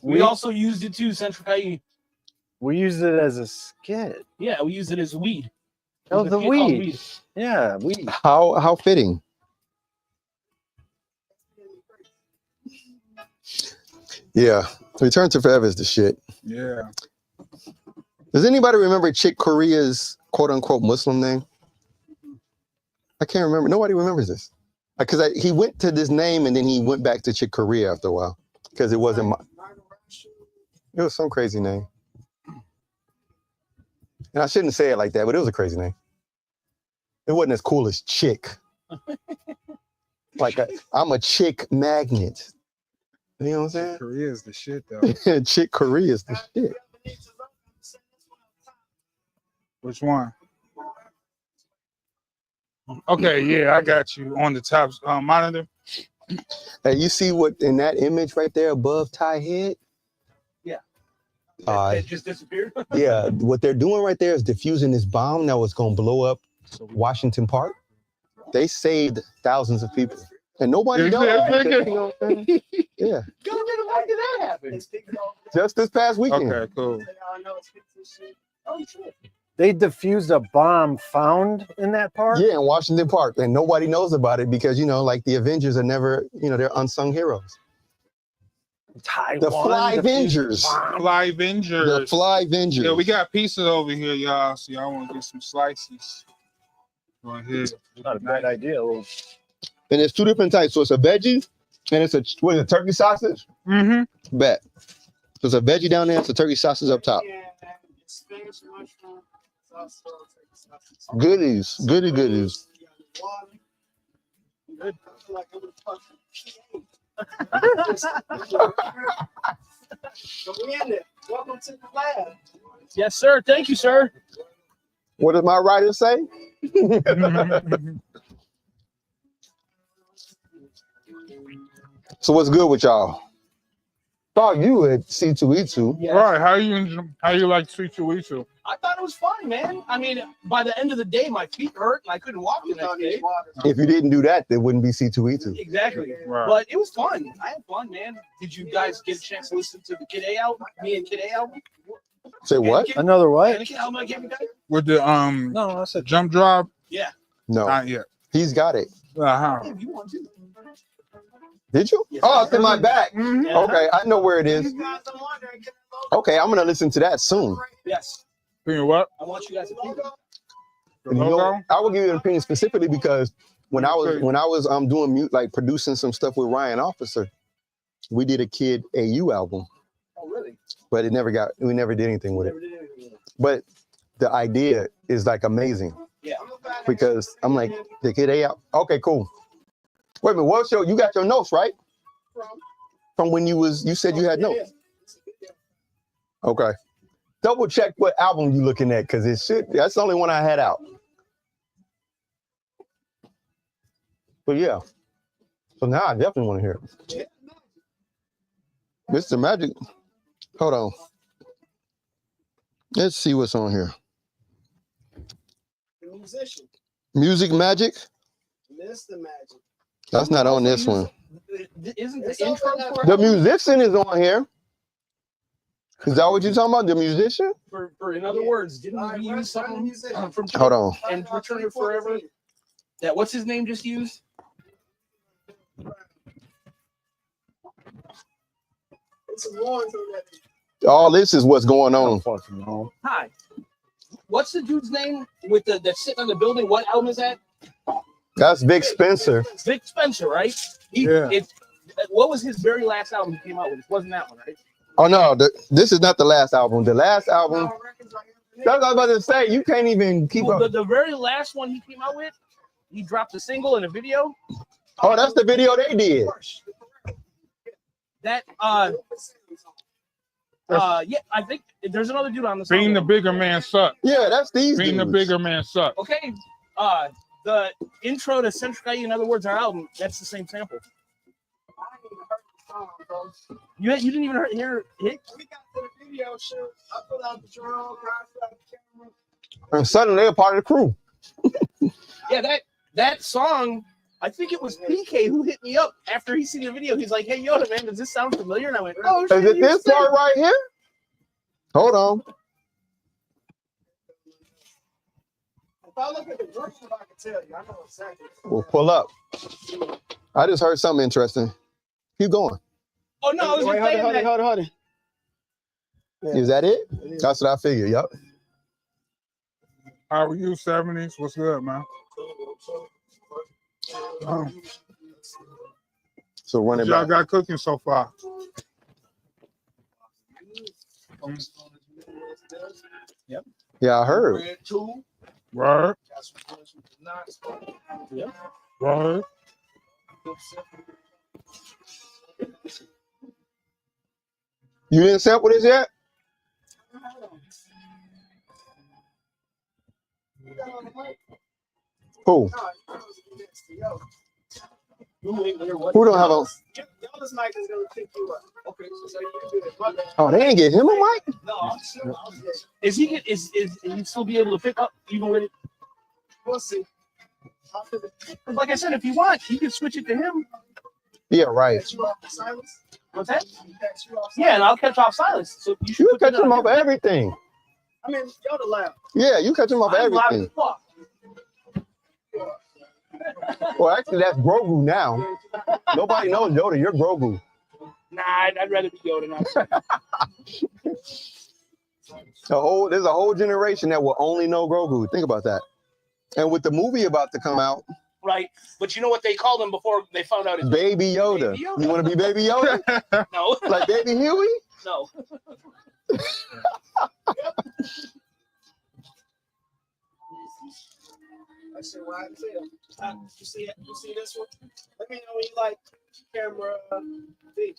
We also used it too, Central Kai. We used it as a skit. Yeah, we used it as weed. That was the weed. Yeah, weed. How fitting. Yeah, Return to Forever is the shit. Yeah. Does anybody remember Chick Corea's quote unquote Muslim name? I can't remember. Nobody remembers this. Because he went to this name and then he went back to Chick Corea after a while. Because it wasn't it was some crazy name. And I shouldn't say it like that, but it was a crazy name. It wasn't as cool as Chick. Like I'm a chick magnet. You know what I'm saying? Korea is the shit, though. Chick Corea is the shit. Which one? Okay, yeah, I got you on the top monitor. Hey, you see what in that image right there above Ty Head? Yeah. It just disappeared? Yeah, what they're doing right there is diffusing this bomb that was going to blow up Washington Park. They saved thousands of people. And nobody knows. You know what I'm saying? Yeah. When did that happen? Just this past weekend. Okay, cool. Oh, shit. They defused a bomb found in that park? Yeah, in Washington Park. And nobody knows about it because, you know, like the Avengers are never, you know, they're unsung heroes. Taiwan, the Fly Avengers. Fly Avengers. The Fly Avengers. Yeah, we got pieces over here, y'all. So y'all want to get some slices. Go ahead. Not a bad idea. And it's two different types. So it's a veggie and it's a, what is it, turkey sausage? Mm-hmm. Bet. So it's a veggie down there. It's a turkey sausage up top. Goodies. Goodies. Good. Welcome to the lab. Yes, sir. Thank you, sir. What does my writer say? So what's good with y'all? Thought you at C2E2. Yes. Right. How you like C2E2? I thought it was fun, man. I mean, by the end of the day, my feet hurt and I couldn't walk the next day. If you didn't do that, there wouldn't be C2E2. Exactly. Right. But it was fun. I had fun, man. Did you guys get a chance to listen to the Kid A album? Me and Kid A album? Say what? Another what? And the Kid album I gave you guys? With the No, I said jump drop? Yeah. No. Not yet. He's got it. Uh-huh. If you want to. Did you? Yes, Oh, it's in my back. Mhm. Yeah. Okay, I know where it is. Okay, I'm gonna listen to that soon. Yes. You know what? I want you guys to keep it. The And you know, logo? I will give you an opinion specifically because when I was doing like producing some stuff with Ryan Officer, we did a Kid AU album, Oh, really? but we never did anything with it. Never did anything with it. But the idea is like amazing Yeah. because I'm like the Kid A album. Okay, cool. Wait a minute, you got your notes, right? From when you said you had notes. Okay. Double check what album you looking at, because that's the only one I had out. But yeah. So now I definitely want to hear it. Mr. Magic. Hold on. Let's see what's on here. The musician. Music Magic? Mr. Magic. That's not on this one. Isn't the intro for The musician is on here. Is that what you're talking about? The musician? for in other words, didn't we use something from Hold on. and Return to Forever? That what's his name just used? It's a Lawrence already. All this is what's going on. Hi. What's the dude's name with that's sitting on the building? What album is that? That's Vic Spencer. Vic Spencer, right? Yeah. What was his very last album he came out with? It wasn't that one, right? Oh no, this is not the last album. The last album. That's what I was about to say. You can't even keep Well, up. the very last one he came out with, he dropped a single and a video. Oh, that's the video they did. That yeah, I think there's another dude on the song. Being the bigger man suck. Yeah, that's these Being the dudes. bigger man suck. Okay, the intro to Central Kai, in other words, our album, that's the same sample. You didn't even hear it? We got to the video shoot. I put out the drone, I put out the camera. And suddenly they're part of the crew. Yeah, that song, I think it was PK who hit me up after he seen the video. He's like, "Hey Yoda, man, does this sound familiar?" And I went, "Oh shit." Is it this part right here? Hold on. If I look at the group, I can tell you. I know exactly. We'll pull up. I just heard something interesting. Keep going. Oh no, I was just saying that. Hold it. Yeah. Is that it? That's what I figured. Yep. How are you, 70s? What's good, man? So run it Y'all back. got cooking so far? Yep. Yeah, I heard. Red two. Right. Got some friends with the knots. Yep. Right. You didn't sample this yet? Who? Who don't have a? Yoda's mic is gonna pick you up. Okay, so you can do it. Oh, they ain't get him a mic? No, I'm sure. Is he still be able to pick up even with it? We'll see. Like I said, if you want, you can switch it to him. Yeah, right. Catch you off the silence. What's that? Catch you off Yeah, and I'll catch off Silence. So you should You put that catch him on off everything. I mean, Yoda laugh. Yeah, you catch him off I'm loud as everything. fuck. Well, actually, that's Grogu now. Nobody knows Yoda. You're Grogu. Nah, I'd rather be Yoda now. There's a whole generation that will only know Grogu. Think about that. And with the movie about to come out, Right. But you know what they called him before they found out his Baby Yoda. Baby Yoda. You want to be Baby Yoda? No. Like Baby Huey? No. I said, why tell? You see it? You see this one? Let me know when you like camera B.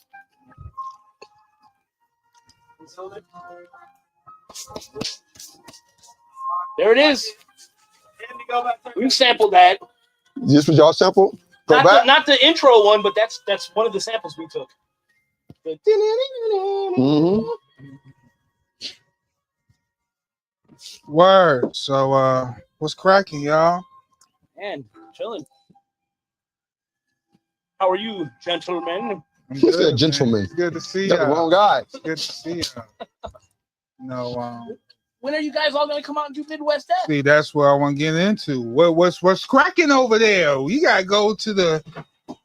There it is. We sampled that. This was y'all sample? Go back. Not the intro one, but that's one of the samples we took. Mm-hmm. Word. So, what's cracking, y'all? Man, chilling. How are you, gentlemen? I'm He said good, man. gentleman. It's good to see You got the you. wrong guy. It's good to see you. No, When are you guys all gonna come out and do Midwest Ed? see, that's what I want to get into. What's cracking over there? We gotta go to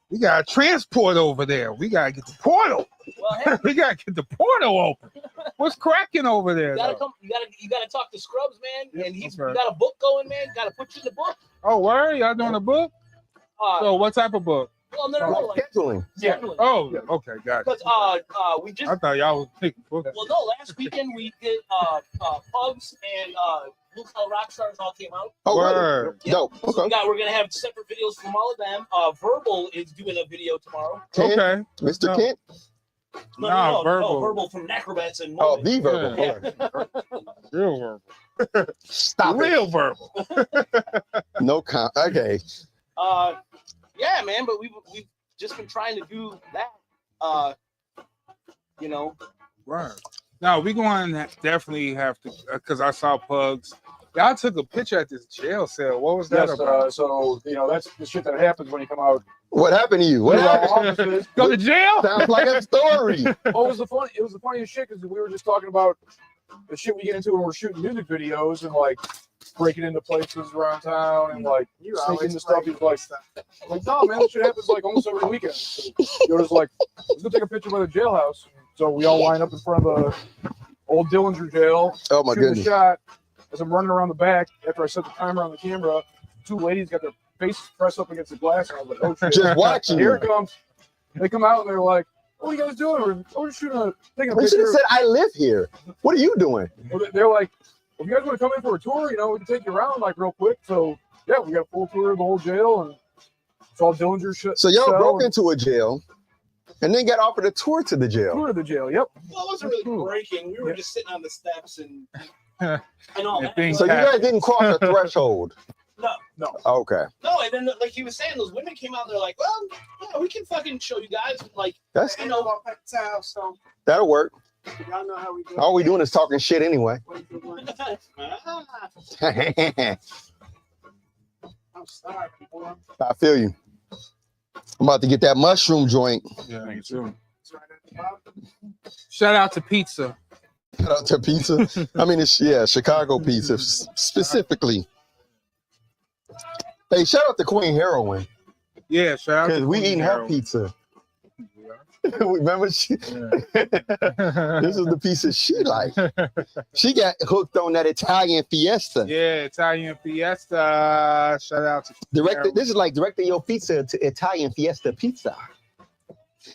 we gotta transport over there. We gotta get the portal. Well, hey, We gotta get the portal open. What's cracking over there? you gotta though? come. You gotta talk to Scrubz, man. And he's Okay. got a book going, man. Got to put you in the book. Oh, where y'all doing a book? So, what type of book? Well, no, like Scheduling. scheduling. Oh, okay, got it. Because we just I thought y'all was picking books. well, no, last weekend we did Pugs and Blue Collar Rockstars all came out. Oh, Word. really? Dope. So Okay. we're gonna have separate videos from all of them. Verbal is doing a video tomorrow. Kent, Okay. Mr. No. Kent? No, Verbal. Verbal from Necrobats and Oh, Moment. the verbal. Yeah. Real verbal. Stop Real verbal. it. No okay. Yeah, man, but we've just been trying to do that. You know, Right. No, we going to definitely have to, because I saw Pugs. Y'all took a picture at this jail cell. What was that Yes, about? so that's the shit that happens when you come out. What happened to you? What to our happened? offices. Go to jail? Sounds like a story. Oh, it was the funniest shit because we were just talking about the shit we get into when we're shooting music videos and like breaking into places around town and like sneaking the stuff. He's like, no, man, this shit happens like almost every weekend. So Yoda's like, let's go take a picture by the jailhouse. So we all line up in front of the old Dillinger jail. Oh my shoot the goodness. shot. As I'm running around the back, after I set the timer on the camera, two ladies got their faces pressed up against the glass, and I was like, "Oh shit!" Just watching Here you. it comes. They come out and they're like, "What are you guys doing? We're shooting taking a You should have picture." said, I live here. What are you doing? They're like, "If you guys want to come in for a tour, we can take you around like real quick." So yeah, we got a full tour of the whole jail, and it's all Dillinger shit. So y'all cell broke and into a jail and then got offered a tour to the jail. tour of the jail. Yep. well, it wasn't really breaking. We were just sitting on the steps and all And that. things So you guys didn't cross the threshold. No. Okay. No, and then like he was saying, those women came out and they're like, well, yeah, we can fucking show you guys. Like, That's you know, about paper towel, so that'll work. y'all know how we do. All we doing is talking shit anyway. I'm sorry, boy. I feel you. I'm about to get that mushroom joint. Yeah, Thank you too. shout out to pizza. Shout out to pizza. I mean, it's Chicago pizza specifically. Hey, shout out to Queen Heroin Yeah, shout out because to we Queen eating her Harold. pizza. Remember, this is the pizza she like. She got hooked on that Italian Fiesta. Yeah, Italian Fiesta. Shout out to Directed. This is like directing your pizza to Italian Fiesta pizza.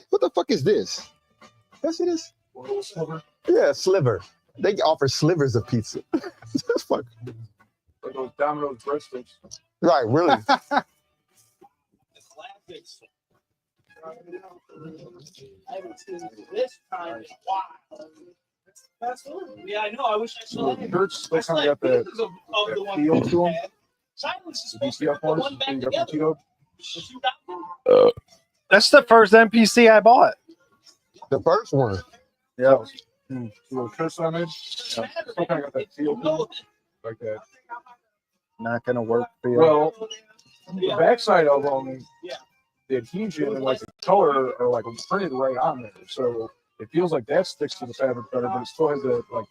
What the fuck is this? Yes, it is. Yeah, sliver. They offer slivers of pizza. That's fuck. Like those Domino's breadsticks. Right, really. The classics. I haven't seen this kind in a while. That's one. Yeah, I know. I wish I still had it. Shirts, I they still kind of had got pieces of the one feel to 'em. had. Silence is the supposed to put DCF the ones. one back You got together. Tito. But you got them? That's the first NPC I bought. The first one. Yep. Little shirts I made. Still kind of got that feel to 'em, No, like that. Not gonna work for you. Well, the yeah. backside of them, Yeah. the adhesion and like the color are like printed right on there, so it feels like that sticks to the fabric better, but it still has that like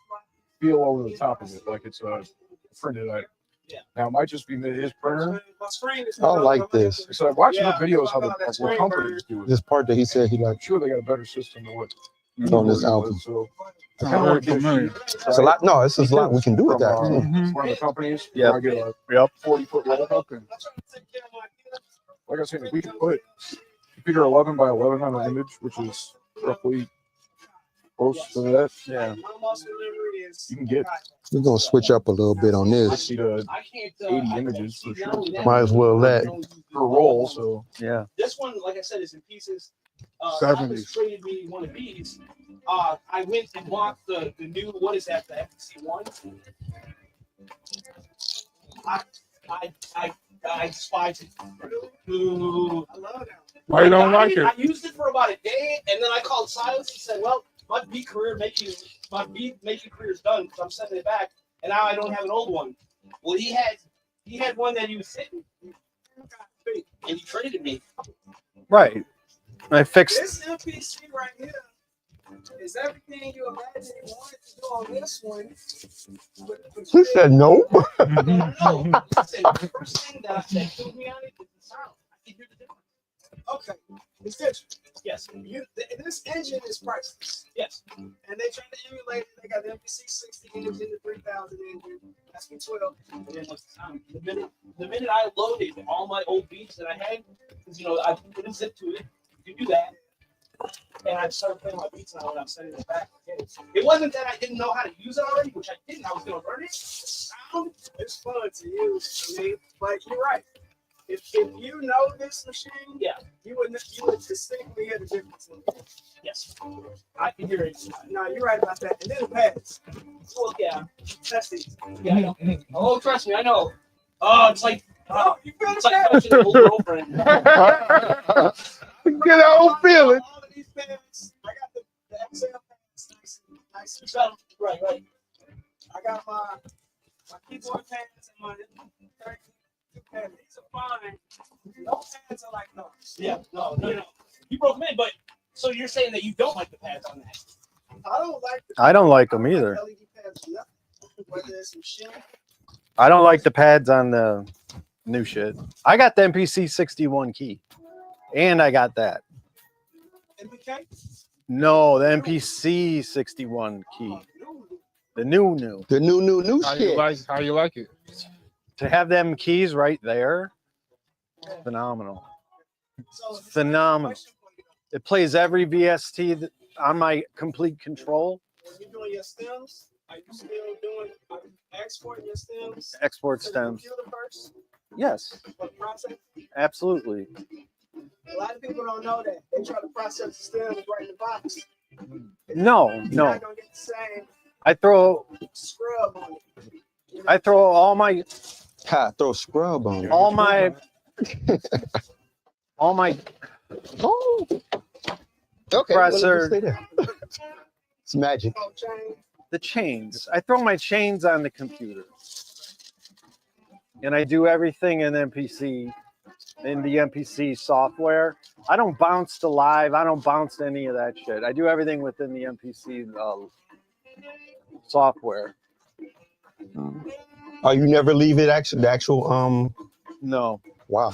feel over the top of it, like it's a printed item. Yeah. Now it might just be his printer. I don't like this. So I watched the videos how the what companies do it. This part that he said he I'm liked. sure they got a better system than what On this album. So I Oh, kind of want to very get a familiar. sheet, It's a lot. No, it's a lot we can do with that. from, Mhm. one of the companies. Yep. I get a Yep. 40-foot roll hook, and like I was saying, if we can put figure 11 by 11 on an image, which is roughly close to that, Yeah. you can get We're gonna switch up a little bit on this. 60 to I can't. 80 images for sure. Might as well let. per roll. So Yeah. This one, like I said, is in pieces. 70s. Silence traded me one of these. I went and bought the new, what is that, the FTC one? I despise it. Ooh. Why you don't like it? I used it for about a day, and then I called Silence and said, "Well, my beat making career is done, so I'm sending it back, and now I don't have an old one." Well, he had one that he was sitting, and he traded me. Right. I fixed. This NPC right here is everything you imagine you wanted to do on this one. He said no. No, listen, the first thing that killed me on it is the sound. I can hear the difference. Okay, it's this. Yes, This engine is priceless, yes. and they try to emulate it. They got the MPC 60 engine, the 3000 engine, that's the 12. And then what's the sound? The minute I loaded all my old beats that I had, because I put a zip to it, you do that. And I started playing my beats now, and I'm sending it back. It wasn't that I didn't know how to use it already, which I didn't. I was going to learn it. The sound, It's fun to use. I mean, but you're right. If you know this machine, yeah, you would distinctly hear the difference. yes. I can hear it. No, you're right about that. And then the pads. Well, yeah, That's it. yeah, I know. Oh, trust me, I know. Oh, it's like, Oh, you feel it's like that? touching an old girlfriend. Get an old feeling. All of these pads, I got the XL pads, nice and So, right. I got my keyboard pads and my pads. These are fine. Those pads are like those. Yeah, no. You broke them in, but so you're saying that you don't like the pads on that? I don't like them either. LED pads, whether it's some shit. I don't like the pads on the new shit. I got the MPC 61 key, and I got that. MPK? No, the MPC 61 key. The new. The new How you shit. like? How you like it? To have them keys right there, phenomenal. So, Phenomenal. It plays every VST on my complete control. when you're doing your stems, are you still doing exporting your stems? Export to the stems. computer first Yes, for the process? absolutely. A lot of people don't know that. They try to process the stems right in the box. No. You're not gonna get the same I throw scrub on it. You know? all my Ha, throw scrub on it. all my Oh. Okay. Compressor. Stay there. It's magic. Oh, chain. the chains. I throw my chains on the computer. And I do everything in MPC in the MPC software. I don't bounce to live. I don't bounce to any of that shit. I do everything within the MPC software. Oh, you never leave it the actual No, wow.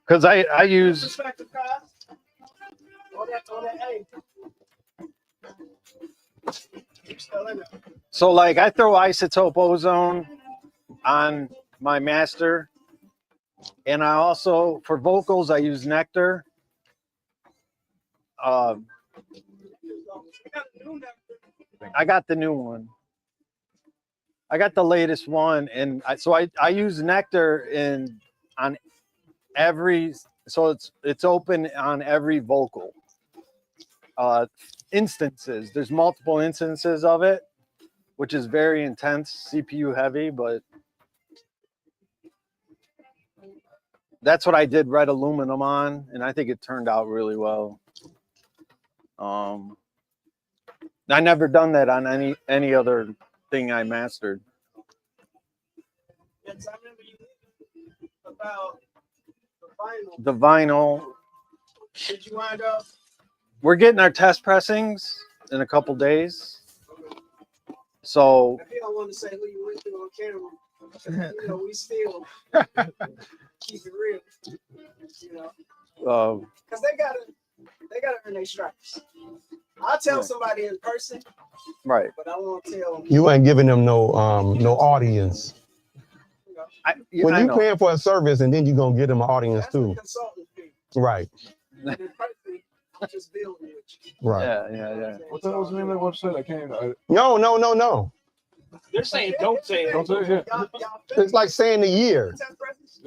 because I use Perspective, guys. On that, hey. You're still in it. so like I throw isotope ozone on my master, and I also for vocals I use nectar. We got a new number. I got the new one. I got the latest one, and I use nectar on every, so it's open on every vocal instances. There's multiple instances of it, which is very intense, CPU heavy, but that's what I did red aluminum on, and I think it turned out really well. I never done that on any other thing I mastered. Yes, I remember you about the vinyl. The vinyl, Did you wind up? we're getting our test pressings in a couple days. So If you don't want to say who you went to on camera, you know, we still keep it real. You know, because they gotta earn their stripes. I'll tell somebody in person, right. but I won't tell. You ain't giving them no audience. You know, When I you know. paying for a service and then you gonna get them an audience that's too. the consultant fee. Right. And in person, I'm just building with you. Right. Yeah. What the hell was the name of that website? I can't even. No. They're saying don't say it. Don't say it. Yeah. Y'all It's like saying a year. test presses?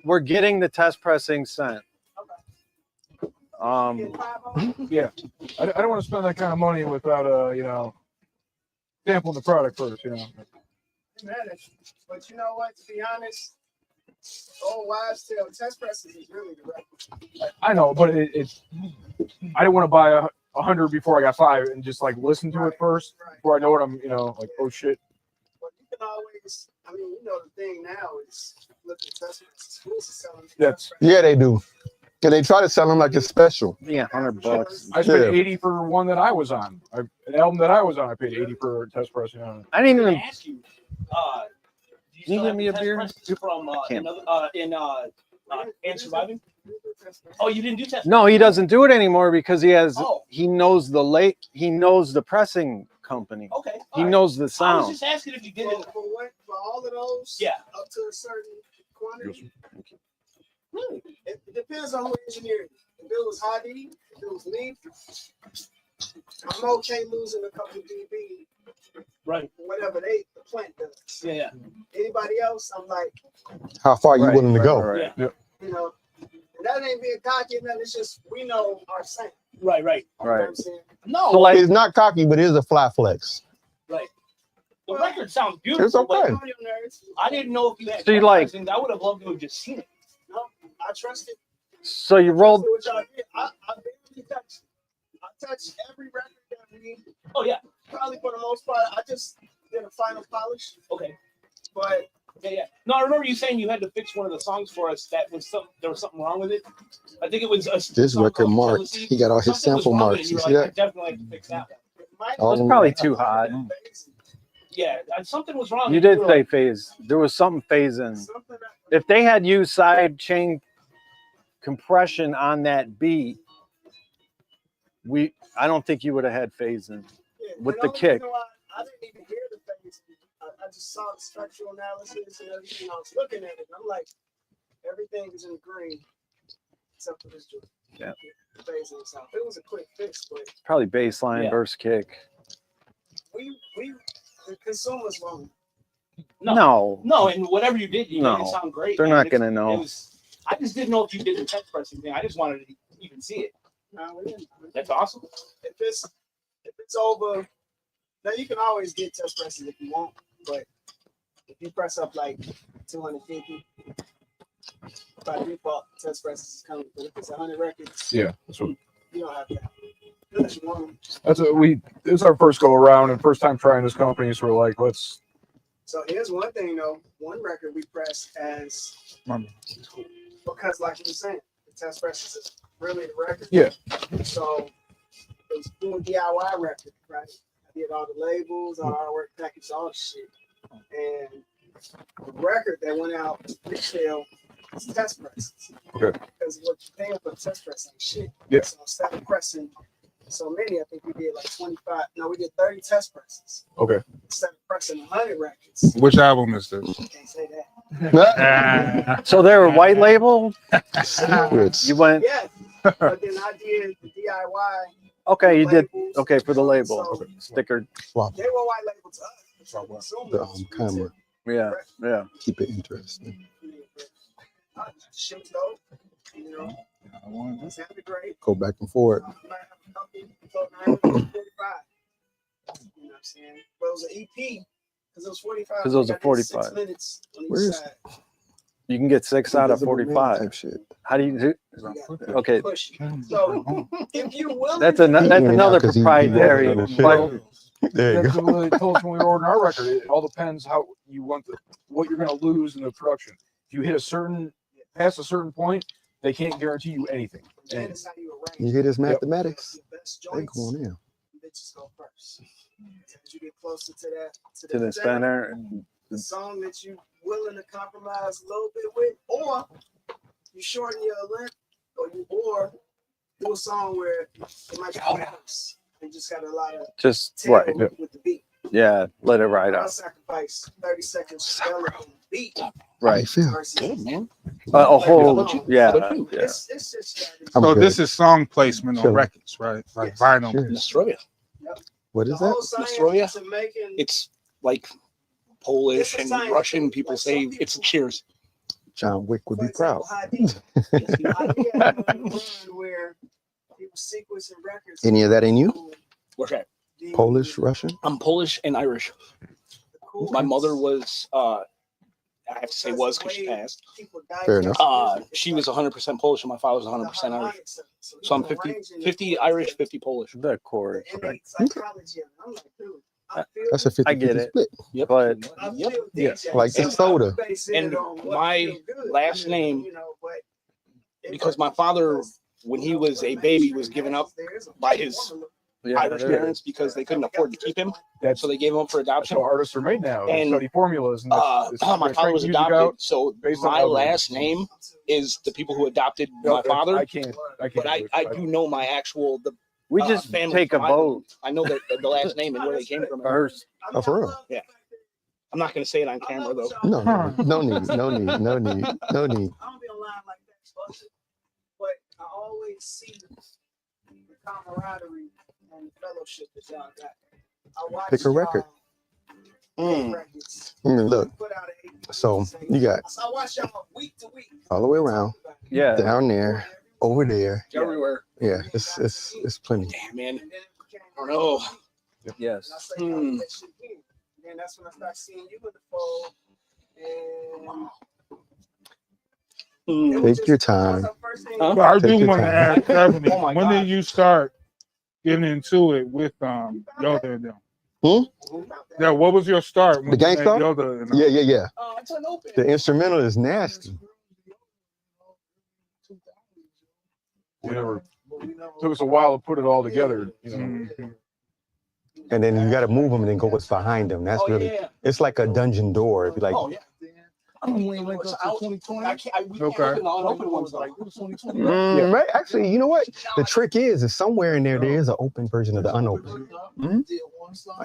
We're getting the test pressing sent. Get 5 on? Yeah. I don't want to spend that kind of money without you know, sampling the product first. You know. But you know what? To be honest, old wives' tale test presses is really the record. I know, but it's. I didn't want to buy 100 before I got 5 and just like listen to it first before I know what I'm. You know, like oh shit. But you can always, I mean, you know, the thing now is look at test presses. Who's selling Yes. test presses? Yeah, they do. And they try to sell them like it's special. Yeah, $100. I spent Yeah. 80 for one that I was on. An album that I was on, I paid 80 for test pressing on it. I didn't I'm even. gonna ask you. Do you Can you still give have me the a test beer? presses from Can't. another and surviving? Oh, you didn't do test. No, he doesn't do it anymore because he has. Oh. He knows he knows the pressing company. Okay. He all right. knows the I was sound. just asking if you did it. For all of those, Yeah. up to a certain quantity. Really? It depends on who engineered it. If it was Hadi, if it was me, I'm okay losing a couple of dB, Right. whatever the plant does. Yeah. Anybody else, I'm like, How far you Right, willing to go? right. Yeah. you know, and that ain't being cocky, man. It's just we know our sound. Right. You know what Right. I'm saying? No. So like, It's not cocky, but it is a fly flex. Right. The record sounds beautiful. It's okay. But On your nerves. I didn't know if you had. So you test like- pressings. I would have loved to have just seen it. No, I trust it. so you rolled. What y'all did. I barely touched. I touched every record that we Oh yeah. probably for the most part. I just did a final polish, Okay. but Yeah. No, I remember you saying you had to fix one of the songs for us. There was something wrong with it. I think it was a This song record called marked. Jealousy. He got all his Something was sample wrong with marks. it. You You were see like, I that? definitely have to fix that one. it might All It's them- probably too hot. Yeah, something was wrong. You and did were say like, phase. There was something phasing. something that If they had used side chain compression on that beat, I don't think you would have had phasing. yeah, with and the only kick. reason why I didn't even hear the phase. I just saw the structural analysis and everything. I was looking at it, and I'm like, everything is in green except for this joint. Yeah. The phasing itself. It was a quick fix, but Probably baseline Yeah. versus kick. we the consumers won't. No. No, and whatever you did, you No. made it sound great. They're man. not It's- gonna know. it was- I just didn't know if you did the test pressing thing. I just wanted to even see it. No, we didn't. That's awesome. If it's over, now you can always get test presses if you want, but if you press up like 250, by default, test presses is coming. But if it's 100 records, Yeah. That's what. you don't have to have it. Unless you want them. That's what we. This is our first go around and first time trying this company. So we're like, let's. So here's one thing though. One record we pressed as because like you were saying, the test presses is really the record. Yeah. So it was full DIY record, right? I did all the labels, all the artwork package, all the shit. And the record that went out retail was test presses. Okay. Because what you're paying for the test press ain't shit. Yeah. So instead of pressing so many, I think we did like 25. No, we did 30 test presses. Okay. Instead of pressing 100 records. Which album is this? Can't say that. Ah, So they were white label. Secrets. You went. Yeah. But then I did the DIY. Okay, you did. labels. Okay, for the label So sticker. Swap they were white label to us. but to the consumers, camera. Yeah, yeah. Keep it interesting. Shit was dope. You know, it sounded great. Go back and forth. You might have a copy, so now it was 45. You know what I'm saying? But it was an EP because it was 45. 'Cause it was a I did 45. 6 minutes on each Where's- side. You can get 6 out of Invisible Man 45. type shit. How do you do? You got Okay, push. So if you willing, that's He another because he proprietary. wrote it on the But There you That's go. what they told us when we were ordering our record. It all depends how you want what you're going to lose in the production. If you hit past a certain point, they can't guarantee you anything. that And is how you arrange. You hear this mathematics? Your best They joints, going in. bitches go first. As you get closer to that, to the center. the song that you willing to compromise a little bit with, or you shorten your length, or do a song where it might be close. You just got a lot of Just tail right. with the beat. Yeah, let it ride I'll out. sacrifice 30 seconds spell on the beat How you Right. feel? versus man. A whole. Yeah. What about you? Yeah. it's just strategy. I'm so good. this is song placement on Sure. records, right? Like Yes. vinyl. Sure. Nostrovia. What The is that? whole science Nostrovia? to making It's like Polish It's a and science. Russian. People Like some say people- it's cheers. John Wick would for be proud. example, Hadi had a run where he was sequencing records. Any of that in you? What's that? The- Polish, Russian? I'm Polish and Irish. the cool My ones, mother was, I have to say was because she passed. people Fair digest enough. music. She was 100% Polish and my father was The 100% Irish. harmonics of it. So I'm he 50, arranging the 50 chords, Irish, 50 Polish. The chords. the Right. innate psychology of it. I'm like, dude, I feel That's a 50 I get it. split. Yep. But I feel Yep. DJ. Like So the soda. I'm basing And it on what my feel good. last name, you know, but it because my father, when he was a baby, was given up by his yeah, Irish there it parents because they couldn't afford to keep him. that's So they gave him up for that's adoption. how artists are made now. They And, study formulas. And My father was adopted. So based on my algorithms. last name is the people who adopted No, my father. I can't. But do I it. do know my actual, we just family take a from Ireland. vote. I know that the last name and where they came from. First. Oh, for real? Yeah. I'm not going to say it on camera though. No, no need, no need, no need, no need. I don't be online like that, but I always see the camaraderie and fellowship that y'all got. I watch Pick a record. y'all records. Look, Put out an EP. so you got I watch y'all week to week. all the way around, Yeah. down there, over there. Everywhere. Yeah, it's plenty. Damn, man. And then it became I don't know. Yes. And I say, oh, that shit here. And then that's when I start seeing you in the fold. And Hmm. it was Take your just- that was time. our first thing. Huh? But I Take do your want to time. ask Stephanie, Oh my when God. did you start getting into it with Yoda and them? Yeah, what was your start? When The you gang met start? Yoda and them? Yeah. It's unopened. The instrumental is nasty. We never took us a while to put it all together. You know. Mhm. And then you got to move them and then go what's behind them. That's Oh, really, yeah. it's like a dungeon door. It'd be like, Oh, yeah. I don't even like us to 2020. We can't Okay. open the unopened ones though. right. Actually, you know what? The trick is somewhere in there is an open version of the unopened.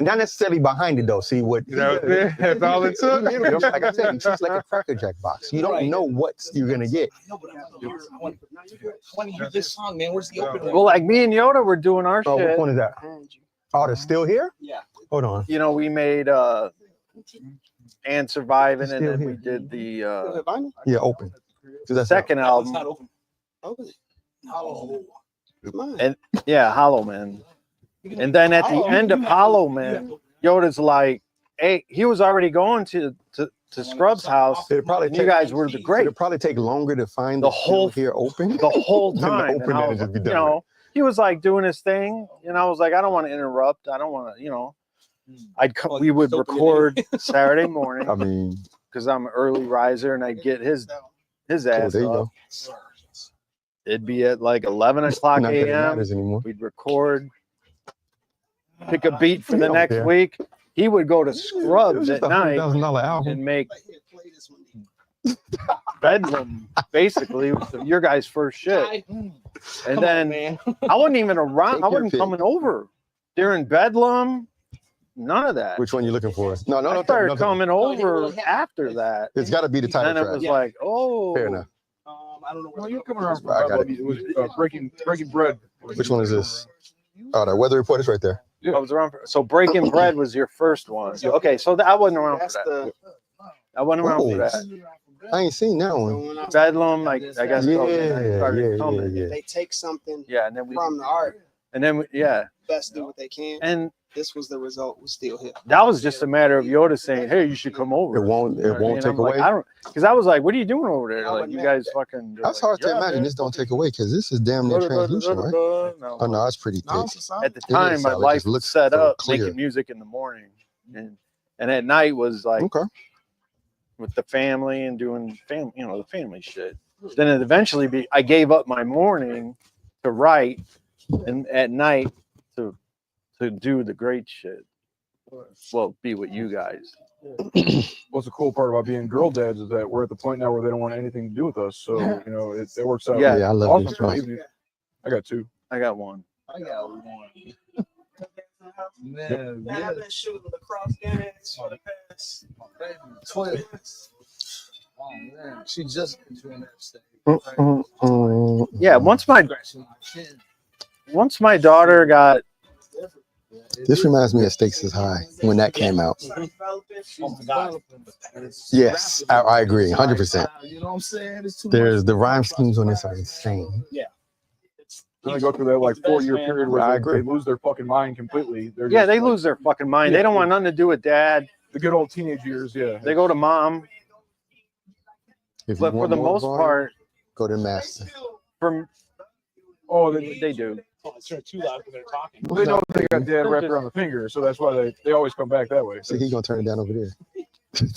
Not necessarily behind it though. See what? That's all it took. Like I said, it's like a Cracker Jack box. You don't know what you're gonna get. No, but I want to hear this song, man. Where's the open one? Well, like me and Yoda were doing our Oh, which shit. one is that? Oh, they're still here? Yeah. Hold on. You know, we made and surviving, and Still then we here. did the Vinyl? Yeah, open. 'Cause that's second No, it's album. not open. Open it. No. And yeah, Hollow Man. And then at the end of Hollow Man, Yoda's like, hey, he was already going to Scrubz house. It'd probably And you take, guys were the great it'd probably take longer to find The the whole- whole here open. the whole Then the time. open And I end was, just be you done know, he was like doing his thing, and I was like, I don't want to interrupt. I don't want to, you know. We would Just open it record Saturday morning I mean, because I'm an early riser, and I'd get his his Oh, ass there you up. go. It'd be at like 11 o'clock Not that it a.m. matters anymore. We'd record, pick a beat for He the don't next care. week. He would go to It was Scrubz just at night $100,000 album. and make Like, here, play this one. Bedlam, basically, your guys' first shit. And Come then on, man. I wasn't even around. Take I your wasn't pick. coming over during Bedlam. None of that. Which one you looking for? No, I started coming you over really have- after that. It's got to be the title Then it track. was Yeah. like, oh, Fair enough. I don't know No, where you come around. I got It was breaking bread. Which one is this? Oh, the weather report is right there. I was around. So Breaking Bread was your first one. Okay, so I wasn't around for That's that. the I wasn't around Oh. for that. I ain't seen that one. when Bedlam, I guess. Yeah, started coming. yeah. they take something Yeah, and then we, from the art, yeah, best do what they can. and This was the result. We still hit. that was just a matter of Yoda saying, "Hey, you should come over." It won't. It won't take I'm like, away. I don't, because I was like, "What are you doing over there?" I Like, wasn't you mad guys at that. fucking. they're That's like, hard to "Yeah, imagine. man." This don't take away because this is damn near translucent, right? No. Oh no, that's pretty thick. At the It time, is my solid. It life just was looks set so up clear. making music in the morning, and at night was like Okay. with the family and doing the family shit. Then it eventually I gave up my morning to write, and at night to do the great shit. Well, be with you guys. What's the cool part about being girl dads is that we're at the point now where they don't want anything to do with us. So it works out. Yeah. Yeah, I love awesome this for the joint. evening. I got two. I got one. I got one. Man, I've been shooting lacrosse games for the past 12. Oh man, she just doing that stage. Yeah, once my daughter got This reminds me of Stakes is High when that came out. Oh my god. Yes, I agree, 100%. You know what I'm saying? It's too There's the rhyme schemes on this are insane. Then they go through that like 4-year period where I they agree. lose their fucking mind completely. They're yeah, just, they like, lose their fucking mind. Yeah. They don't want nothing to do with dad. the good old teenage years. Yeah, They go to mom, If you but for want the more most volume, part, go to Master. from oh, they do. Oh, it's too loud because they're talking. well, they know they got dad wrapped around the finger, so that's why they always come back that way. See, he's gonna turn it down over there.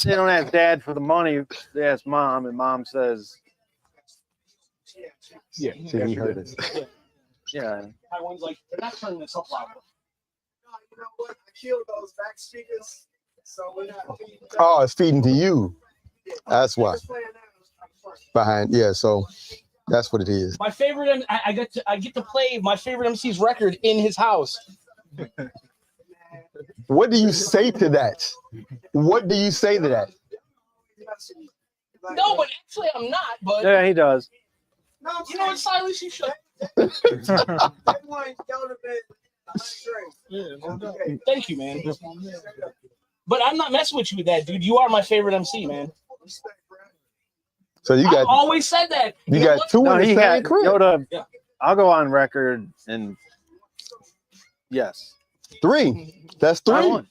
They don't ask dad for the money. They ask mom, and mom says, Yeah, See, he heard us. "Yeah." Everyone's like, they're not turning this up loud. You know what? I killed those back speakers, so we're not feeding. Oh, it's feeding to you. That's why. Behind, yeah. So that's what it is. My favorite, I get to play my favorite MC's record in his house. What do you say to that? What do you say to that? No, but actually I'm not. But Yeah, he does. No, you know what, Silas, you should. They want Yoda to Thank you, man. But I'm not messing with you with that, dude. You are my favorite MC, man. So you I got always said that. you know got what? two No, in the he same had crib. Yoda. Yeah. I'll go on record and yes, 3. That's I 3. won.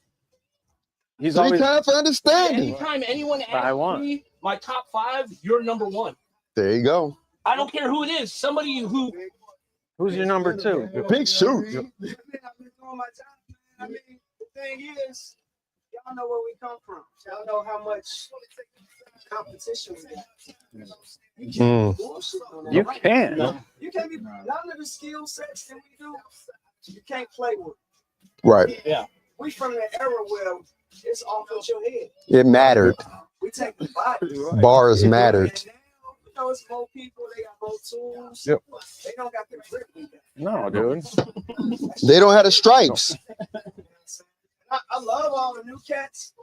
He's 3 always times for understanding. Anytime anyone I asks won. me my top 5, you're number 1. There you go. I don't care who it is. Somebody who who's your number 2? The big shoot. I've been doing my job, man. I mean, the thing is, y'all know where we come from. Y'all know how much competition we got. You can't bullshit on that. You can. You can't be none of the skill sets that we do. You can't play with. Right. We from the era where it's off with your head. It mattered. We take the body. Bars mattered. And now, you know, it's more people. They got more tools. Yep. They don't got the grip we got. No, dude. They don't have the stripes. I love all the new cats.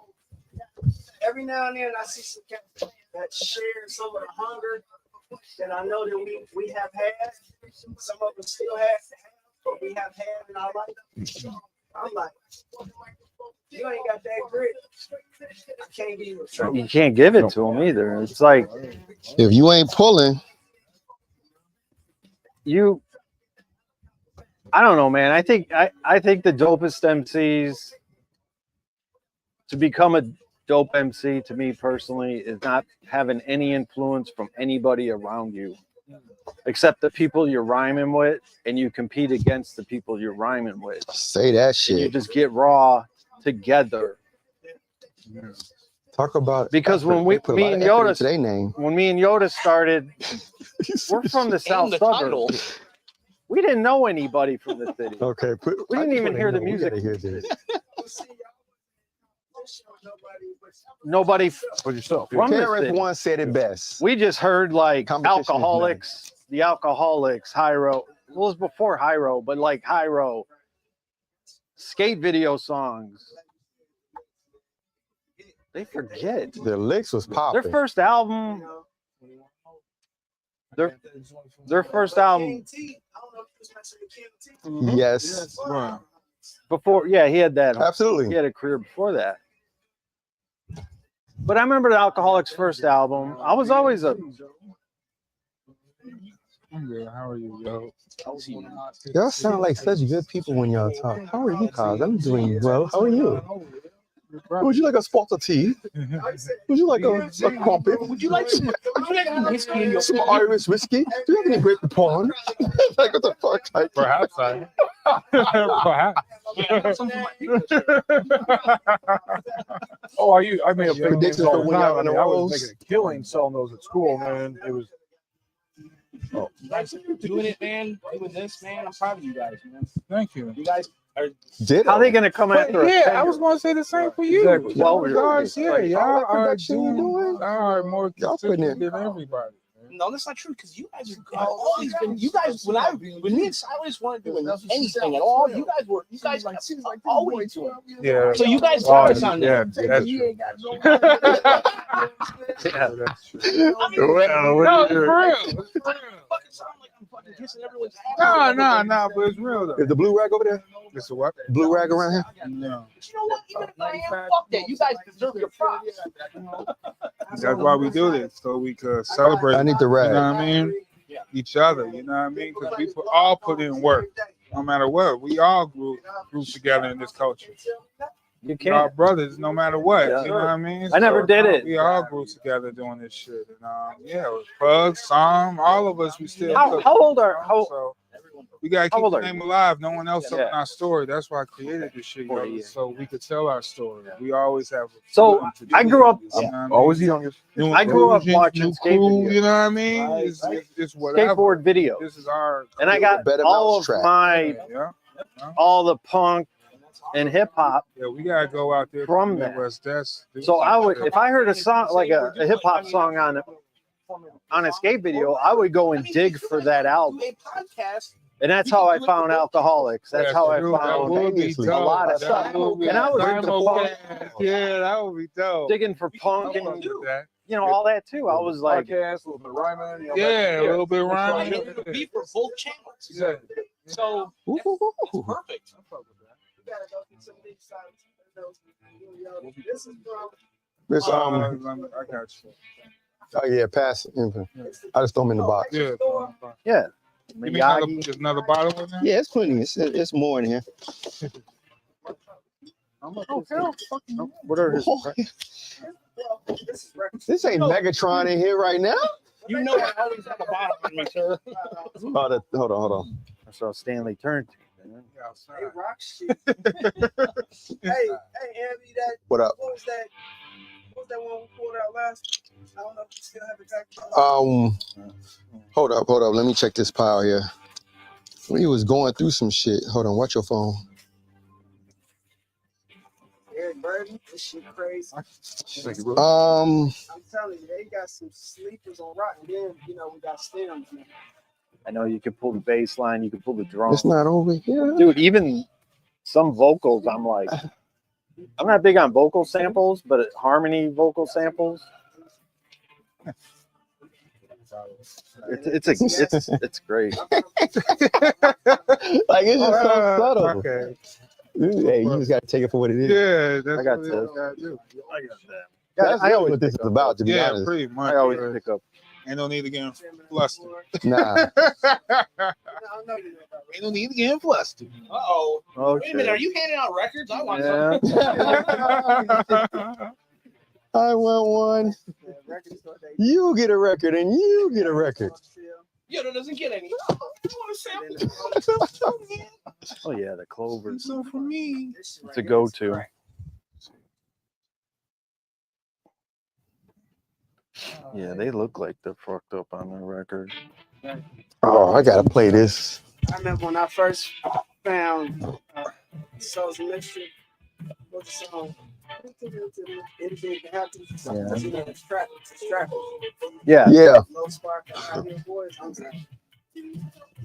Every now and then I see some cats that share some of the hunger that I know that we have had. Some of them still have, but we have had in our life. I'm like, you ain't got that grit. I can't give you a trophy. You can't give it to him either. It's like If you ain't pulling, you. I don't know, man. I think the dopest MCs to become a dope MC to me personally is not having any influence from anybody around you, except the people you're rhyming with, and you compete against the people you're rhyming with. say that And you shit. just get raw together. Talk about Because when they put a me lot and of effort Yoda into their name. when me and Yoda started, we're from the south the suburbs. title. We didn't know anybody from the city. Okay, We didn't even hear the music. We gotta hear this. Nobody For yourself. from the KRS city. One said it best. We just heard like Competition is Alcoholics, the Alcoholics, Hyro. Well, it was before Hyro, but like Hyro, skate video songs. They forget The licks was their popping. first album. Their first album Yes, Right. before, yeah, he had that. He absolutely. had a career before that. But I remember the Alcoholics' first album. I was always a I'm good. How are you, yo? Y'all sound like such good people when y'all talk. How are you, Kaz? I'm doing well. How are you? Would you like a spot of tea? Would you like a crumpet? Would you like some whiskey in your Some Irish whiskey? Do you have any grape pound? Like what the fuck? Like, Perhaps I. Perhaps. Oh, I made a big Predictions names all for the when y'all time. on I the mean, I was rolls. making a killing selling those at school, man. It was You guys are doing it, man. Doing this, man. I'm proud of you guys, man. Thank you. You guys are. did how they gonna come But after us? yeah, I was going to say the same for you. Exactly. Y'all 12 guys, yeah, years. y'all All that are production you doing? y'all are more Y'all putting consistent in- than everybody. Man. No, that's not true. Because you guys have always been. You guys, when me and Silas weren't doing anything at all, you guys have always doing. Yeah. So you guys Oh, got us on yeah, there. that's true. Yeah. Well, No, for real. Fucking sound like I'm fucking kissing everyone's ass. No, but it's real though. is the blue rag over there? It's a what? Blue rag around here? No. But you know what? Even if I am, fuck that. You guys deserve your props. That's why we do this, so we could celebrate. I need the You rag. know what I mean? Each other, you know what I mean? Because we all put in work, no matter what. We all grew together in this culture. You We all can't. brothers, no matter what. Yeah. You know what I mean? I never did it. We all grew together doing this shit. And, yeah, with Pug, Sam, all of us, we still. How old are So we gotta how keep old the are you? name alive. No one else telling Yeah. our story. That's why I created this shit, 40 yo, years. so we could tell our story. We always have. So, I grew up- You know what I mean? always the youngest. New I grew up inclusions, watching new skate crew, videos. you know what I mean? It's whatever. skateboard videos, This is our. and I got Better all of mousetrap. my Yeah, all the punk and hip hop. yeah, we gotta go out there From to the that. Midwest. That's So I would, if I heard a song like a hip hop song on a skate video, I would go and dig for that album, A podcast. and that's how I found Alcoholics. That's how I that found would be a dope. lot of That stuff. would be And I was dope. into punk. Yeah, that would be dope. digging for punk I fuck and with that. all that too. I was like, Podcast, a little bit of rhyming. You know, Yeah, a little bit I rhyming. mean, it would be for both channels. Yeah. So it's perfect. This I got you. oh yeah, pass it. I just throw them in the box. Yeah. yeah, Give me another, Miyagi. just another bottle in there. Yeah, it's plenty. It's more in here. What are his? This ain't Megatron in here right now. You know I always have a bottle on me, sir. Oh, hold on. That's how Stanley turned to. Man. Hey, rock shit. hey, Andy, What up? what was that one we pulled out last? I don't know if you still have it back. Hold up. Let me check this pile here. When he was going through some shit. Hold on, watch your phone. Eric Burden, this shit crazy. Thank you, brother. I'm telling you, they got some sleepers on rock. And then, we got stems. I know you can pull the bass line, you can pull the drum. It's not over here. Dude, even some vocals, I'm like, I'm not big on vocal samples, but harmony vocal samples. It's great. Like it's just so subtle. Okay. Hey, you just gotta take it for what it is. Yeah, that's I got what this. you gotta do. I got that. That's I really always what this is about, to be Yeah, honest. pretty much. I always pick up. Ain't no need to get flustered. Nah. Ain't no need to get flustered. Uh-oh. Oh, Wait a minute, are you handing out records? I want yeah. I want one. You get a record and you get a record. Yoda doesn't get any. Oh, you want a sample? Oh yeah, the Clovers. So for me, It's a go-to. Yeah, they look like they're fucked up on the record. Oh, I gotta play this. I remember when I first found Soul's Mystery. What's the song? Anything can happen. Yeah. You know, it's trap. Yeah. Yeah. Low spark. I hear boys. I'm like,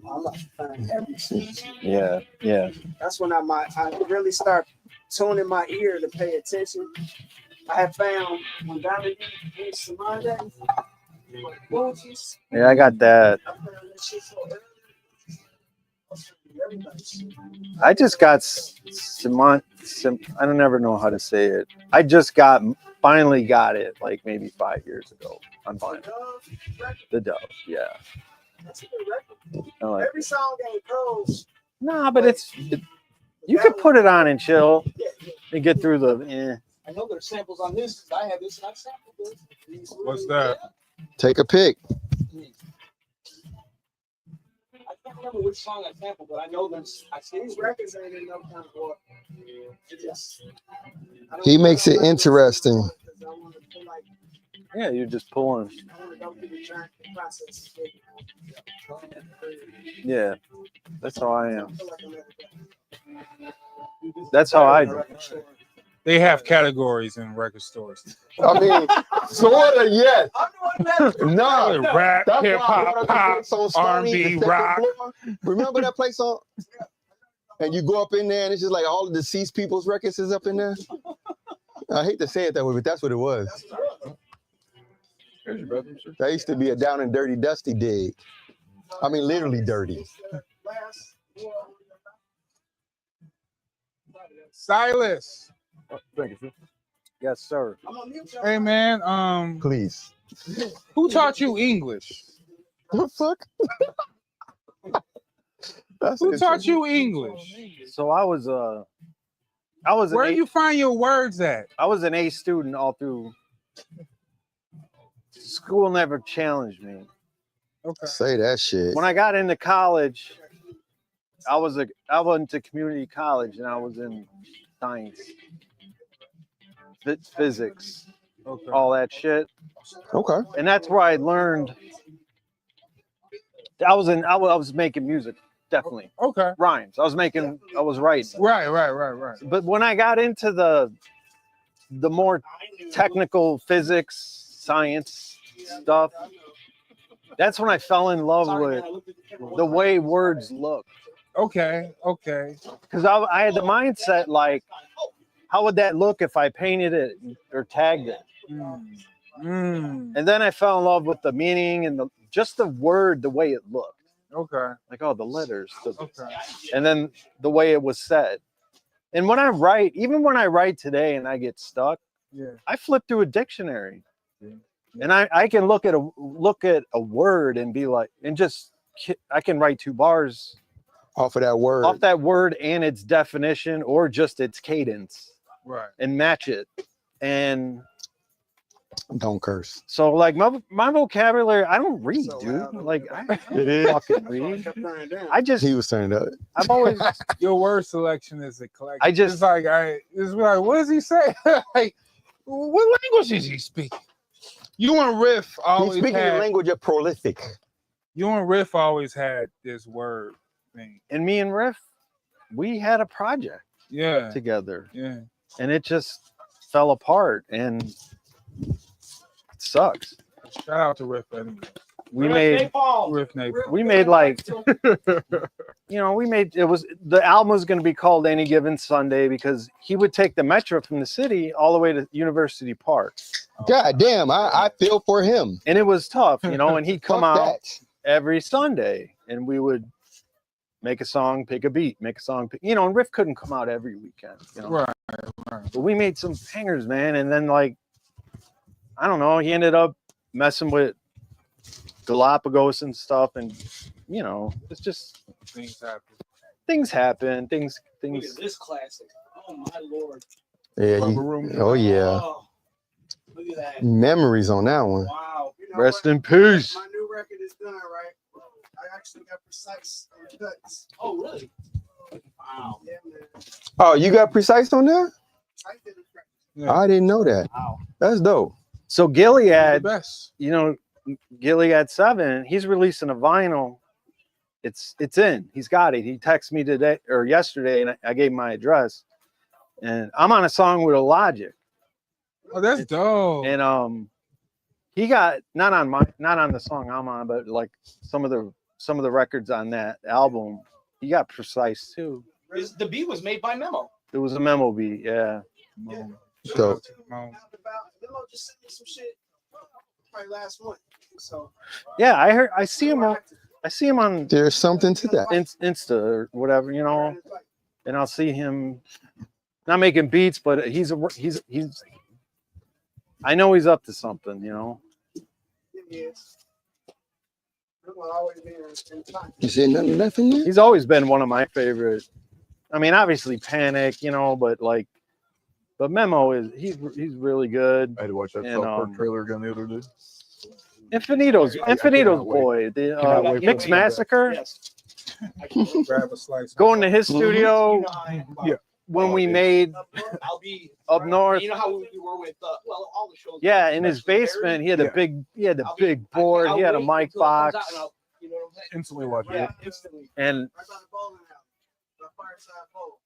I'm about to find everything. Yeah. Yeah. That's when I really start tuning my ear to pay attention. I have found when Diamond used Simone, Yeah, I got that. I found that shit so early. I just got Simon. I don't ever know how to say it. I just finally got it like maybe 5 years ago on vinyl. The Dove, yeah. That's a good record. I like Every it. song ain't pros. Nah, but you could put it on and chill Yeah, yeah. and get through the. I know there's samples on this because I have this and I've sampled this. What's that? Take a pick. I can't remember which song I sampled, but I know there's. I see These records ain't in no kind of order. It just, He makes it interesting. I want to feel like Yeah, you're just pulling. I want to go through the journey process. Yeah, that's how I am. I feel like I'm at the- That's how I do. They have categories in record stores. I mean, sorta, yes. I'm doing No. Rap, That's hip why I hop, brought up the pop, place on Stony, R&B, the second rock. floor. Remember that place on? And you go up in there and it's just like all the deceased people's records is up in there. I hate to say it that way, but that's what it was. That used to be a down and dirty, dusty dig. I mean, literally dirty. Silas. Yes, sir. Hey man, Please. who taught you English? The fuck? That's Who taught you English? So I was Where an you find your words at? I was an A student all through. School never challenged me. Okay. Say that shit. When I got into college, I went to community college and I was in science, physics, Okay. all that shit. Okay. And that's where I learned. I was making music, definitely Okay. rhymes. I was writing. Right. But when I got into the more technical physics, science stuff, that's when I fell in love with the way words look. Okay. Because I had the mindset like, how would that look if I painted it or tagged it? And then I fell in love with the meaning and just the word, the way it looked. Okay. Like, oh, the letters. Okay. And then the way it was said. And when I write, even when I write today and I get stuck, Yeah. I flip through a dictionary. And I can look at a word and be like, I can write 2 bars Off of that word. off that word and its definition or just its cadence Right. and match it. And Don't curse. so like my vocabulary, I don't read, So dude. loud. Like I It is. fucking read. I He was turning up. I've always Your word selection is eclectic. I just- it's like what does he say? Like, what language is he speaking? You and Riff He's always speaking the had. language of prolific. You and Riff always had this word thing. and me and Riff, we had a project Yeah. together Yeah. and it just fell apart and it sucks. Shout out to Riff anyway. We made Riff Napalm. we made like it was the album was going to be called Any Given Sunday because he would take the metro from the city all the way to University Park. God damn, I feel for him. And it was tough, and he'd come Fuck out that. every Sunday and we would make a song, pick a beat, make a song, and Riff couldn't come out every weekend, Right. But we made some bangers, man. And then like, I don't know, he ended up messing with Galapagos and stuff. And, it's just Things happen. things. Look at this classic. Oh my lord. Yeah. Rubber Room. Oh yeah. Oh, look at that. Memories on that one. Wow. You know Rest what? in peace. My new record is done, right? I actually got precise cuts. Oh really? Wow. Yeah, man. Oh, you got precise on there? I did it right. Yeah. I didn't know that. Wow. That's dope. So The Gilead, best. you know, Gilead 7, he's releasing a vinyl. It's in. He's got it. He texted me today or yesterday, and I gave him my address. And I'm on a song with a Logic. Oh, that's dope. And he got not on the song I'm on, but like some of the records on that album, he got Precise too. The beat was made by Memo. It was a memo beat, yeah. So Memo just sent me some shit probably last month. So Yeah, I see him on there's something to that. Insta or whatever, you know, and I'll see him not making beats, but he's I know he's up to something, you know. Yes. Always been in time. You said nothing left in there? He's always been one of my favorite. I mean, obviously Panic, you know, but Memo he's really good. I had to watch that And, South Park trailer again the other day. Infinito's cannot wait. boy, Cannot wait the for Mix him. Massacre. Yes. Grab a slice. Going to his Mhm. studio You know how I am about- Yeah. when we made I'll be up north. You know how we were with all the shows. Yeah, in his especially basement, he had Yeah. a big board. He had a mic box, You know what I'm saying? Instantly watch it. Yeah, instantly. and Right by the bowling alley. The fireside bowl.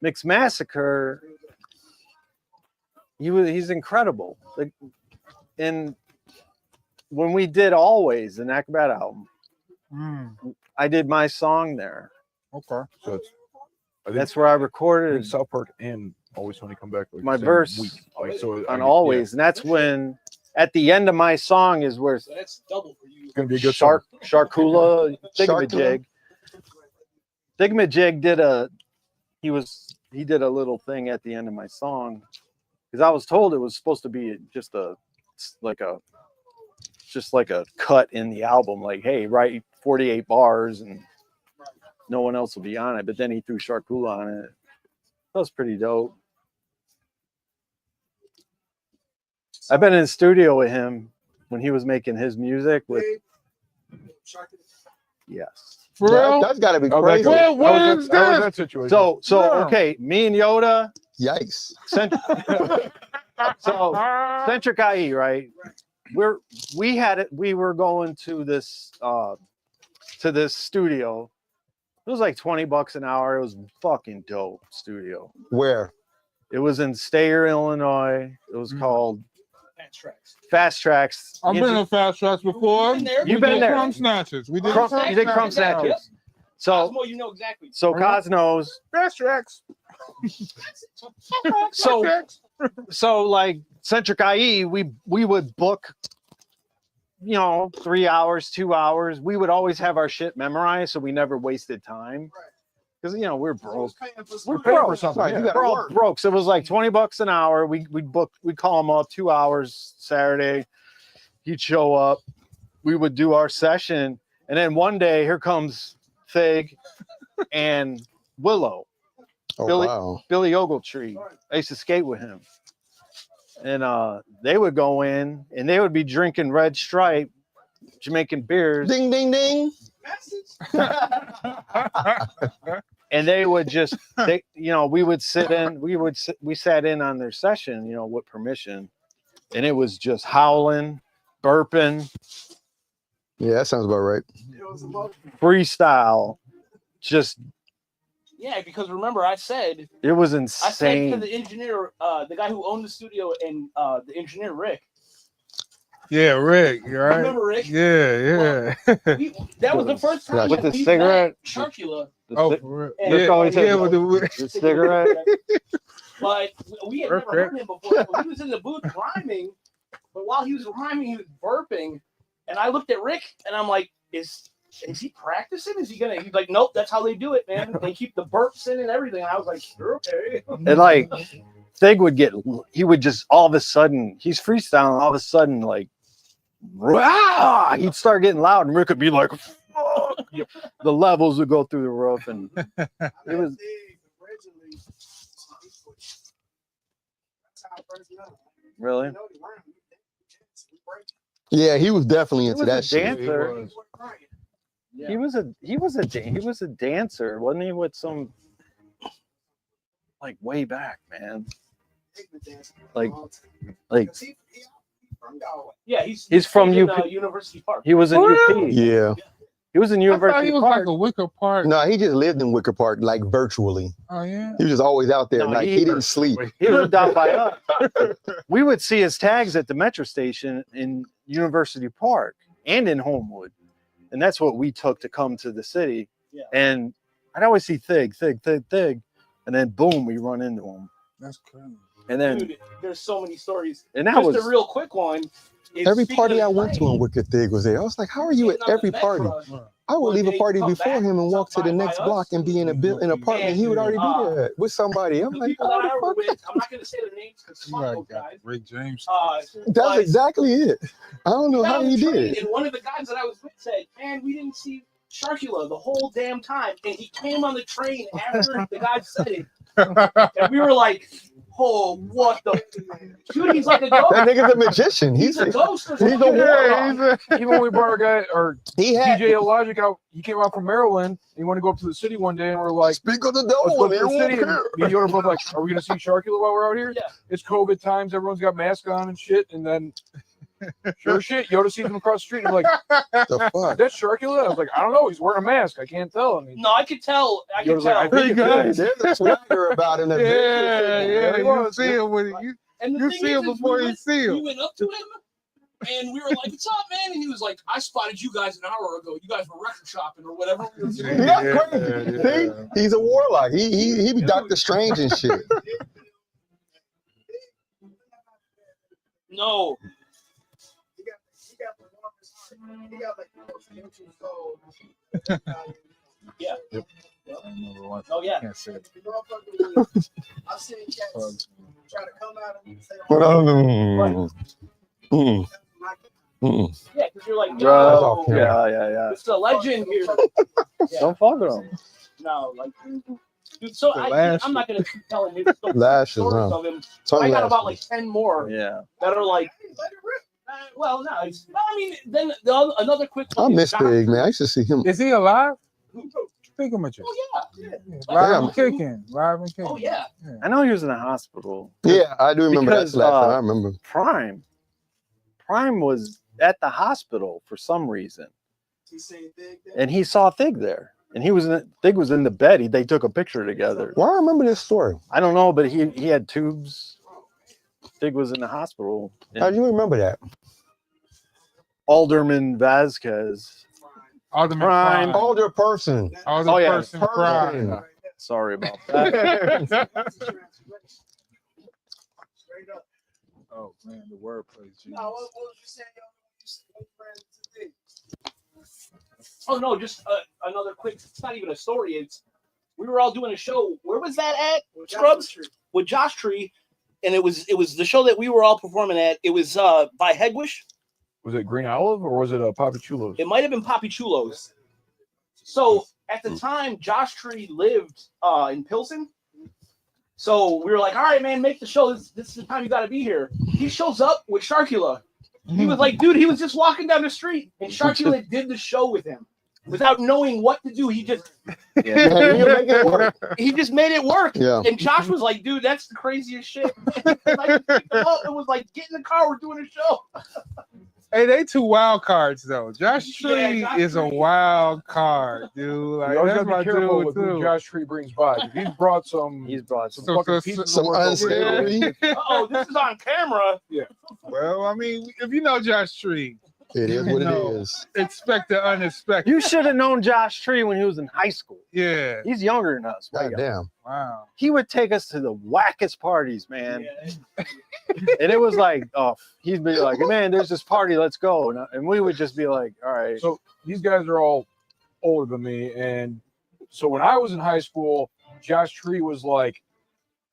Mix Massacre. He's incredible. And when we did Always, the Acrobat album, I did my song there. Okay. So it's, I think, That's where I I think recorded South Park and Always Funny come back. Like my same verse week. Like, so on Always, and that's when at the end of my song is where So that's double for you. It's gonna be a good Sharkula Sharkula? Thingamajig he did a little thing at the end of my song because I was told it was supposed to be just like a cut in the album, like, hey, write 48 bars and no one else will be on it. But then he threw Sharkula on it. That was pretty dope. I've been in the studio with him when he was making his music with yes. For real? That's got to be Oh, crazy. that Well, what how is was that, how was that? that situation? So Yeah. okay, me and Yoda Yikes. so Centric IE, right? We were going to this studio. It was like $20 an hour. It was fucking dope studio. Where? It was in Stayer, Illinois. It was called Fast tracks. Fast Tracks. I've been in Fast Tracks before. You've been there? You've been did there. Crumb Snatchers. We did You did Crumb Snatchers. Snatchers. So Cosmo, you know exactly. Kaz knows. Fast Tracks. So Tracks. so like Centric IE, we would book, 3 hours, 2 hours. We would always have our shit memorized, so we never wasted time. Because we're broke. We're paying for something. Right, Yeah. you got- We're all broke. So it was like $20 an hour. We'd call him up 2 hours Saturday. He'd show up. We would do our session. And then one day, here comes Fig and Willow, Oh, Billy- wow. Billy Ogletree. I used to skate with him. And they would go in and they would be drinking Red Stripe, Jamaican beers. Ding, ding, ding. And they would just we would sit in, we sat in on their session, with permission, and it was just howling, burping, Yeah, that sounds about right. freestyle, just Yeah, because remember I said it was to insane. the engineer, the guy who owned the studio, and the engineer Rick. Yeah, Rick. You all right? Remember Rick? Yeah. That was the first time With the we cigarette? met Sharkula. Oh, for real. And- Rick always had Yeah, with the the cigarette. But we had never heard him before. So he was in the booth rhyming, but while he was rhyming, he was burping. And I looked at Rick and I'm like, is he practicing? Is he gonna? He's like, nope, that's how they do it, man. They keep the burps in and everything. And I was like, sure, okay. And like Thig he would just all of a sudden, he's freestyling, all of a sudden, like, rah! He'd start getting loud, and Rick would be like, fuck. The levels would go through the roof, and it was really. Yeah, he was definitely He into was that a shit. dancer. He was a dancer, wasn't he? With some, like, way back, man. Like, like Yeah, He's from in, UP. University Park. he was in UP. Yeah. He was in I thought University he was Park. like a Wicker Park. No, he just lived in Wicker Park, like virtually. Oh yeah. He was just always out there. No, Like he didn't sleep. He lived out by us. We would see his tags at the metro station in University Park and in Homewood. And that's what we took to come to the city. Yeah. And I'd always see Thig. And then boom, we run into him. That's crazy. And then Dude, there's so many stories. and that Just was a real quick one. is Every speaking party of I went to train, in Wicked Thig was there. I was like, how are you at getting on every the party? metro, I would One leave a day party come before back, him and walk to the by next us, block and be in an apartment. He would already be there with somebody. I'm the like, people that I oh, were the fuck? with, I'm not going to say their names because You fuck like those got guys. Rick James. That's but exactly it. I don't know we got how on the he train, did it. And one of the guys that I was with said, man, we didn't see Sharkula the whole damn time. And he came on the train after the guy said it. And we were like, oh, what the? Dude, he's like a ghost. That nigga's a magician. He's a ghost or he's a something. warlock. Even when we brought our guy or He had DJ Logic out, he came out from Maryland. He wanted to go up to the city one day, and we're like, speak of the let's go devil. to the city. And me and Yoda both like, are we gonna see Sharkula while we're out here? Yeah. It's COVID times. Everyone's got masks on and shit. And then, sure shit, Yoda sees him across the street. And I'm like, The fuck? that's Sharkula. I was like, I don't know. He's wearing a mask. I can't tell. I mean, No, I could tell. I could Yoda's like, tell. I think it's him. There's a swagger about him. Yeah, he you was. see him when you And the you thing see him is before we you went, see we him. went up to him and we were like, "What's up, man?" And he was like, "I spotted you guys an hour ago. You guys were record shopping or whatever." We were doing." Yeah, crazy. See, he's a warlock. He be Doctor Strange and shit. No, He got like the most gentle soul. yeah, I remember one. oh yeah. Can't say it. I've seen cats try to come out and say, Yeah, because you're like, Bro, no, yeah. it's a legend here. Yeah. Don't fuck with him. No, like, dude. So I'm not gonna keep telling his Lashes, stories huh? of him. Tongue I got about lashes. like 10 more Yeah. that are like, well, no, I mean, then another quick I one. miss Big, man. I used to see him. Is he alive? Think of it. Oh yeah. Live and kicking. Live and kicking. Oh yeah. I know he was in the hospital. Yeah, I do remember Because, that last time. I remember. Prime was at the hospital for some reason. He's saying big there. And he saw Thig there. And Thig was in the bed. They took a picture together. Why I remember this story? I don't know, but he had tubes. Thig was in the hospital. And How do you remember that? Alderman Vasquez. Alderman Prime. Prime. Older person. Alderman Oh, yeah. person Prime. Sorry about that. That's a transgression. Straight up. Oh man, the wordplay. No, what was you saying? You friends today? Oh no, just another quick. It's not even a story. It's we were all doing a show. Where was that at? Scrubz with Josh Tree, and it was the show that we were all performing at. It was by Hegwish. Was it Green Olive or was it Papi Chulos? It might have been Papi Chulos. So at the time, Josh Tree lived in Pilsen. So we were like, all right, man, make the show. This is the time you got to be here. He shows up with Sharkula. He was like, dude, he was just walking down the street, and Sharkula did the show with him without knowing what to do. He just You make it work. he just made it work. Yeah. And Josh was like, dude, that's the craziest shit. And I picked him up and was like, get in the car, we're doing a show. Hey, they two wild cards though. Josh Tree Josh is a Tree. wild card, dude. Like You always that's gotta my be careful dude with who too. Josh Tree brings by. If he's brought some He's So- fucking so- pizza Some unsavory. Oh, this is on camera. Well, I mean, if you know Josh Tree, It is what it No. is. expect the unexpected. You should have known Josh Tree when he was in high school. Yeah. He's younger than us. way God younger. damn. Wow. He would take us to the wackest parties, man. Yeah. And it was like, oh, he'd be like, man, there's this party, let's go. And we would just be like, all right. So these guys are all older than me, and so when I was in high school, Josh Tree was like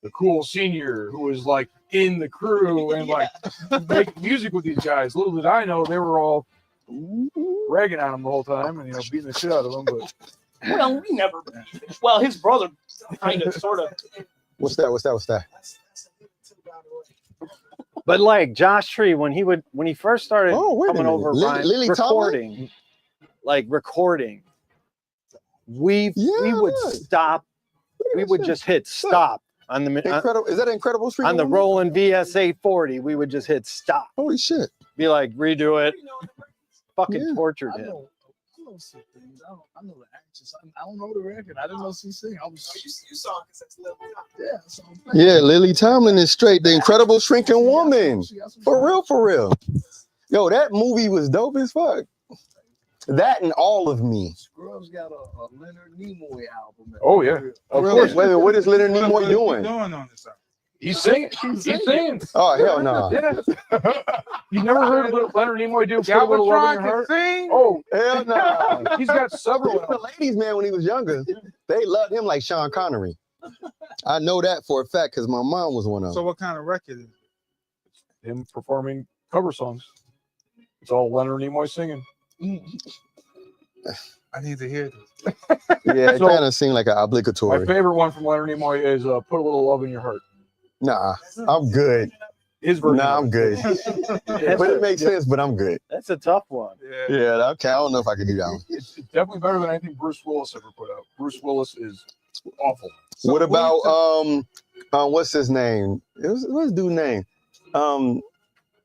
the cool senior who was like in the crew and like making music with these guys. Little did I know they were all ragging on him the whole time and beating the shit out of him. But Well, we never. Well, his brother kind of, sort of. What's that? That's a big too, by the way. But like Josh Tree, when he first started Oh, wait a coming minute. over, Lily- Ryan, Lily recording, we Yeah, would look. stop. We would just hit stop On the Incredible. Is that Incredible Street? on the rolling VSA 40, we would just hit stop. Holy shit. Be like, redo it. Fucking Yeah. tortured I him. know some things. I know the actress. I don't know the record. I didn't know she sing. I was. You saw it since little time. Yeah. So Yeah, Lily Tomlin is straight. The Incredible Shrinking Woman. For real, for real. Yo, that movie was dope as fuck. That and All of Me. Scrubz got a Leonard Nimoy album. Oh yeah, of Really? course. Wait, what is Leonard What Nimoy are you doing? on this album? He's singing. He's singing. Oh, hell no. Yeah. You never heard of Leonard Nimoy do "Put a Little Love in Your Galvatron can Heart"? sing. Oh, Hell no. he's got several. He was a ladies' man when he was younger. They loved him like Sean Connery. I know that for a fact because my mom was one of So them. what kind of record is it? Him performing cover songs. It's all Leonard Nimoy singing. I need to hear this. Yeah, it So- kind of seemed like an My obligatory. favorite one from Leonard Nimoy is "Put a Little Love in Your Heart." Nah, I'm good. His version. Nah, I'm good. But it makes sense, but I'm good. That's a tough one. Yeah. Yeah, okay. I don't know if I can do that one. It's definitely better than anything Bruce Willis ever put out. Bruce Willis is awful. So What about who what's his name? What's his dude's name?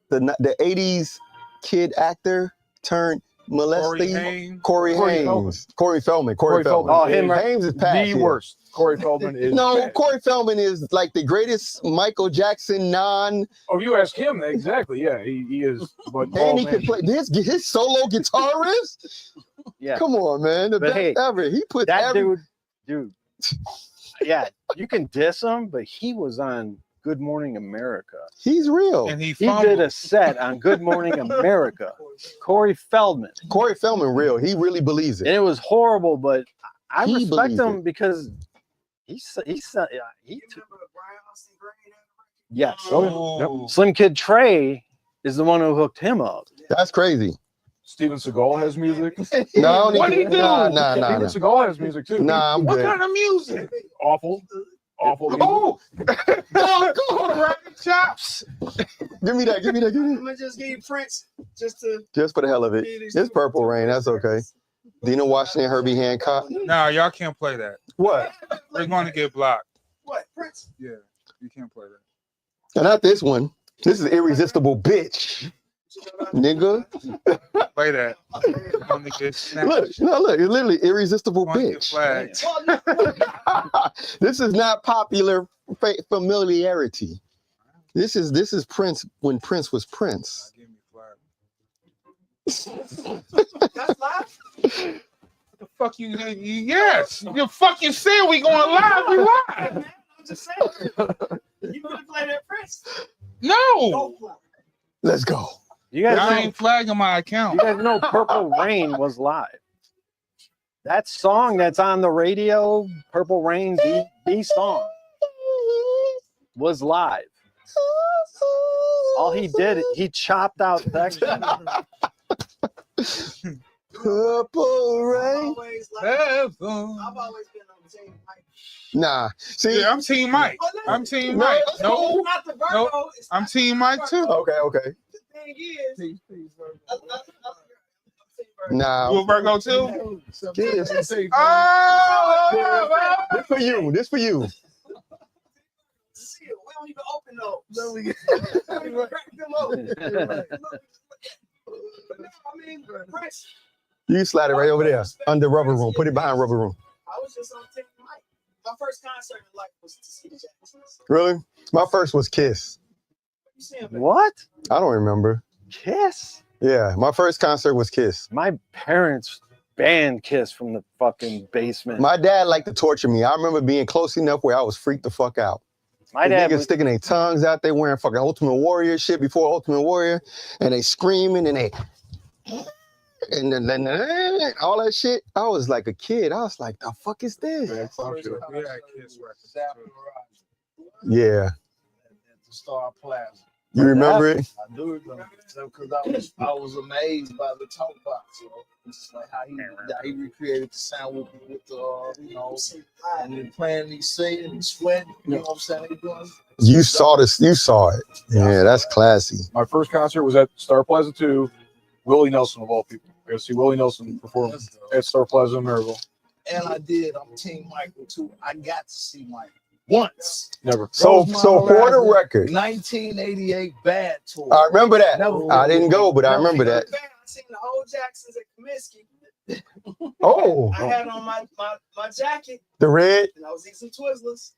The 80s kid actor turned Corey molesting Haim? Corey Corey Haynes. Corey Feldman. Corey Corey Feldman. Feldman. Oh, him right- Haynes is past The here. worst. Corey Feldman is. No, Corey Feldman is like the greatest Michael Jackson non, Oh, if you ask him, exactly. Yeah, he is. But and he can play his solo guitarist. Yeah. Come on, man, the But best hey, ever. He put That every, dude. Yeah, you can diss him, but he was on Good Morning America. He's real. And he He fumbled. did a set on Good Morning America. Corey Feldman. Corey Feldman, real. He really believes And it. it was horrible, but I He respect believes him because he took, Remember Brian Austin Gray? yes. Oh. Slim Kid Trey is the one who hooked him up. That's crazy. Steven Seagal has music. No, What'd he do? Nah. Steven Seagal has music too. Nah, I'm What good. kind of music? Awful. Awful. Oh, oh, chops. Give me that. I'm gonna just give you Prince just to. Just for the hell of it. It's Purple Rain. That's okay. Dina Washington, Herbie Hancock. No, y'all can't play that. What? We're going to get blocked. What Prince? Yeah, you can't play that. And not this one. This is Irresistible Bitch. Nigga. Play that. We're going to get snatched. Look. It's literally Irresistible We're going to get Bitch. flagged. This is not popular familiarity. This is Prince when Prince was Prince. Give me flag. That's live. The fuck you? Yes, you fucking said we going live. We live. I'm just saying. You gonna play that Prince? No, Go for it. Let's go. You guys I know, ain't flagging my account. you guys know Purple Rain was live. That song that's on the radio, Purple Rain, the song, was live. All he did, he chopped out sections. Purple Rain. Always like, I've Yeah, always been on the team. Mike. Nah. See. I'm Team Mike. I'm Team Mike. No, Not the Virgo. Nope. It's I'm not Team Mike too. Okay. the thing is. Peace, Virgo. Nah. You a Virgo too? This Oh, for you. This for you. See it. We don't even open those. No, we- We don't even crack them open. But no, I mean, Prince. You slide it right over there under rubber room. Put it behind rubber room. I was just on Team Mike. My first concert in life was to see the Jacksons. Really? My first was Kiss. You see him? What? I don't remember. Kiss? Yeah, my first concert was Kiss. My parents banned Kiss from the fucking basement. My dad liked to torture me. I remember being close enough where I was freaked the fuck out. My The dad niggas was, sticking their tongues out, they wearing fucking Ultimate Warrior shit before Ultimate Warrior, and they screaming and they and then all that shit. I was like a kid. I was like, the fuck is this? we had Kiss records. Yeah. At the Star Plaza. You remember it? I do remember because I was amazed by the talk box. You know, it's just like how he recreated the sound with the you know, and then playing, he's singing, he's sweating. You know what I'm saying? He doing. You saw this. You saw it. Yeah, that's classy. My first concert was at Star Plaza 2. Willie Nelson, of all people. I got to see Willie Nelson perform at Star Plaza in Maryville. And I did. I'm Team Michael too. I got to see Michael. once. Never. So Rose for the Model record, 1988 Bad Tour. I remember that. Never I didn't go, but I remember that. I seen the whole Jacksons at Comiskey. Oh, I had on my jacket the red. and I was eating some Twizzlers.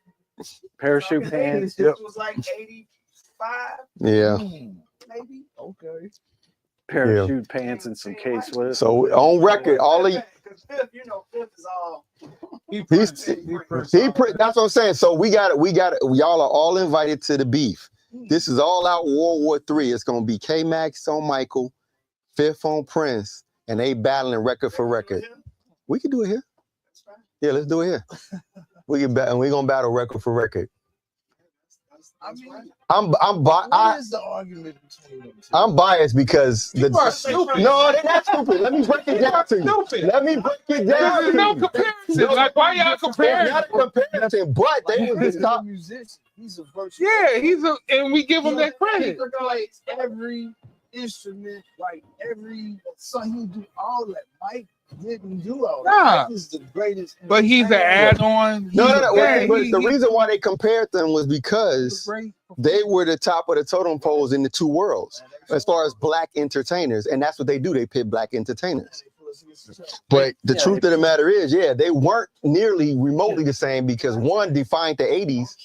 Parachute pants. It was like 85, Yeah. maybe. Okay. Parachute pants and some K-Swiss. So on record, all of you. Because Fifth, Fifth is all. That's what I'm saying. So we got it. Y'all are all invited to the beef. This is all out World War III. It's gonna be K-Max on Michael, Fifth on Prince, and they battling record for record. We can do it here. Yeah, let's do it here. We can and we're gonna battle record for record. I mean, what is the argument between them two? I'm biased because You are stupid. No, they're not stupid. Let me break it down to you. Stupid. Let me break it down. There's no comparison. Like, why y'all comparing? Not a comparison, but they was the He's a top. musician. He's a virtuoso. Yeah, and we give him that He credit. could play every instrument, like every song. He do all that. Mike didn't do all that. Nah. Mike is the greatest. But he's an add-on. No. Yeah, But the reason why they compared them was because they were the top of the totem poles in the two worlds as far as black entertainers, and that's what they do. They pit black entertainers. But the truth of the matter is, yeah, they weren't nearly remotely the same because one defined the 80s.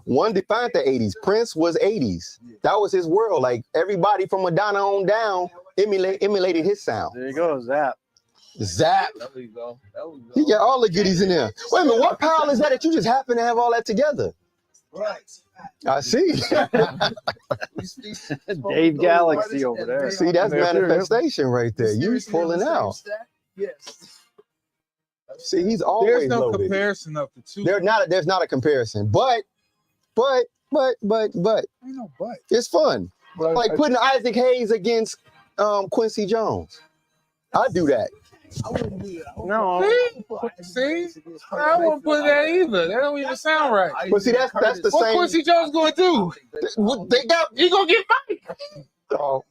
One defined the 80s. Prince was 80s. That was his world. Like everybody from Madonna on down emulated his sound. There you go, Zap. Zap. There we go. He got all the goodies in there. Wait a minute, what pile is that you just happen to have all that together? Right. I see. Dave Galaxy over there. See, that's manifestation right there. You pulling out. Yes. See, he's always There's no loaded. comparison of the two. There's not a comparison, but Ain't no but. it's fun. But Like putting Isaac Hayes against Quincy Jones. I do that. I wouldn't do that. No. See? I won't put that either. That don't even sound right. But see, that's the What same. Quincy Jones gonna do? They got. He gonna get Mike. Oh,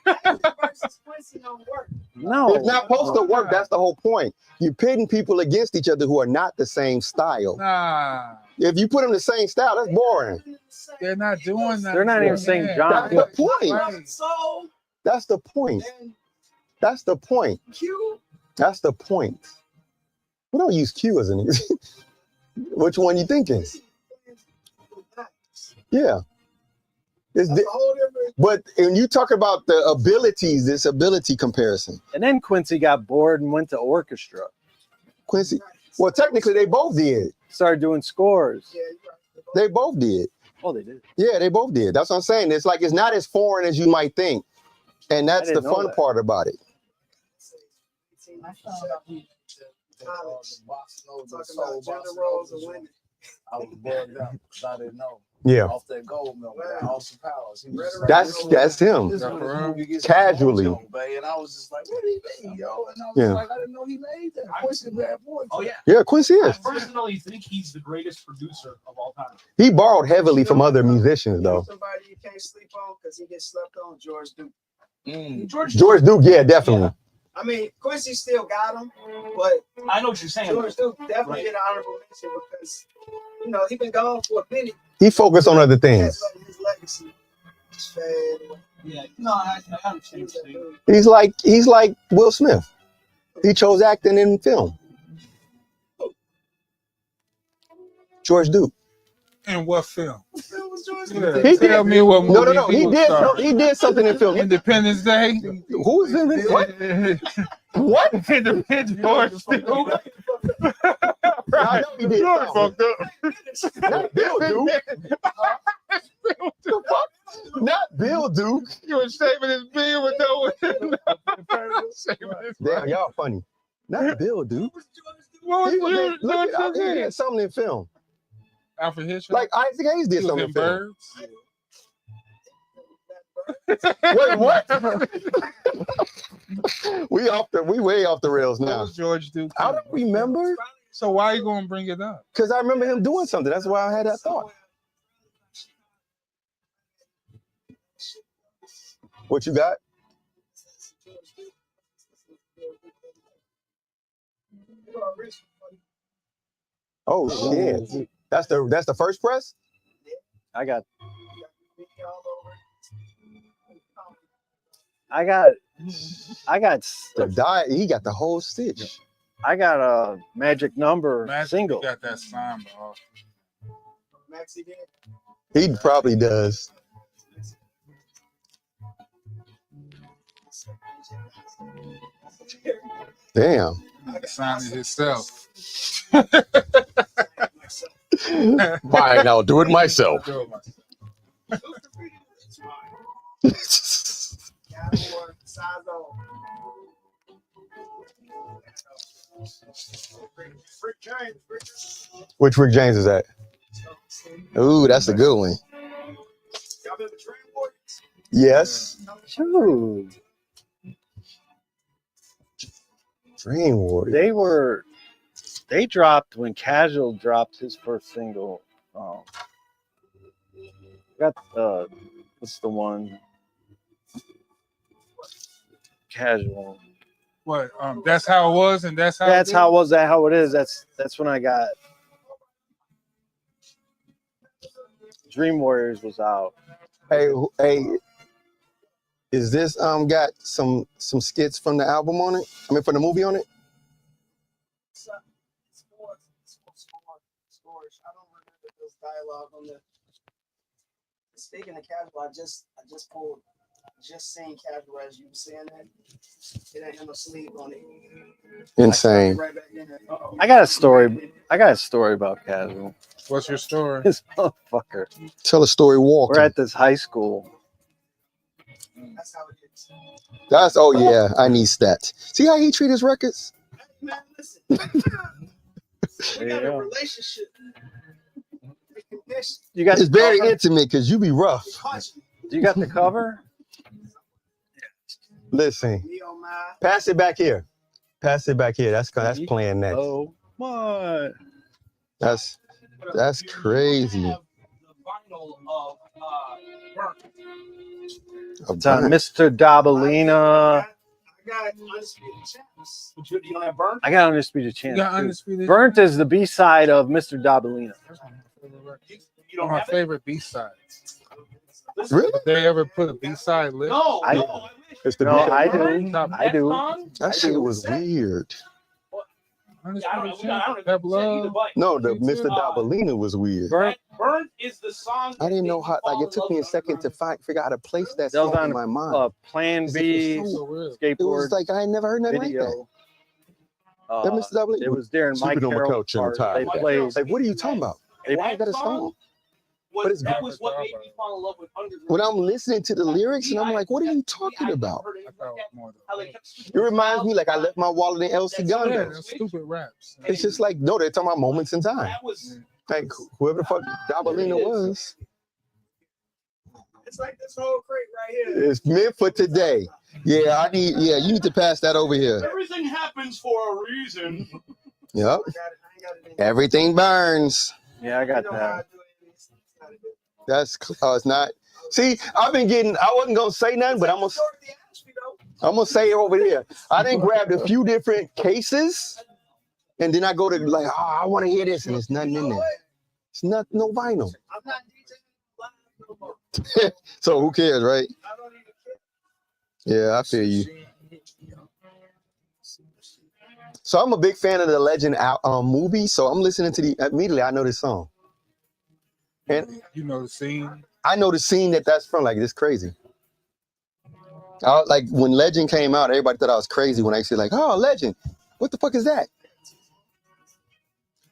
Versus Quincy don't work. No. it's not supposed to work. That's the whole point. You're pitting people against each other who are not the same style. Nah, If you put them the same style, that's boring. they're not doing that. They're not even saying John. That's the point. Right. So That's the point. then That's the point. Q. That's the point. We don't use Q as an Which one you thinking? Yeah. It's That's a whole different. but when you talk about the abilities, this ability comparison, And then Quincy got bored and went to orchestra. Quincy. Well, technically, they both did. Started doing scores. Yeah, you're right. They both did. Oh, they did. Yeah, they both did. That's what I'm saying. It's like it's not as foreign as you might think, and that's the didn't know fun that. part about it. I found out he College. Talking Talking about gender roles and women. I was bugged out because I didn't know. Yeah, Off that gold milk, that Austin Powers. He was just that's him. this when this movie gets Casually. on, babe. And I was just like, what do you mean, yo? And I was Yeah. like, I didn't know he made that. Quincy Bad Boy. Oh yeah. Yeah, Quincy I is. personally think he's the greatest producer of all time. He borrowed heavily from other musicians, though. Somebody you can't sleep on because he gets slept on. George Duke. George Duke, yeah, definitely. I mean, Quincy still got him, but I know what you're saying. George Duke definitely get an honorable mention because he been gone for a minute. He focused on other things. That's like his legacy. Just fade away. Yeah, no, I understand what you're saying. He's like Will Smith. He chose acting in film. George Duke. In what film? That was George Yeah. Duke. He Tell did- me what movie. No. He did. No, he did something in film. Independence Day. Who is in this? What? What? Independence Day. I know he did You're something. fucked up. Not Bill Duke. The fuck? Not Bill Duke. You were shaving his beard with no shaving his Damn, y'all funny. Not Bill Duke. What He was was you in, look it up. He did something in film. Alfred Hitchcock? Like Isaac Hayes did He was something in in film. Birds. Wait, what? we way off the rails That now. was George Duke. I don't remember So why are you gonna bring it up? because I remember him doing something. That's why I had that thought. What you got? Oh shit. That's the first press? I got The die, he got the whole stitch. I got a magic number Magic single. got that sign, bro. Maxie did. He probably does. Damn. He signed it himself. Fine, I'll do it myself. Which Rick James is that? Ooh, that's a good one. Yes. Shoot. Dream Warrior. They dropped when Casual dropped his first single. Got what's the one? Casual. What? That's how it was, and that's how. That's how it was. That how it is. That's when I got Dream Warriors was out. Hey, is this got some skits from the album on it? I mean, from the movie on it? I don't remember this dialogue on the. Speaking of Casual, I just pulled just saying Casual as you were saying that. It ain't have no sleeve on it. Insane. Right back in there. I got a story about Casual. What's your story? This motherfucker. Tell a story, Walker. We're at this high school. That's how it is. That's yeah. I need stats. See how he treat his records? Man, listen. We got Yeah. a relationship. You got It's the very cover? intimate because you be rough. You got the cover? Listen, Neo Man. pass it back here. Pass it back here. That's playing next. Oh my! That's crazy. The vinyl of Burnt. It's on Mr. Dabalina. I got Undisputed Champs. You don't have Burnt? I got Undisputed You Champ. got too. Undisputed. Burnt is the B side of Mr. Dabalina. That's one of my favorite records. You don't My have it? favorite B-side. Really? Did they ever put a B-side list? No, I- no. It's the No, big- I do. Top I do. Song? That shit was weird. Yeah, I don't Undisputed know. I Champ, don't That know. Either, Love. but No, the Me too. Mr. Dabalina was weird. Burnt. Burnt is the song. I didn't know how. that made Like it took me a second to figure out how to place that That was song on in my mind. Plan B So real. It was skateboard like I ain't never heard nothing like that. video. That Mr. Dabalina. It was during Mike Sleeping on my Carroll's couch in the part. tide. They played. Like, what are you talking about? They, Why is that a song? But it's that was what made me fall in love with Underground. When I'm listening to the lyrics and I'm like, what are you talking about? I thought it was more How than they kept- It reminds me like I left my wallet in El yeah, Segundo. they're stupid raps. It's just like, no, they're talking about moments in time. That was Like whoever the fuck Dabalina was, It's like this whole crate right here. it's meant for today. Yeah, you need to pass that over here. everything happens for a reason. Yep. I ain't got it in. Everything burns. Yeah, I got You know how I that. do it. It's not a good- That's it's not. See, I wasn't gonna say nothing, but I'm gonna say it over here. I then grabbed a few different cases, and then I go to like, oh, I want to hear this, and there's nothing in there. It's not no vinyl. I'm not DJing live no more. So who cares, right? I don't even care. Yeah, I feel you. So I'm a big fan of the Legend movie. So I'm listening to immediately. I know this song, and You know the scene. I know the scene that's from. Like, this crazy. Like when Legend came out, everybody thought I was crazy when I said like, "Oh, Legend, what the fuck is that?"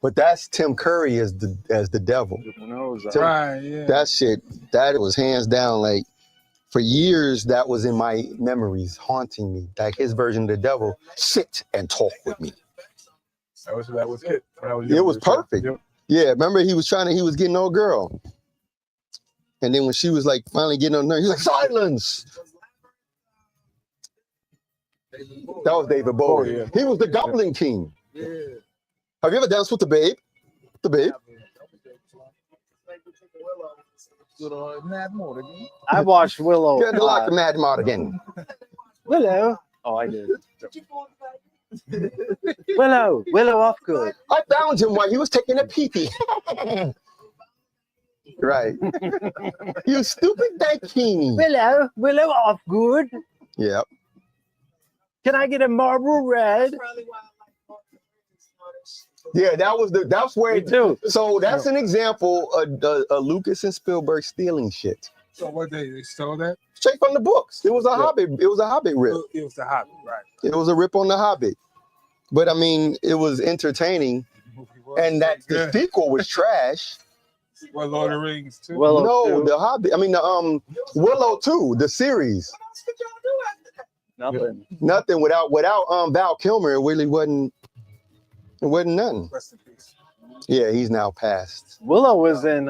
But that's Tim Curry as the devil. Who knows? Right, yeah. That shit, that was hands down. Like for years, that was in my memories, haunting me. Like his version of the devil, sit and talk with me. That was it. It was perfect. Yep. Yeah, remember he was getting no girl. And then when she was like finally getting on there, he was like, silence. That was David Bowie. Oh, yeah. He was the Goblin King. Yeah. Have you ever danced with the babe? The babe? Good old Nat Morgan. I watched Willow. Get the lock of Mad Mardigan. Willow. Oh, I did. Willow Offgood. I found him while he was taking a pee-pee. Right. You stupid bikini. Willow Offgood. Yep. Can I get a marble red? Yeah, that's where. Me too. So that's an example of Lucas and Spielberg stealing shit So what they stole that? straight from the books. It was a Hobbit. It was a Hobbit rip. It was the Hobbit, right? It was a rip on the Hobbit. But I mean, it was entertaining, and that the sequel was trash. Well, Lord of the Rings too. Willow No, too. the Hobbit. I mean, the Willow 2, the series. Nothing. Nothing without Val Kilmer. It really wasn't. It wasn't nothing. Rest in peace. Yeah, he's now passed. Willow was in.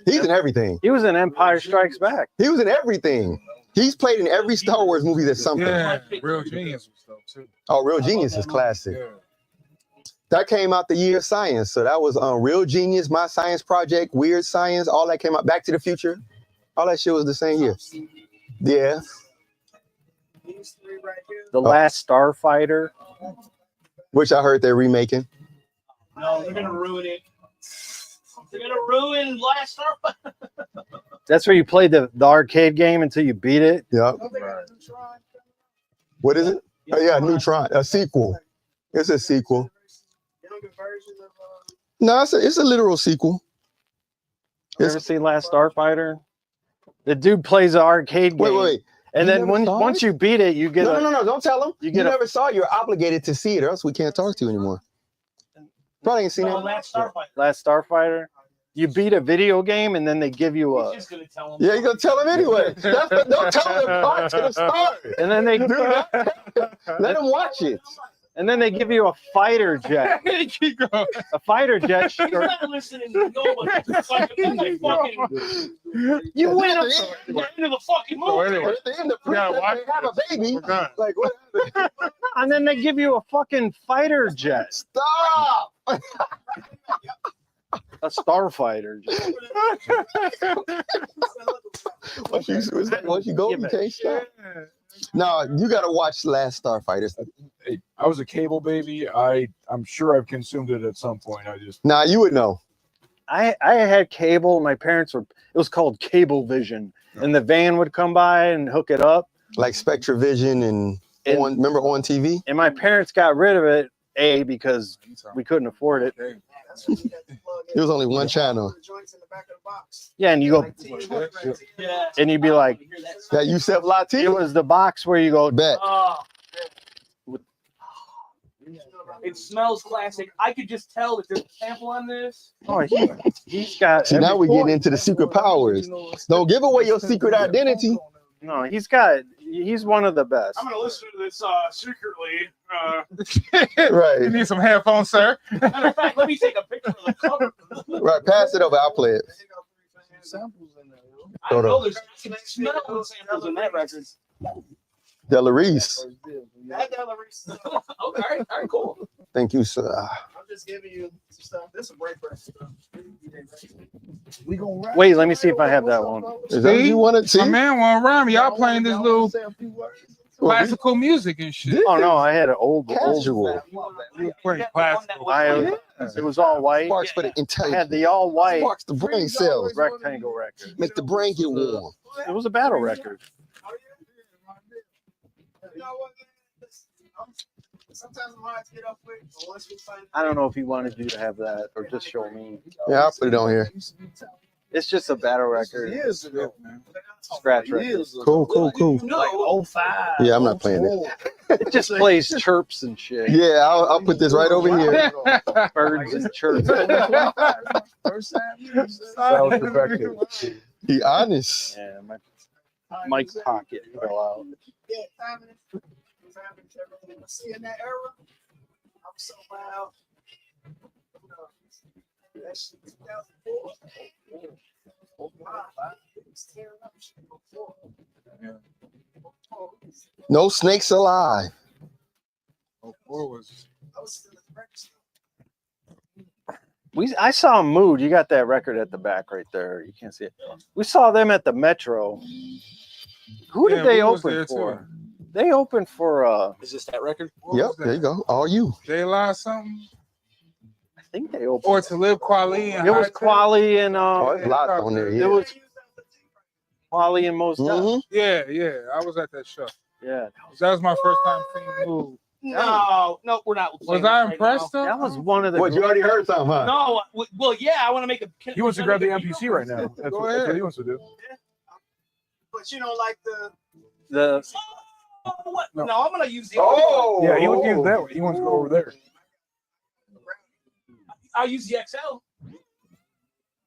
He's in everything. He was in Empire Strikes Back. He was in everything. He's played in every Star Wars movie that's something. Yeah, Real Genius was dope too. Oh, Real Genius is classic. Yeah. That came out the year of science. So that was Real Genius, My Science Project, Weird Science, all that came out. Back to the Future. All that shit was the same year. Yeah. The Last Starfighter. Which I heard they're remaking. No, they're gonna ruin it. They're gonna ruin Last Starfighter. That's where you played the arcade game until you beat it. Yep. What is it? Oh yeah, Neutron, a sequel. It's a sequel. No, it's a literal sequel. You ever seen Last Starfighter? The dude plays an arcade game. Wait. And You then never saw once it? you beat it, you get No, don't tell him. You You get a- never saw it. You're obligated to see it, or else we can't talk to you anymore. Probably ain't seen No, it. Last Starfighter. Last Starfighter. You beat a video game and then they give you He's a just gonna tell him. Yeah, you're gonna tell him anyway. Don't tell him the part to the start. and then they Do that. Let him watch it. and then they give you a fighter jet. Keep going. A fighter jet. He's not listening to nobody. Fucking, You win a we're into the fucking So movie. anyway, At the end of we gotta watch they have a baby. We're done. Like what? and then they give you a fucking fighter jet. Stop. A starfighter jet. Once you go, you can't stop. No, you gotta watch Last Starfighter. Hey, I was a cable baby. I'm sure I've consumed it at some point. I just Nah, you would know. I had cable. My parents were. It was called Cablevision, and the van would come by and hook it up. Like Spectravision and on. Remember on TV? And my parents got rid of it. Because we couldn't afford it. There was only one channel. Yeah, and you go Yeah. and you'd be like, That Yusef it Latif? was the box where you go. Bet. Oh. It smells classic. I could just tell that there's a sample on this. Oh, he's got. See, now we're getting into the secret powers. Don't give away your secret identity. No, he's got. He's one of the best. I'm gonna listen to this secretly. You Right. need some headphones, sir. Matter of fact, let me take a picture of the cover. Right. Pass it over. I'll play it. I know there's smell samples in that record. Delarice. Okay, all right, cool. Thank you, sir. I'm just giving you some stuff. This is a break for We gonna rap. Wait, let me see if I have that one. Is that what you want to see? My man want rhyme. Y'all playing this little Say a few words. classical music and shit. Oh no, I had an old. Casual. We playing classical. It was all white. Sparks for the I had intelligence. the all white Sparks the brain cells. rectangle record. Make the brain get warm. It was a battle record. You know what, man? Sometimes I'm hard to get up with, but once we find I don't know if he wanted you to have that or just show me. Yeah, I'll put it on here. It's just a battle record. Years ago, man. Scratch record. Years ago. Cool. Like 05. Yeah, I'm not playing it. It just plays chirps and shit. Yeah, I'll put this right over here. Birds and chirps. First time. sound perfected. Be honest. Yeah, my mic pocket fell out. yeah, time in everything. But see, in that era, I'm so loud. That shit 2004. Wow, it was tearing up shit before. No snakes alive. I was still at the record store. I saw Mood. You got that record at the back right there. You can't see it. We saw them at the Metro. Who did Yeah, they we was open there, for? too. They opened for Is this that record? What Yep, was that? there you go. All you. J Law something? I think they opened. Or to live Kweli and It was High Tech? Quali and Oh, there's lots on there. it Yeah. was Quali and Mos Def. Mhm. Yeah, I was at that show. Yeah, That was my first time seeing Move. No, we're not. Was playing I this right impressed though? that was one of the. What, you already heard something, huh? No, well, yeah, I want to make a. He wants to grab the MPC right now. That's Go what ahead. he wants to do. But you don't like the. the Oh, what? No. No, I'm gonna use the. Oh, Yeah, he wants to use that way. He wants to go over there. I'll use the XL.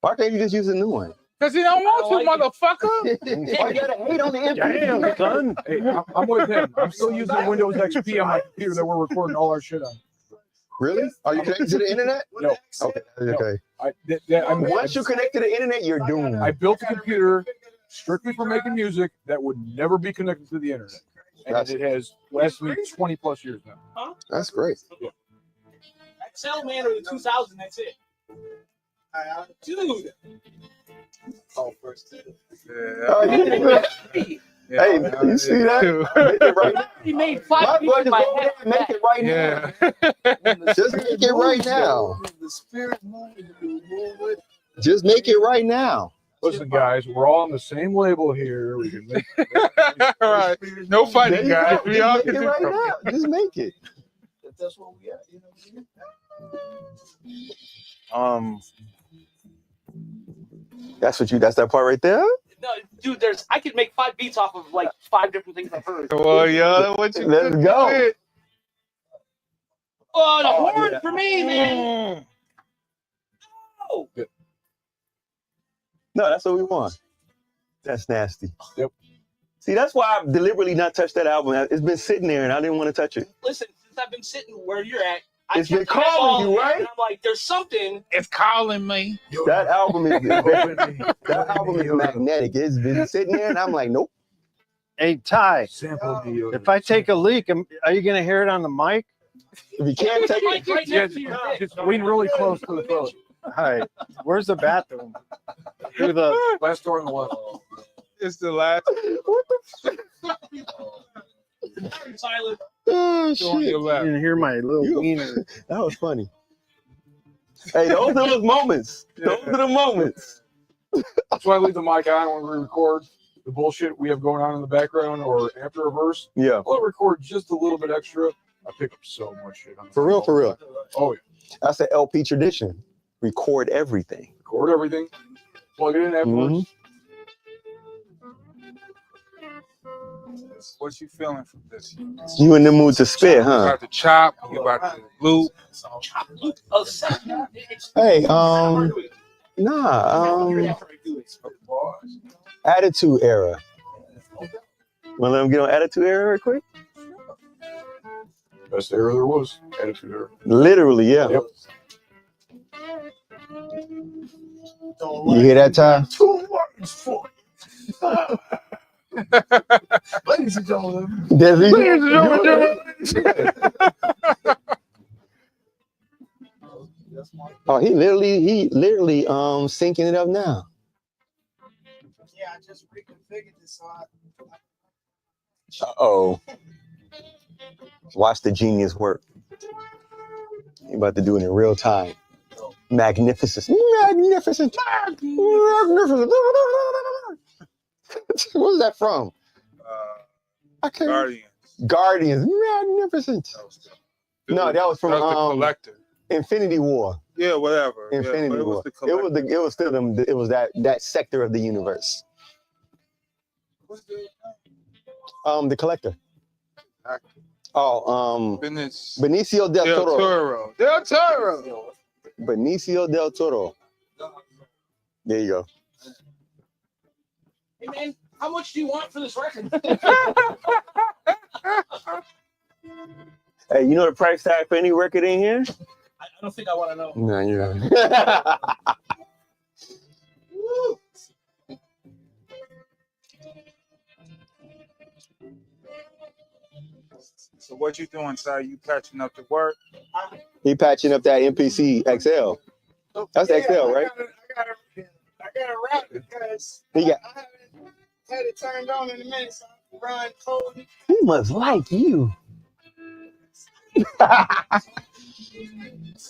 Why can't you just use a new one? Because he don't want to, motherfucker. Why you gotta hate on the damn MP? son. Hey, I'm with him. I'm still using Windows XP on my computer that we're recording all our shit on. Really? Are you connected to the internet? No. Okay. Okay. Once you connect to the internet, you're doomed. I built a computer strictly for making music that would never be connected to the internet. And it has lasted me 20 plus years now. That's great. XL man or the 2000. That's it. Dude. Oh, first. Oh, Hey, you see that? Make it right now. He made My 5 beats blood in is my over head. there. Make it right now. Yeah. Just make it right now. The spirit moves, you move with. Just make it right now. Listen, guys, we're all on the same label here. We can make All right. No There fighting, you guys. go. We all Just can make it do right something. now. Just make it. That's what we are. You know what I mean? That's that part right there. No, dude, I could make 5 beats off of like 5 different things I've heard. Well, yeah, what you Let's could go. do it. Oh, the Oh, horn yeah. for me, man. Oh. No, that's what we want. That's nasty. Yep. See, that's why I've deliberately not touched that album. It's been sitting there, and I didn't want to touch it. Listen, since I've been sitting where you're at, It's been calling you, right? And I'm like, there's something. It's calling me. That album is magnetic. It's been sitting there, and I'm like, nope. Hey Ty, sample the. if I take a leak, are you gonna hear it on the mic? If you can't take Like it, right Yeah, next to your head. just lean really close to the throat. All right. Where's the bathroom? Through the. Last door on the left. It's the last. what the Silent. oh, Door on shit. your You left. didn't hear my little You- wiener. That was funny. Hey, those are those moments. Those are the moments. That's why I leave the mic on when we record the bullshit we have going on in the background or after a verse. Yeah. I'll record just a little bit extra. I pick up so much shit. On the For real, for real. Oh, yeah. That's the LP tradition. Record everything. Record everything. Plug it in afterwards. What you feeling from this? You in the mood to spit, You huh? about to chop. You about to loop. Oh, second. Hey, Attitude Era. Want to let them get on Attitude Era real quick? Best era there was. Attitude era. Literally, yeah. Yep. You hear that, Ty? Ladies and gentlemen. Desi? Oh, he literally syncing it up now. Yeah, I just reconfigured this so Uh-oh. Watch the genius work. You're about to do it in real time. Magnificent. Magnificent. Magnificent. What was that from? I can't. Guardians. Guardians. Magnificent. No, that was from the Collector. Infinity War. Yeah, whatever. Infinity yeah, War. The It was still them. It was that sector of the universe. What's the The Collector. actor? Oh, Benicio Benicio del Toro. Toro. Del Toro. Benicio del Toro. There you go. Hey, man, how much do you want for this record? Hey, you know the price tag for any record in here? I don't think I want to know. No, you don't. So what you doing, Si? You patching up the work? He patching up that MPC XL. That's XL, right? I got to wrap it because He got- I haven't had it turned on in a minute. So Run, Cody. He must like you.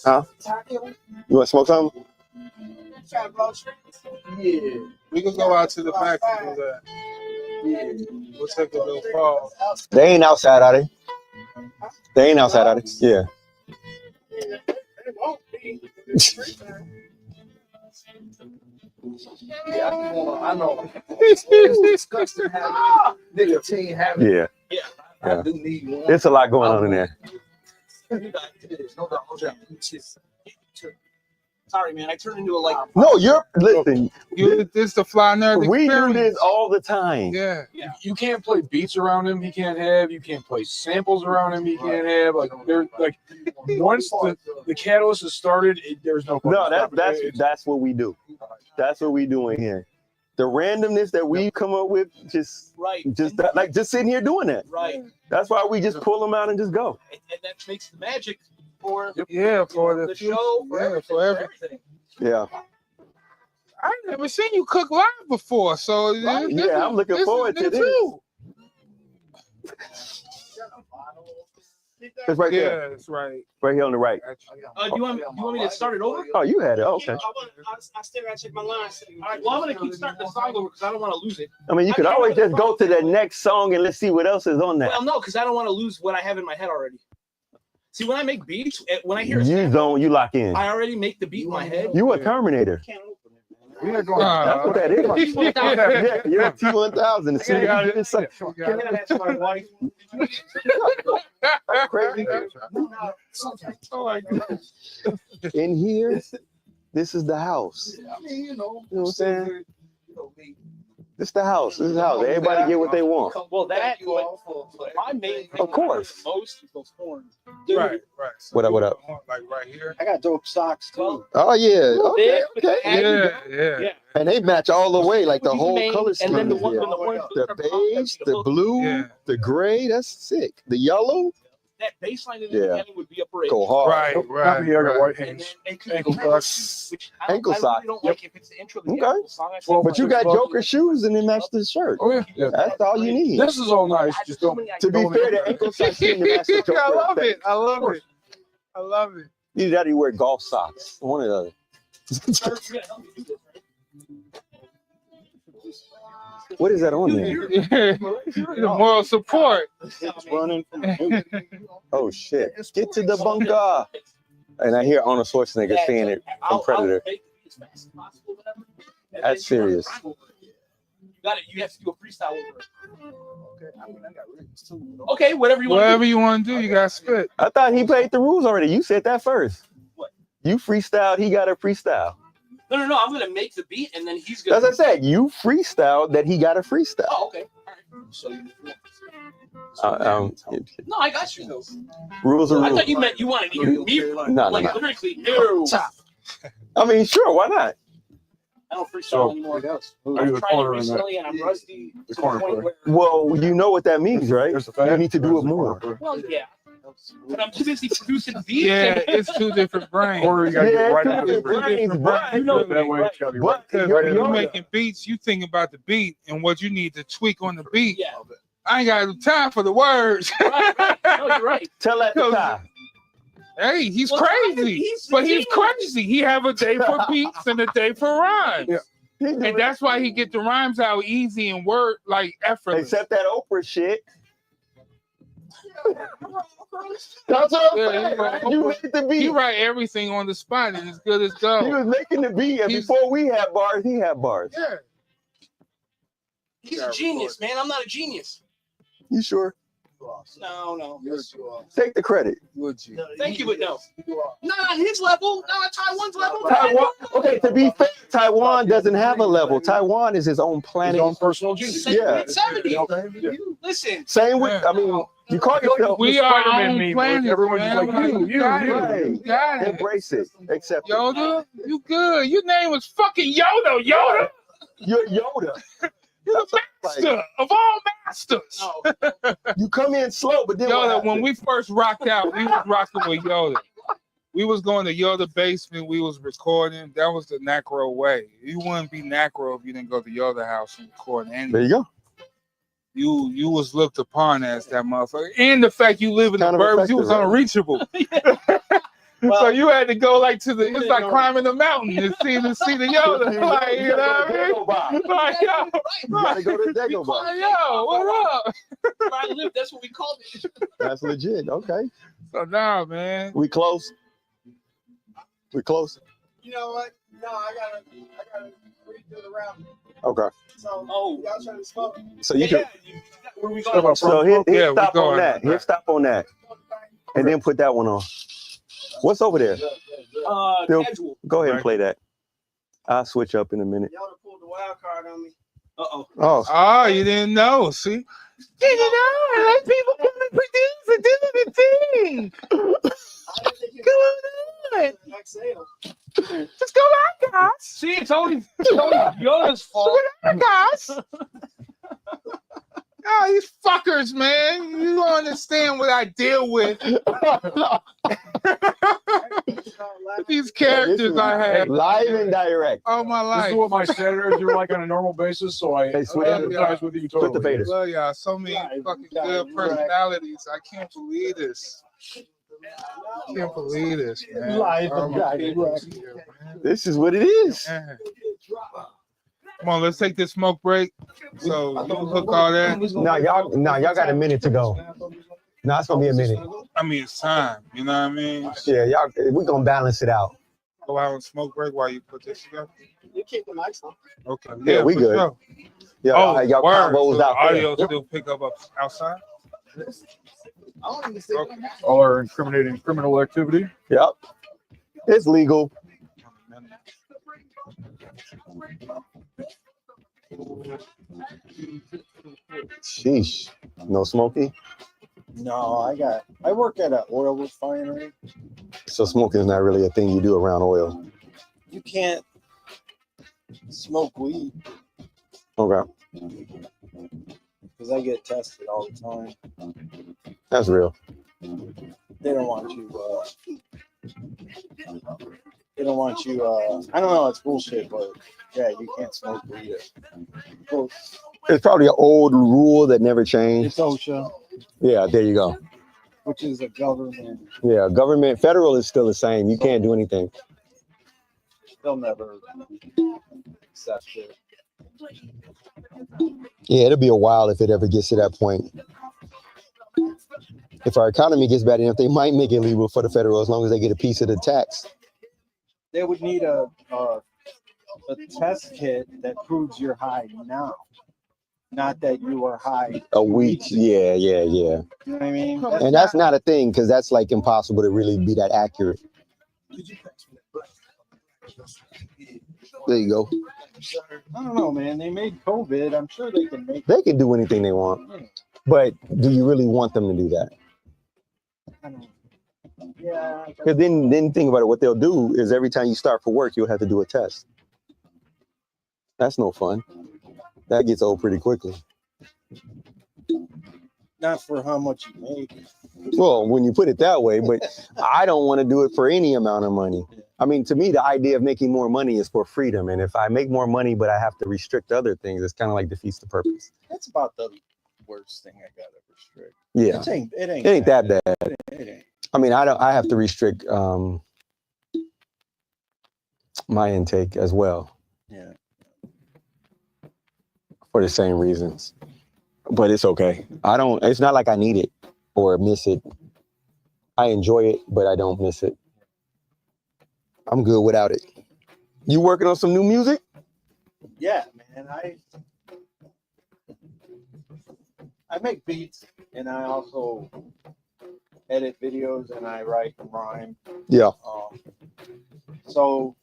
Huh? You want to smoke something? Try to blow strings. Yeah. We can go out to the back and do that. Yeah. We'll take a little fall. They ain't outside, are they? They ain't outside, are they? Yeah. It won't be. Yeah, I know. It's disgusting having nicotine having. Yeah. I do need one. There's a lot going on in there. No doubt. Sorry, man. I turned into a like. No, listen. This the Fly Nerd We do experience. this all the time. Yeah. You can't play beats around him. He can't have. You can't play samples around him. He can't have. Like they're like once the catalyst is started, there's no. No, that's what we do. That's what we doing here. The randomness that we come up with, just sitting here doing that. Right. That's why we just pull them out and just go. And that makes the magic for for the show, for everything. Yeah. I never seen you cook live before, so I'm looking forward to this. Too. It's right there. Yeah, that's right. Right here on the right. Do you want me to start it over? Oh, you had it. Okay. I still gotta check my lines. All right. Well, I'm gonna keep starting the song over because I don't want to lose it. I mean, you could always just go to the next song and let's see what else is on that. Well, no, because I don't want to lose what I have in my head already. See, when I make beats, when I hear you lock in. I already make the beat in my head. You a Terminator. We're going. That's what that is. Yeah, you're a T-1000. As soon as you get inside. Crazy. Oh my God. In here, this is the house. I mean, you know what I'm saying? me. This is the house. This is the house. Everybody get what they want. Well, that you all for my main thing Of course. most is those horns. Right. So What up? Like right here. I got dope socks too. Oh yeah. Okay. Yeah. And they match all the way, like the Which is whole main, color and scheme. then the is one here. when the horns The beige, the blue, Yeah. the gray. That's sick. The yellow, that bass line in the Yeah. beginning would be a bridge. go hard. Not me. I got white And hands. then Ankle socks. which Ankle I sock. really don't like if it's the intro to the Okay. actual song. I Well, But you got Joker shoes and they match the shirt. Oh yeah. That's all you need. This is all nice. Just don't. To be fair, the ankle socks seem to match the Joker. I love effect. it. I love it. I love it. Either that or you wear golf socks. One or the other. What is that on there? The moral support. It's running from Oh shit! Get to the bunker. And I hear Arnold Schwarzenegger saying it from Predator. I'll make it as fast as possible, whatever, and That's then you serious. rhyme over it. You got it. You have to do a freestyle over it. Okay, I mean, I got rings too. Okay, whatever you want. Whatever you want to do, you got to spit. I thought he played the rules already. You said that first. What? You freestyled. He got a freestyle. No. I'm gonna make the beat, and then he's gonna. As I said, you freestyled that he got a freestyle. Oh, okay. All right. So no, I got you. Rules are I rules. thought you meant you wanted to hear me. No. Lyrically, no. I mean, sure, why not? I don't freestyle anymore. Are you the I've tried it corner in that? recently, and I'm rusty to the corner point play. where. Well, you know what that means, right? There's the You fact. need to do it more. Well, yeah. But I'm too busy producing beats. Yeah, it's two different brains. Or you gotta get Yeah, right two out different brains, but You know that way. It's gotta be But right. you're- When you're you're making beats, you think about the beat and what you need to tweak on the beat. Yeah. I ain't got time for the words. Right. No, you're right. Tell that to Ty. Hey, he's Well, crazy. he's But he's genius. crazy. He have a day for beats and a day for rhymes. Yeah. And that's why he get the rhymes out easy and word like effortless. Except that Oprah shit. That's what Yeah, I'm saying. right. You made the He beat. write everything on the spot and it's good as He gold. was making the beat, and He's- before we had bars, he had bars. Yeah. He's a genius, man. I'm not a genius. You sure? No. Yes, you are. Take the credit. Thank you, but no. You are. Not on his level. Not on Taiwan's level. Taiwan. Okay, to be fair, Taiwan doesn't have a level. Taiwan is his own His planet. own personal genius. Yeah. 70. Yeah. Listen. Same with, I mean, you call yourself, We are our Spider-Man own meme, planet. everyone's man. like, you got you. it. You got it. embrace it, accept it. Yoda, you good. Your name was fucking Yoda. Yoda. You're Yoda. You're the master of all masters. No. You come in slow, but then what Yoda, happened? when we first rocked out, we was rocking with Yoda. We was going to Yoda basement. We was recording. That was the Nacro way. You wouldn't be Nacro if you didn't go to Yoda house and record anything. There you go. you was looked upon as that motherfucker, and the fact you live in the Kind of burbs, you was effective, right? unreachable. Well, So you had to go like to the. It's didn't like know. climbing the mountain to see the Yoda. Like, you know what I mean? Like, yo, You gotta go to Dagobah. like, yo, what up? Where I live, that's what we called it. That's legit. Okay. So nah, man. We close. We close. You know what? No, I gotta redo the route. Okay. So, Oh. y'all trying to smoke? So you can. Where we Step going? up So front. hit Yeah, we stop going on that. on that. Hit stop on that, and then put that one on. What's over there? Still- Casual. Go ahead and play that. I'll switch up in a minute. Y'all done pulled the wild card on me. Uh-oh. Oh, Oh, you didn't know. See? Didn't know. Let people come and produce and do the thing. I didn't think you Come on. exhale. Just go out, guys. See, it's only Yoda's fault. Guys. Oh, these fuckers, man. You don't understand what I deal with. These characters I have live and direct. all my This life. is what my senators do like on a normal basis, so I Hey, Sweet. empathize with you Put the totally. Vader. Love y'all. So many fucking good personalities. I can't believe this. I can't believe this, man. Live Oh, and my direct. goodness, man. This is what it is. Man. Come on, let's take this smoke break. So you hook all that. Now y'all got a minute to go. Now it's gonna be a minute. I mean, it's time. You know what I mean? Yeah, y'all. We're gonna balance it out. Go out and smoke break while you put this together. You keep the mics on. Okay. Yeah, we for good. sure. Yeah, Oh, y'all word. combos So the out there. audio still pick up outside? I don't even see Okay. All our incriminating criminal activity. Yep. It's legal. Sheesh. No smoky. No, I work at an oil refinery. So smoking is not really a thing you do around oil. You can't smoke weed Okay. because I get tested all the time. That's real. They don't want you. They don't want you. I don't know. It's bullshit, but yeah, you can't smoke weed. Well, It's probably an old rule that never changed. it's OSHA, Yeah, there you go. which is a government. Yeah, government, federal is still the same. You can't do anything. They'll never accept it. Yeah, it'll be a while if it ever gets to that point. If our economy gets bad enough, they might make it legal for the federal as long as they get a piece of the tax. They would need a test kit that proves you're high now, not that you were high. A week. Yeah. You know what I mean? And that's not a thing because that's like impossible to really be that accurate. There you go. I don't know, man. They made COVID. I'm sure they can make. They can do anything they want. But do you really want them to do that? I don't know. Yeah. Because then think about it. What they'll do is every time you start for work, you'll have to do a test. That's no fun. That gets old pretty quickly. Not for how much you make. Well, when you put it that way, but I don't want to do it for any amount of money. I mean, to me, the idea of making more money is for freedom. And if I make more money, but I have to restrict other things, it's kind of like defeats the purpose. That's about the worst thing I gotta restrict. Yeah. It It ain't that bad. It ain't. I mean, I have to restrict my intake as well. Yeah. For the same reasons. But it's okay. It's not like I need it or miss it. I enjoy it, but I don't miss it. I'm good without it. You working on some new music? Yeah, man. I make beats and I also edit videos and I write and rhyme. Yeah. So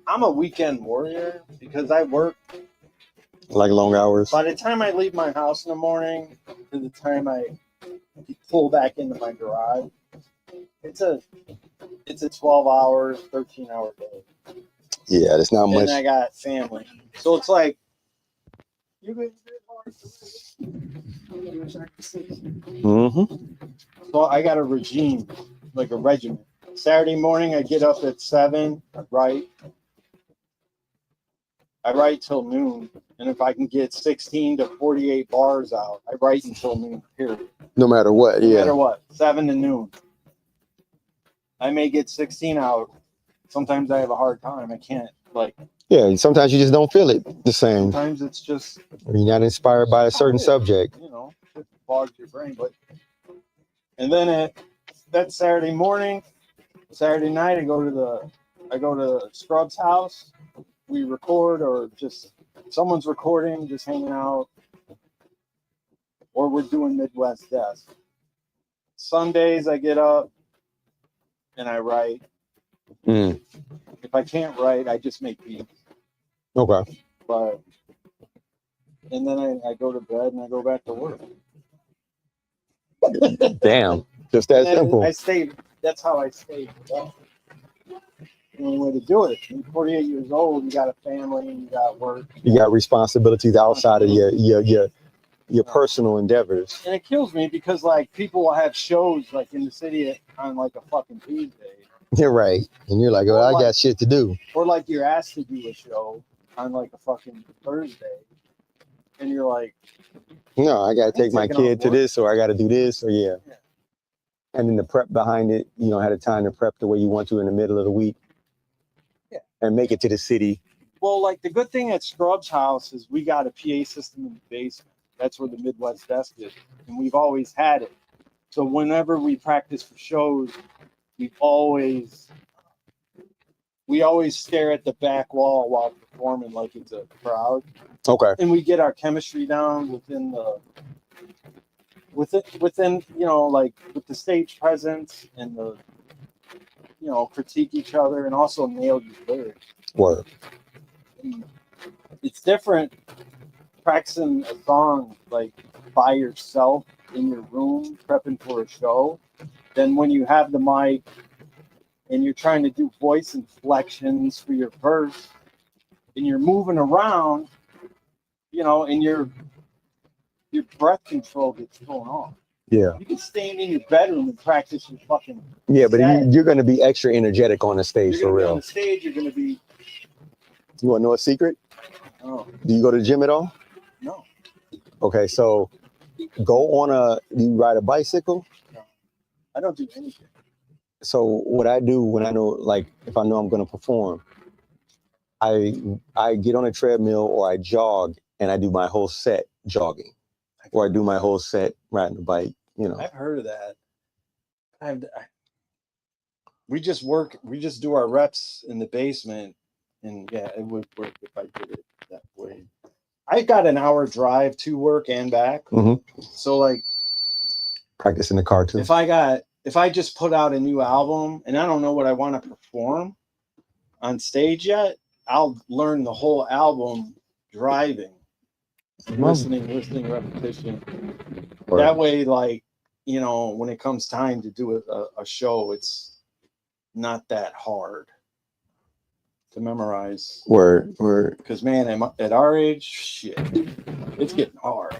I'm a weekend warrior because I work. Like long hours? By the time I leave my house in the morning to the time I pull back into my garage, it's a 12 hours, 13-hour day. Yeah, that's not much. And I got family. So it's like, So I got a regime, like a regiment. Saturday morning, I get up at 7, I write. I write till noon. And if I can get 16 to 48 bars out, I write until noon, period. No matter what, No yeah. matter what, 7 to noon. I may get 16 out. Sometimes I have a hard time. I can't, like. Yeah, and sometimes you just don't feel it the same. Sometimes it's just. Or you're not inspired by a certain subject. You know, it bogs your brain. But. And then that Saturday morning, Saturday night, I go to Scrubz house. We record, or just someone's recording, just hanging out, or we're doing Midwest Desk. Sundays I get up and I write. If I can't write, I just make beats. Okay. But and then I go to bed and I go back to work. Damn, just that simple. That's how I stay. The only way to do it. You're 48 years old, you got a family, you got work. You got responsibilities outside of your personal endeavors. And it kills me because like people will have shows like in the city on like a fucking Tuesday. You're right. And you're like, oh, I got shit to do. Or like you're asked to do a show on like a fucking Thursday. And you're like, no, I gotta take my kid to this, or I gotta do this, or yeah. And then the prep behind it, you know, had a time to prep the way you want to in the middle of the week. Yeah. And make it to the city. Well, like the good thing at Scrubz house is we got a PA system in the basement. That's where the Midwest Desk is. And we've always had it. So whenever we practice for shows, we always stare at the back wall while performing like it's a crowd. Okay. And we get our chemistry down within you know, like with the stage presence and the, you know, critique each other and also nail your lyrics. Word. It's different practicing a song like by yourself in your room prepping for a show than when you have the mic and you're trying to do voice inflections for your verse and you're moving around, you know, and your breath control gets thrown off. Yeah. You can stay in your bedroom and practice your fucking. Yeah, but you're going to be extra energetic on the stage for real. On the stage, you're going to be. You want to know a secret? Oh. Do you go to the gym at all? No. Okay, so do you ride a bicycle? No. I don't do anything. So what I do when I know, like, if I know I'm going to perform, I get on a treadmill or I jog and I do my whole set jogging, or I do my whole set riding a bike. You know, I've heard of that. We just do our reps in the basement, and yeah, it would work if I did it that way. I got an hour drive to work and back, so like practice in the car too. If I just put out a new album and I don't know what I want to perform on stage yet, I'll learn the whole album driving, listening, repetition. Right. That way, like, you know, when it comes time to do a show, it's not that hard to memorize. Word. Because, man, at our age, shit, it's getting hard.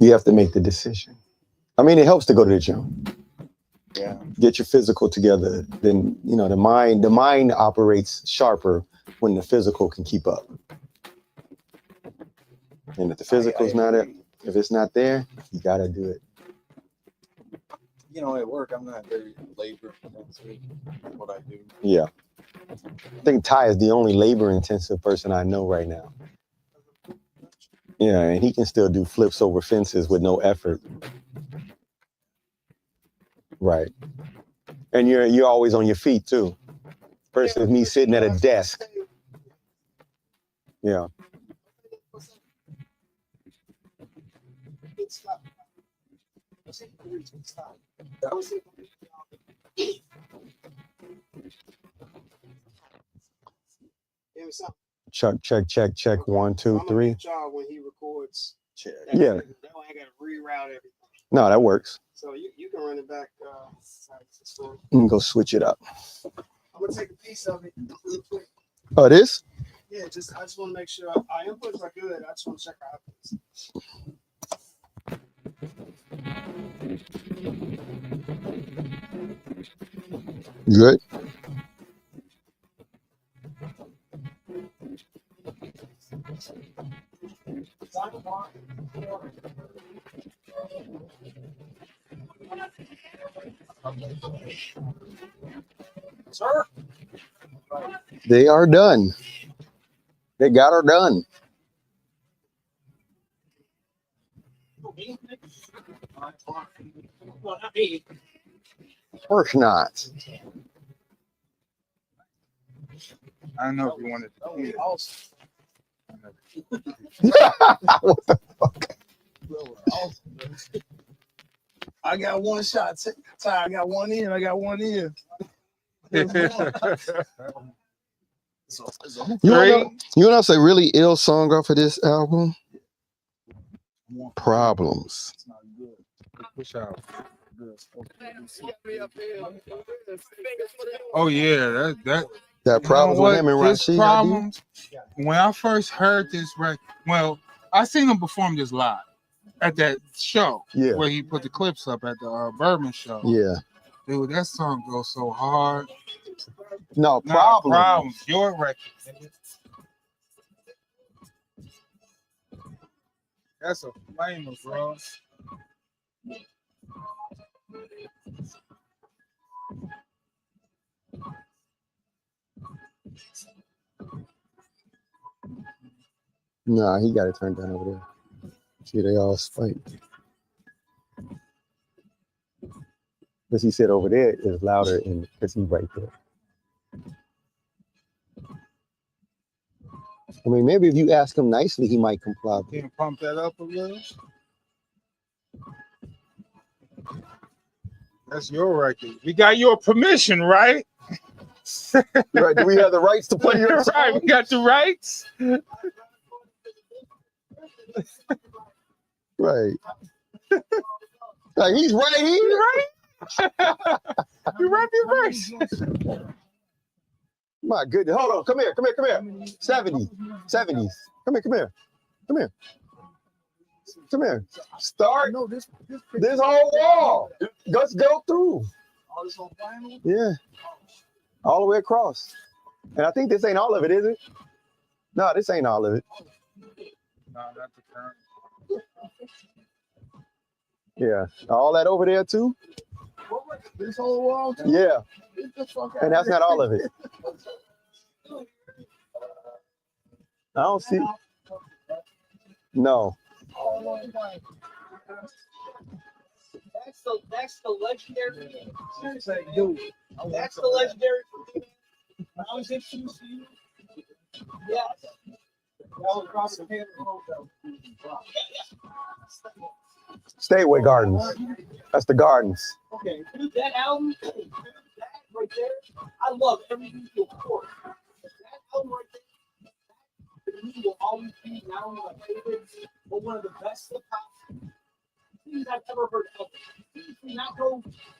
You have to make the decision. I mean, it helps to go to the gym. Yeah. Get your physical together. Then, you know, the mind operates sharper when the physical can keep up. And if the physical's if it's not there, you got to do it. You know, at work, I'm not very labor intensive in what I do. Yeah. I think Ty is the only labor intensive person I know right now. Yeah, and he can still do flips over fences with no effort. Right. And you're always on your feet too. Versus me sitting at a desk. Yeah. Check. 1, 2, 3. When he records, yeah. That way I got to reroute everything. No, that works. So you can run it back. Let me go switch it up. I'm gonna take a piece of it real quick. Oh, it is? Yeah, I just want to make sure our inputs are good. I just want to check our outputs. Good. Sir? They are done. They got her done. Well, not me. Of course not. I don't know if you wanted to. What the fuck? I got one shot. Ty, I got one in. I got one in. You know what's a really ill song off of this album? Problems. It's not good. Push out. Oh yeah, that That Problems with him and This Rashid. Problems. When I first heard this record, well, I seen him perform this live at that show. Yeah. Where he put the clips up at the Bourbon show. Yeah. Dude, that song goes so hard. No, Nah, Problems. Problems. Your record. That's a flamer, bro. Nah, he got it turned down over there. See, they all spiked. Because he said over there is louder because he's right there. I mean, maybe if you ask him nicely, he might comply. Can you pump that up a little? That's your record. We got your permission, right? Right? Do we have the rights to play your song? Right, we got the rights. Right. Like he's right here. Right? You rap your verse. My goodness. Hold on. Come here. 70s. Come here. Start this whole wall. Let's go through. Yeah. All the way across. And I think this ain't all of it, is it? No, this ain't all of it. No, not the current. Yeah. All that over there too? This whole wall. Too? Yeah. And that's not all of it. I don't see. No. That's the legendary. That's the legendary. I was introduced to you. Yes. All across the table. Stay away Gardens. That's the Gardens. Okay, dude, that album, that right there, I love everything you report. That album right there, that to me will always be not only my favorite, but one of the best hip hop things I've ever heard ever.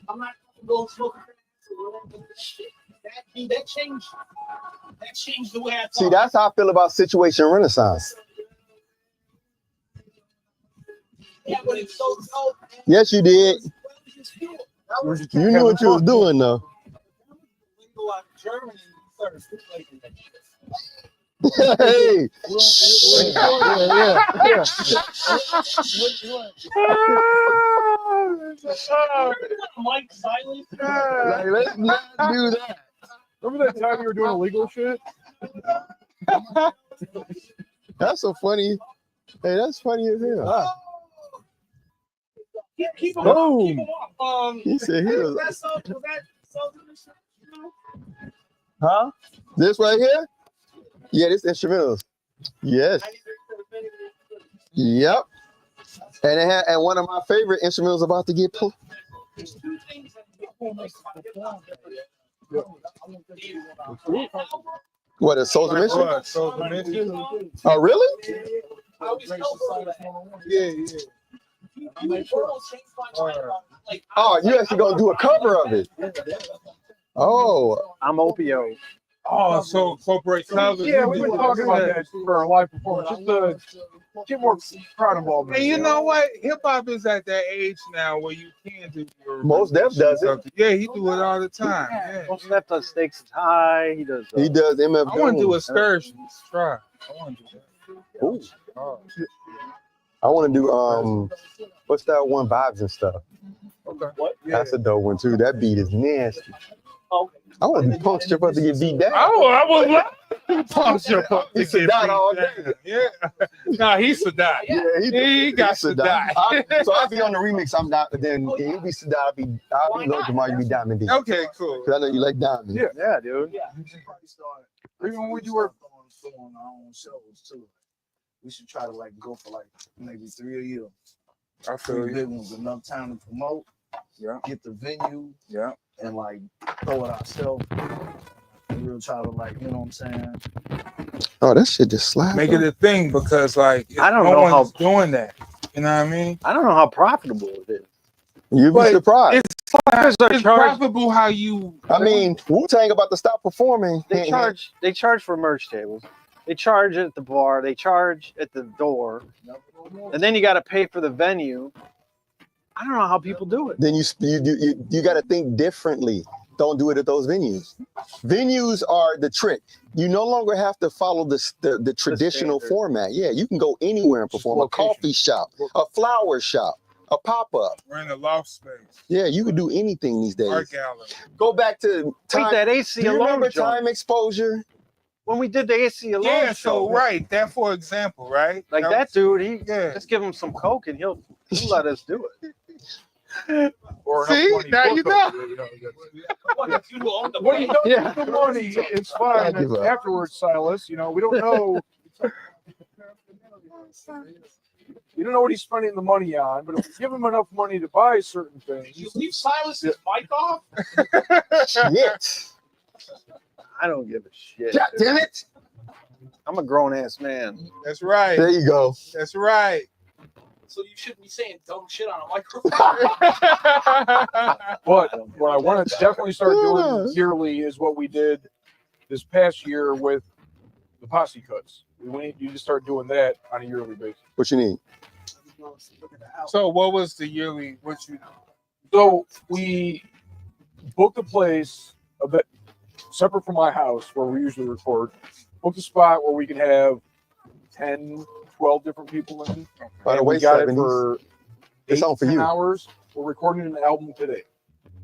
I'm not going smoking shit. That changed the way I thought. See, that's how I feel about Situation Renaissance. Yeah, but it's so dope. Yes, you did. You knew what you was doing, though. Hey. Mike Sillis. Like, let's not do that. Remember that time you were doing illegal shit? That's so funny. Hey, that's funny as hell. Keep him Boom. off. He said he was. Was that Huh? This right here? Yeah, this instrumentals. Yes. Yep. And it had, and one of my favorite instrumentals about to get pulled. There's two things that What, a Soul's Mission? What? So the mission? Oh, really? I always tell people that. Yeah. Oh, you actually gonna do a cover of it? Oh, I'm Opio. Oh, so corporate covers. Yeah, we've been talking about that for our live performance. Just to get more crowd involvement. And you know what? Hip hop is at that age now where you can do your Most Def does it. Yeah, he do it all the time. Yeah. Most Def does Stakes is High. He does. he does MF. I want to do Doom. excursions. Try. I want to do that. Ooh. I want to do what's that one, Vibes and Stuff. Okay. What? That's a dope one too. That beat is nasty. Oh, I want to be Punk Strip up to get beat down. I was like, pump shit up to He's get Sadat beat all down. day. Yeah. Nah, he's Sadat. Yeah, He got he's Sadat. So I'll be on the remix. I'm not. Then he'll be Sadat. I'll be Lil Jamar. You be Diamond D. Okay, cool. Cause I know you like Diamond. Yeah. Yeah, dude. yeah. Even when we do our on our own shows too. We should try to like go for like maybe 3 a year. I feel 3 you. big ones, enough time to promote. Yeah. Get the venue. Yeah. And like throw it ourselves. And we'll try to like, you know what I'm saying? Oh, that shit just slapped. Make it a thing because like I don't no know how- one's doing that. You know what I mean? I don't know how profitable it is. You'd be But surprised. It's profitable how you. I mean, Wu-Tang about to stop performing. They charge for merch tables. They charge at the bar. They charge at the door, and then you got to pay for the venue. I don't know how people do it. Then you got to think differently. Don't do it at those venues. Venues are the trick. You no longer have to follow the traditional standard. format. Yeah, you can go anywhere and perform. A coffee shop, a flower shop, a pop-up. We're in a loft space. Yeah, you can do anything these Art days. gallery. Go back to Take time. that AC Do you remember alone, John. Time Exposure? When we did the AC alone Yeah, show, so right. That for example, right? like that dude, Yeah. just give him some coke and he'll let us do it. or See? enough money Now for you coke, know. What, you own the When you brand? don't Yeah. have the money, it's fine. I give up. Afterwards, Silas, you know, we don't know. You don't know what he's spending the money on, but if you give him enough money to buy certain things, You leave Silas's mic off? Shit. I don't give a shit. God damn it. I'm a grown ass man. That's right. There you go. That's right. So you shouldn't be saying dumb shit on a microphone. but what I want to definitely start doing yearly is what we did this past year with the posse cuts. We need you to start doing that on a yearly basis. What you need? So what was the yearly? What you? So we booked a place a bit separate from my house where we usually record. Booked a spot where we can have 10, 12 different people in. By the And way, we got 70s. it for It's on for 10 you. hours. We're recording an album today.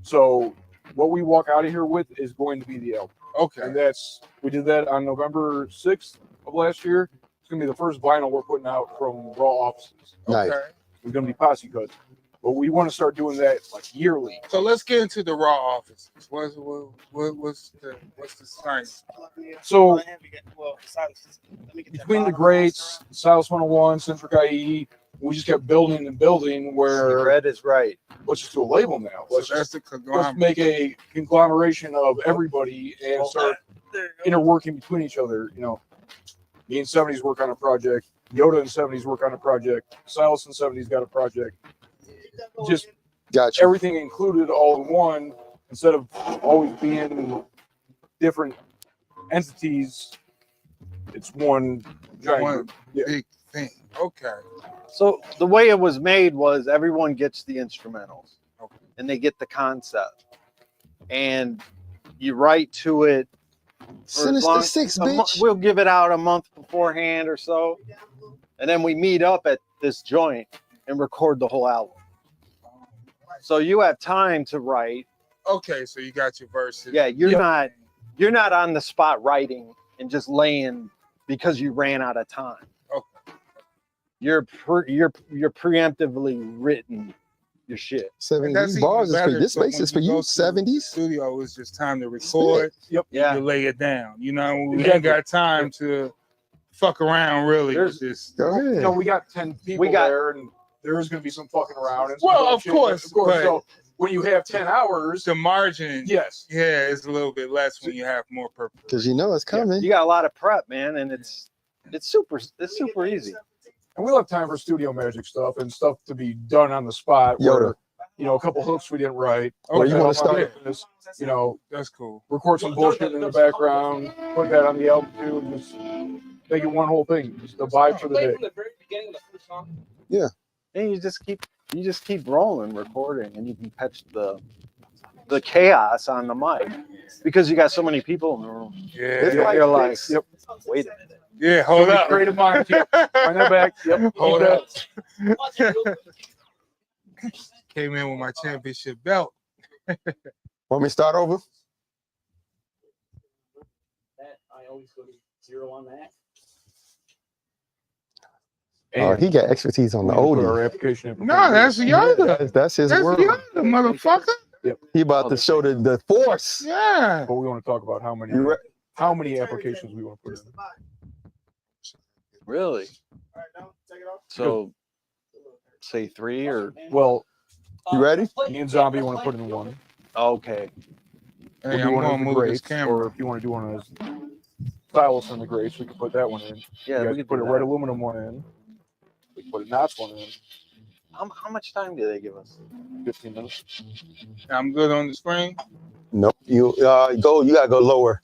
So what we walk out of here with is going to be the album. Okay. And we did that on November 6th of last year. It's gonna be the first vinyl we're putting out from Raw Offices. Nice. Okay. We're gonna be posse cuts. But we want to start doing that like yearly. So let's get into the raw offices. What's the science? So between the greats, Silas 101, Centric IE, we just kept building and building where Red is right. let's just do a label now. So Let's that's the let's conglomerate. make a conglomeration of everybody and start interworking between each other. You know, me and 70s work on a project. Yoda and 70s work on a project. Silas and 70s got a project. Just Gotcha. everything included all in one instead of always being different entities. It's one giant One group. Yeah. big thing. Okay. So the way it was made was everyone gets the instrumentals Okay. and they get the concept, and you write to it. for as long- Sinister Six, a mo- bitch. We'll give it out a month beforehand or so, and then we meet up at this joint and record the whole album. So you have time to write. Okay. So you got your verses. Yeah, you're Yep. not on the spot writing and just laying because you ran out of time. Okay. You're preemptively written your shit. 70s. That's These bars even is for better, this so space when is for you you. go to the 70s. Studio is just time to record. Yep. Yeah. You lay it down. You know, we ain't Exactly. got time to fuck around really There's- with this. Go You ahead. know, we got 10 people there, and there is going to be some fucking around. And some Well, of bullshit, course, but- So when you have 10 hours, The margin, yes. yeah, it's a little bit less when you have more purpose. Because you know it's coming. You got a lot of prep, man, and it's super easy. And we'll have time for studio magic stuff and stuff to be done on the spot. Yoda. Where, you know, a couple hooks we didn't write. Where you Okay, wanna start? this, you know, That's cool. record some bullshit in the background, put that on the album too, and just make it one whole thing. Just the vibe for the Play day. from the very beginning of the first song. And you just keep rolling, recording, and you can catch the chaos on the mic because you got so many people in the room. Yeah. It's You're like like, this. yep, wait a minute. Yeah, hold up. Creative mind. Keep, find that back. Yep. Hold keep up. that. Came in with my championship belt. Want me to start over? That I always go to 0 on that. Oh, he got expertise on the we need to put oldie. our application in. No, that's Yoda. That's his That's word. Yoda, motherfucker. He about to show the force. Yeah. But we want to talk about how many applications we want to put in. Really? All right, now take it off. So say 3 or Well, You ready? me and Zombie want to put in one. okay. We'll Hey, do I'm one gonna of the move this grates, camera. or if you want to do one of those stylus in the grates, we can put that one in. Yeah, You guys we can could put a do red that. aluminum one in. We can put a notch one in. How much time do they give us? 15 minutes. I'm good on the screen. Nope. You go. You gotta go lower.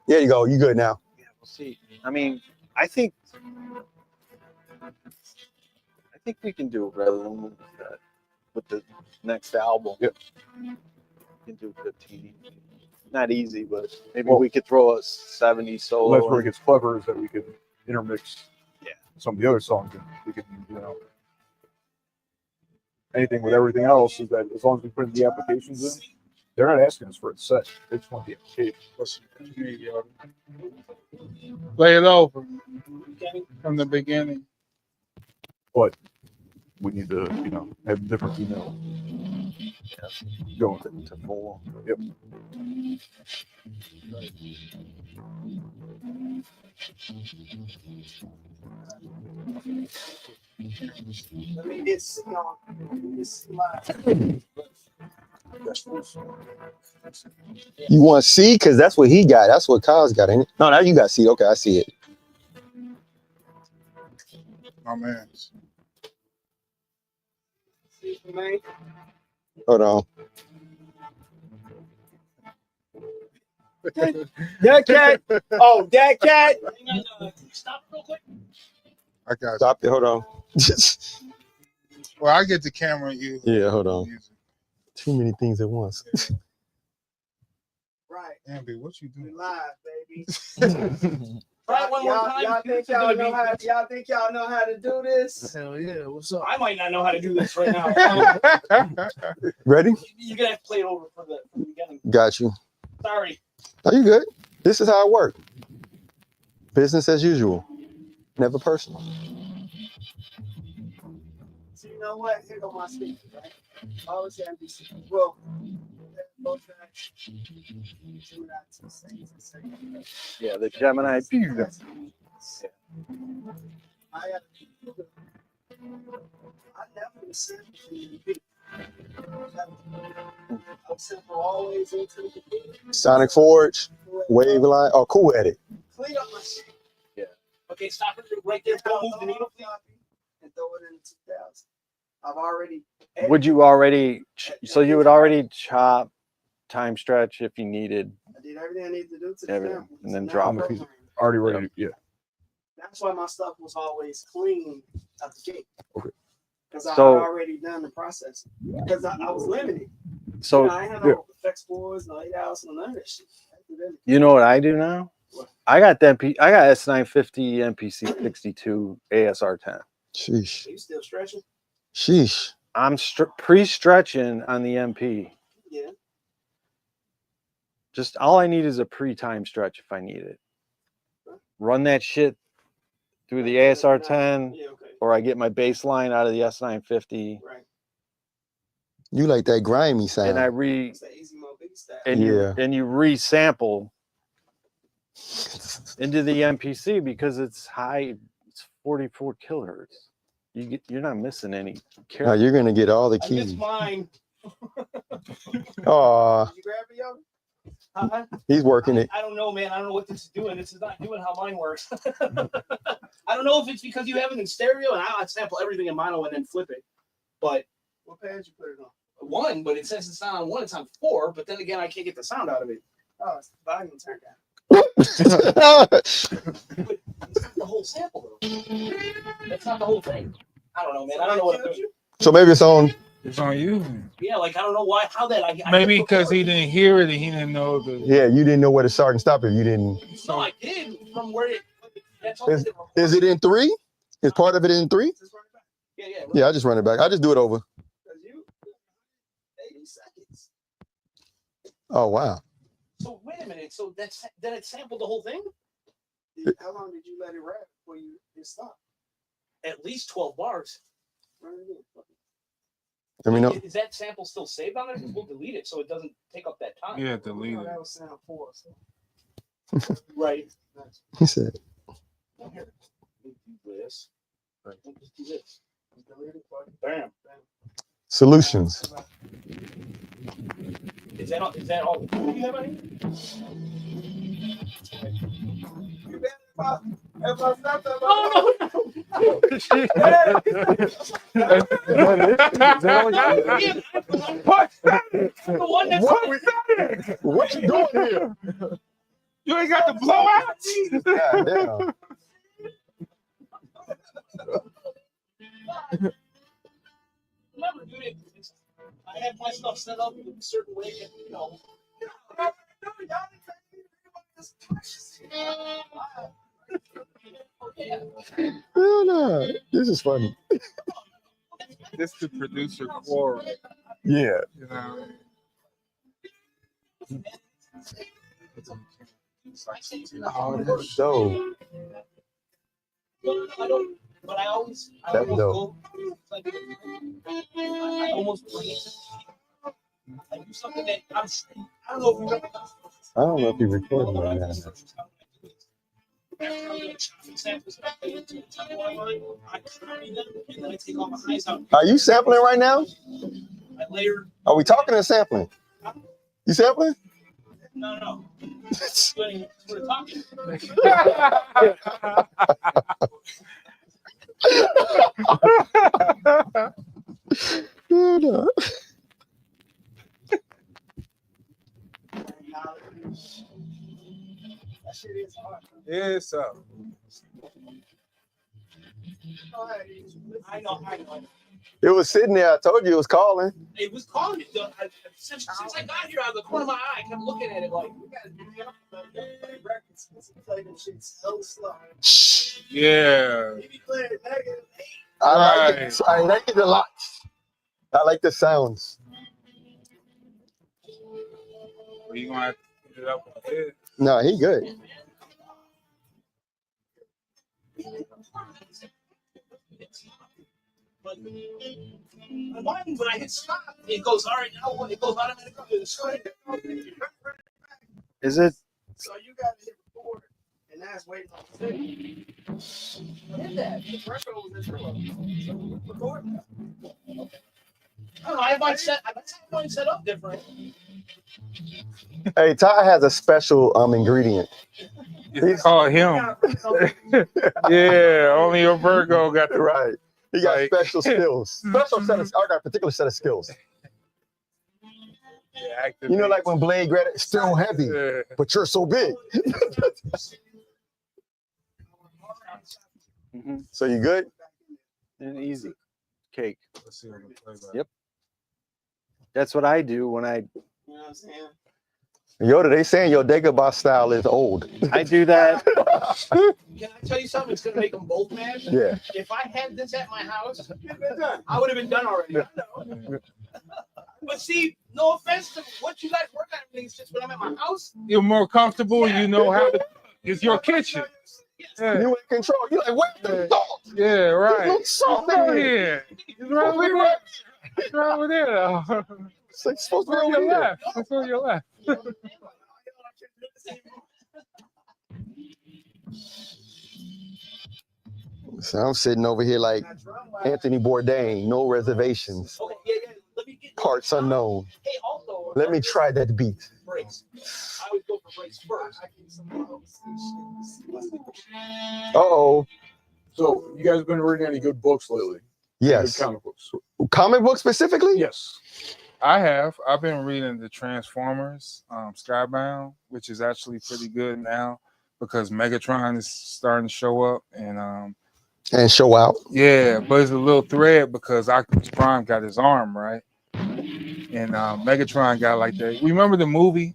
There you go. You good now? Yeah, we'll see. I mean, I think we can do Red Aluminum with the next album. Yep. We can do 15. Not easy, but maybe Well, we could throw a 70 solo. Well, that's where it in. gets clever, is that we could intermix Yeah. some of the other songs. And we could, anything with everything else is that as long as we put the applications in, they're not asking us for a set. They just want the application. Play it over from the beginning. But we need to, have different email. Going to 4. Yep. Let me get sitting on this slide. You want C? Because that's what he got. That's what Kyle's got, ain't it? No, now you got C. Okay, I see it. Oh man. Hold on. That cat. Oh, that cat. Stop real quick. I got you. Stop it. Hold on. Well, I get the camera. You. Yeah, hold on. Too many things at once. Right. Ambi, what you We doing? live, baby. Try it one more time. Y'all think y'all know how? Y'all think y'all know how to do this? Hell yeah, what's up? I might not know how to do this right now. Ready? You're gonna have to play it over for the beginning. Got you. Sorry. Are you good? This is how it works. Business as usual. Never personal. So you know what? Here go my speaker, right? Always have these. Well, both tracks. Yeah, the Gemini. I never said I'm simple always into the beat. Sonic Forge, Waveline. Oh, cool edit. Clean up my shit. Yeah. Okay, stop it right there. Don't move the needle. And throw it in 2000. I've already. Would you already? So you would already chop time stretch if you needed. I did everything I needed to do to the Everything, film. and then Now drop I'm it. programming. Already ready. Yeah. That's why my stuff was always clean at the gate. Okay. Because I So- had already done the process. Because I was limited. So I ain't had no effects boards, no 8 hours, no none of that shit. I did everything. you know what I do now? What? I got the I got S950 MPC 62 ASR10. Sheesh. Are you still stretching? Sheesh. I'm pre-stretching on the MP. Yeah. Just all I need is a pre-time stretch if I need it. Run that shit through the ASR10, Yeah, okay. or I get my baseline out of the S950, Right. You like that grimy sound. and I It's the easy mode big style. and you resample into the MPC because it's high. It's 44 kilohertz. You're not missing any. Now you're gonna get all the I keys. missed mine. Oh, Did you grab it, Yoda? he's working it. I don't know, man. I don't know what this is doing. This is not doing how mine works. I don't know if it's because you have it in stereo and I sample everything in mono and then flip it. But What page you put it on? one, but it says it's not on one, it's on 4. But then again, I can't get the sound out of it. Oh, it's the volume turned down. But it's not the whole sample though. That's not the whole thing. I don't know, man. I don't know what I'm doing. So maybe it's on. It's on you. Yeah, like I don't know how that. I Maybe because he didn't hear it and he didn't know the. Yeah, you didn't know where to start and stop if you didn't. No, I did from where it That's all. Is it in 3? Is part of it in 3? Just run it back. Yeah. Yeah, I just run it back. I just do it over. 'Cause you 80 seconds. Oh wow. So wait a minute. So then it sampled the whole thing? How long did you let it rap before you stopped? At least 12 bars. Run it again. Let me know. Is that sample still saved on it? We'll delete it so it doesn't take up that time. Yeah, delete No, it. that was sound 4. So. Right. He said. Here. Do this. Just do this. Delete it, buddy. Bam. Solutions. Is that all you have on here? You bet if I stopped that. No. What? The one that's What you doing here? You ain't got the blowout? God damn. Remember, dude, I have my stuff set up in a certain way, and, you know. Yeah. No, no. This is funny. This the producer quarrel. Yeah. You know. Oh, that's dope. I don't, but I almost That's dope. go, like, I almost bring it. I do something that I don't know if you've ever done. I don't know if you're recording right now. Are you sampling right now? I layer. Are we talking or sampling? You sampling? No. We're talking. No. That shit is hard. Yes, sir. I know. It was sitting there. I told you it was calling. It was calling me. Since I got here, out of the corner of my eye, I kept looking at it like, We gotta do that. Records. Play them shit so slow. Yeah. You be playing negative. I like Right. it. I like it a lot. I like the sounds. Well, you gonna have to put it up on this. No, he good. But mine, when I hit stop, it goes, all right, now what? It goes automatically to the screen. Is it? So you gotta hit record, and that's waiting on the thing. I did that. The threshold was this low. So record. I don't know. I have mine set up different. Hey, Ty has a special ingredient. It's called him. Yeah, only a Virgo got the Right. He got Like- special skills. Special set of, I got a particular set of skills. active. You know, like when Blade grabbed it, still heavy, Yeah. but you're so big. Mhm. So you good? And easy. Cake. Let's see what the play back. Yep. That's what I do when I You know what I'm saying? Yoda, they saying your Dagobah style is old. do that. Can I tell you something? It's gonna make them both mad. Yeah. If I had this at my house, I would have been done already. I know. But see, no offense to what you guys work on, everything's just when I'm at my house. You're more comfortable. You know how to. It's your kitchen. Yeah, You in control. You're like, where's the salt? yeah, There's right. no salt It's in right here. here. It's right over there. It's right over there. It's like supposed to be It's on over your here. left. It's on your left. So I'm sitting over here like Anthony Bourdain, no reservations, Okay, yeah. Let me get parts unknown. Hey, also, Let me try that beat. breaks. I would go for breaks first. Uh-oh. So, you guys been reading any good books lately? Good Yes. comic books. Comic book specifically? Yes. I have. I've been reading the Transformers, Skybound, which is actually pretty good now because Megatron is starting to show up, and And show out. yeah, but it's a little thread because Optimus Prime got his arm right, and Megatron got like that. Remember the movie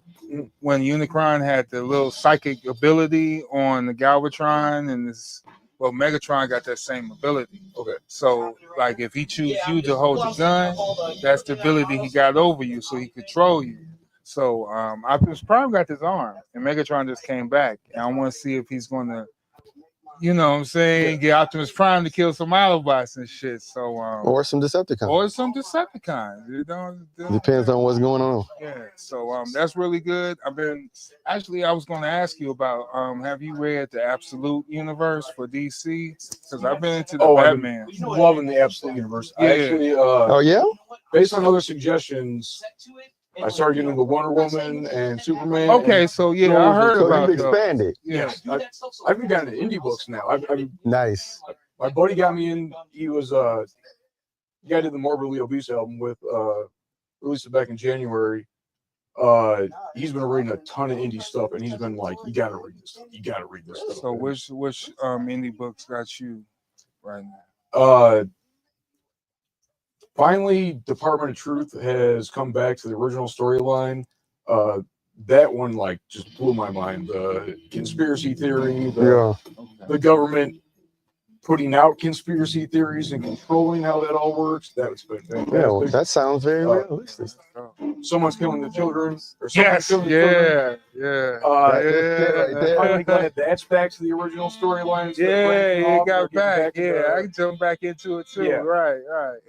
when Unicron had the little psychic ability on the Galvatron, and this, well, Megatron got that same ability. Okay. So, like, if he chooses you to hold the gun, that's the ability he got over you, so he control you. So, Optimus Prime got this arm, and Megatron just came back, and I want to see if he's going to, you know what I'm saying, get Optimus Prime to kill some Autobots and shit. So, Or some Decepticons. or some Decepticons. You know, Depends on what's going on. yeah. So, that's really good. I was going to ask you about, have you read the Absolute Universe for DC? Because I've been into the Batman. I'm loving the Absolute Universe. Yeah. I actually, Oh yeah? based on other suggestions, I started getting into Wonder Woman and Superman. Okay, and so yeah, I heard So about you've those. expanded. Yeah. I've been gotten into indie books now. Nice. My buddy got me in. He was he got into the Morbidly Obese album with released it back in January. He's been reading a ton of indie stuff, and he's been like, "You gotta read this. You gotta read this stuff." So which indie books got you right now? Finally, Department of Truth has come back to the original storyline. That one like just blew my mind. The conspiracy theory, the government putting out conspiracy theories and controlling how that all works. That's been fantastic. Yeah, well, that sounds very realistic. Someone's killing the children, or someone's Yes, killing the children. yeah. Finally glad that's back to the original storyline. It got back. Yeah, I can jump back into it too. Yeah. Right.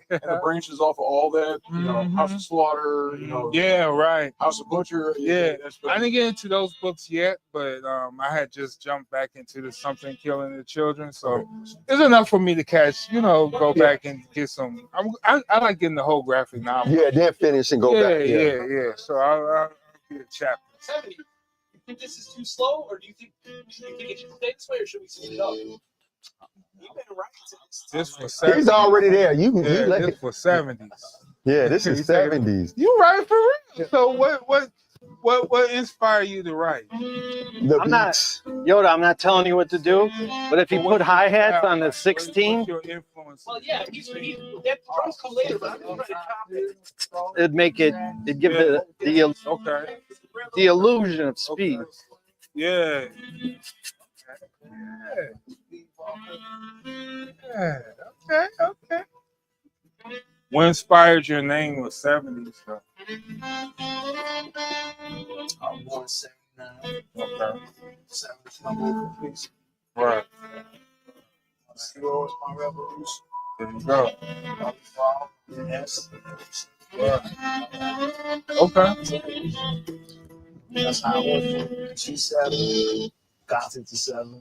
And the branches off of all that, you know, House of Slaughter, you know, Yeah, right. House of Butcher. Yeah, that's I didn't get into those books yet, but I had just jumped back into the Something Killing the Children, so it's enough for me to catch. You know, go back and get some. I like getting the whole graphic novel. Yeah, then finish and go back. Yeah. So I'll get a chapter. 70. You think this is too slow, or do you think it should stay this way, or should we speed it up? You've been right to this for 70s. He's already there. This for 70s. Yeah, this is 70s. You right for real. So what inspired you to write? I'm not Yoda. I'm not telling you what to do, but if you put hi hats on the 16, What's your influence? Well, yeah, that drums come later, but I'm just trying to copy it. it'd give it the illusion of speed. Yeah. Okay. What inspired your name was 70s though? I'm born 79. Okay. 70's my movie. Right. Zero is my revolution. There you go. Yes. Okay. That's how I went from G7, got it to 7.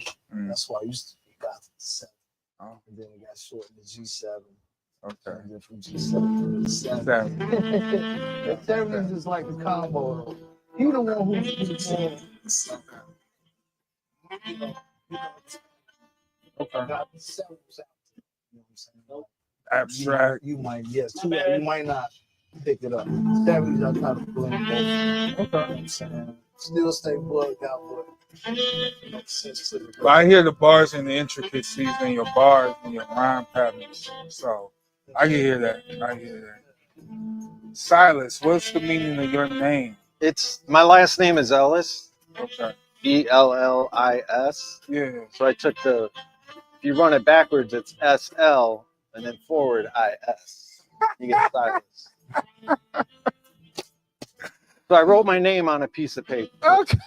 That's why I used to be got it to 7. Oh. And then we got shortened to G7. Okay. And then from G7 to 7. The 7 is like a combo. He the one who's saying Okay. got the 7 out. You know what I'm saying? Abstract. You might, yes, too bad you might not pick it up. 70s, I try to blend both. Okay. You know what I'm saying? Still stay plugged out, but But I hear the bars and the intricacies in your bars and your rhyme patterns. So I can hear that. Silas, what's the meaning of your name? My last name is Ellis. Okay. Ellis. Yeah. So I took if you run it backwards, it's SL, and then forward IS. You get Silas. So I wrote my name on a piece of paper. Okay.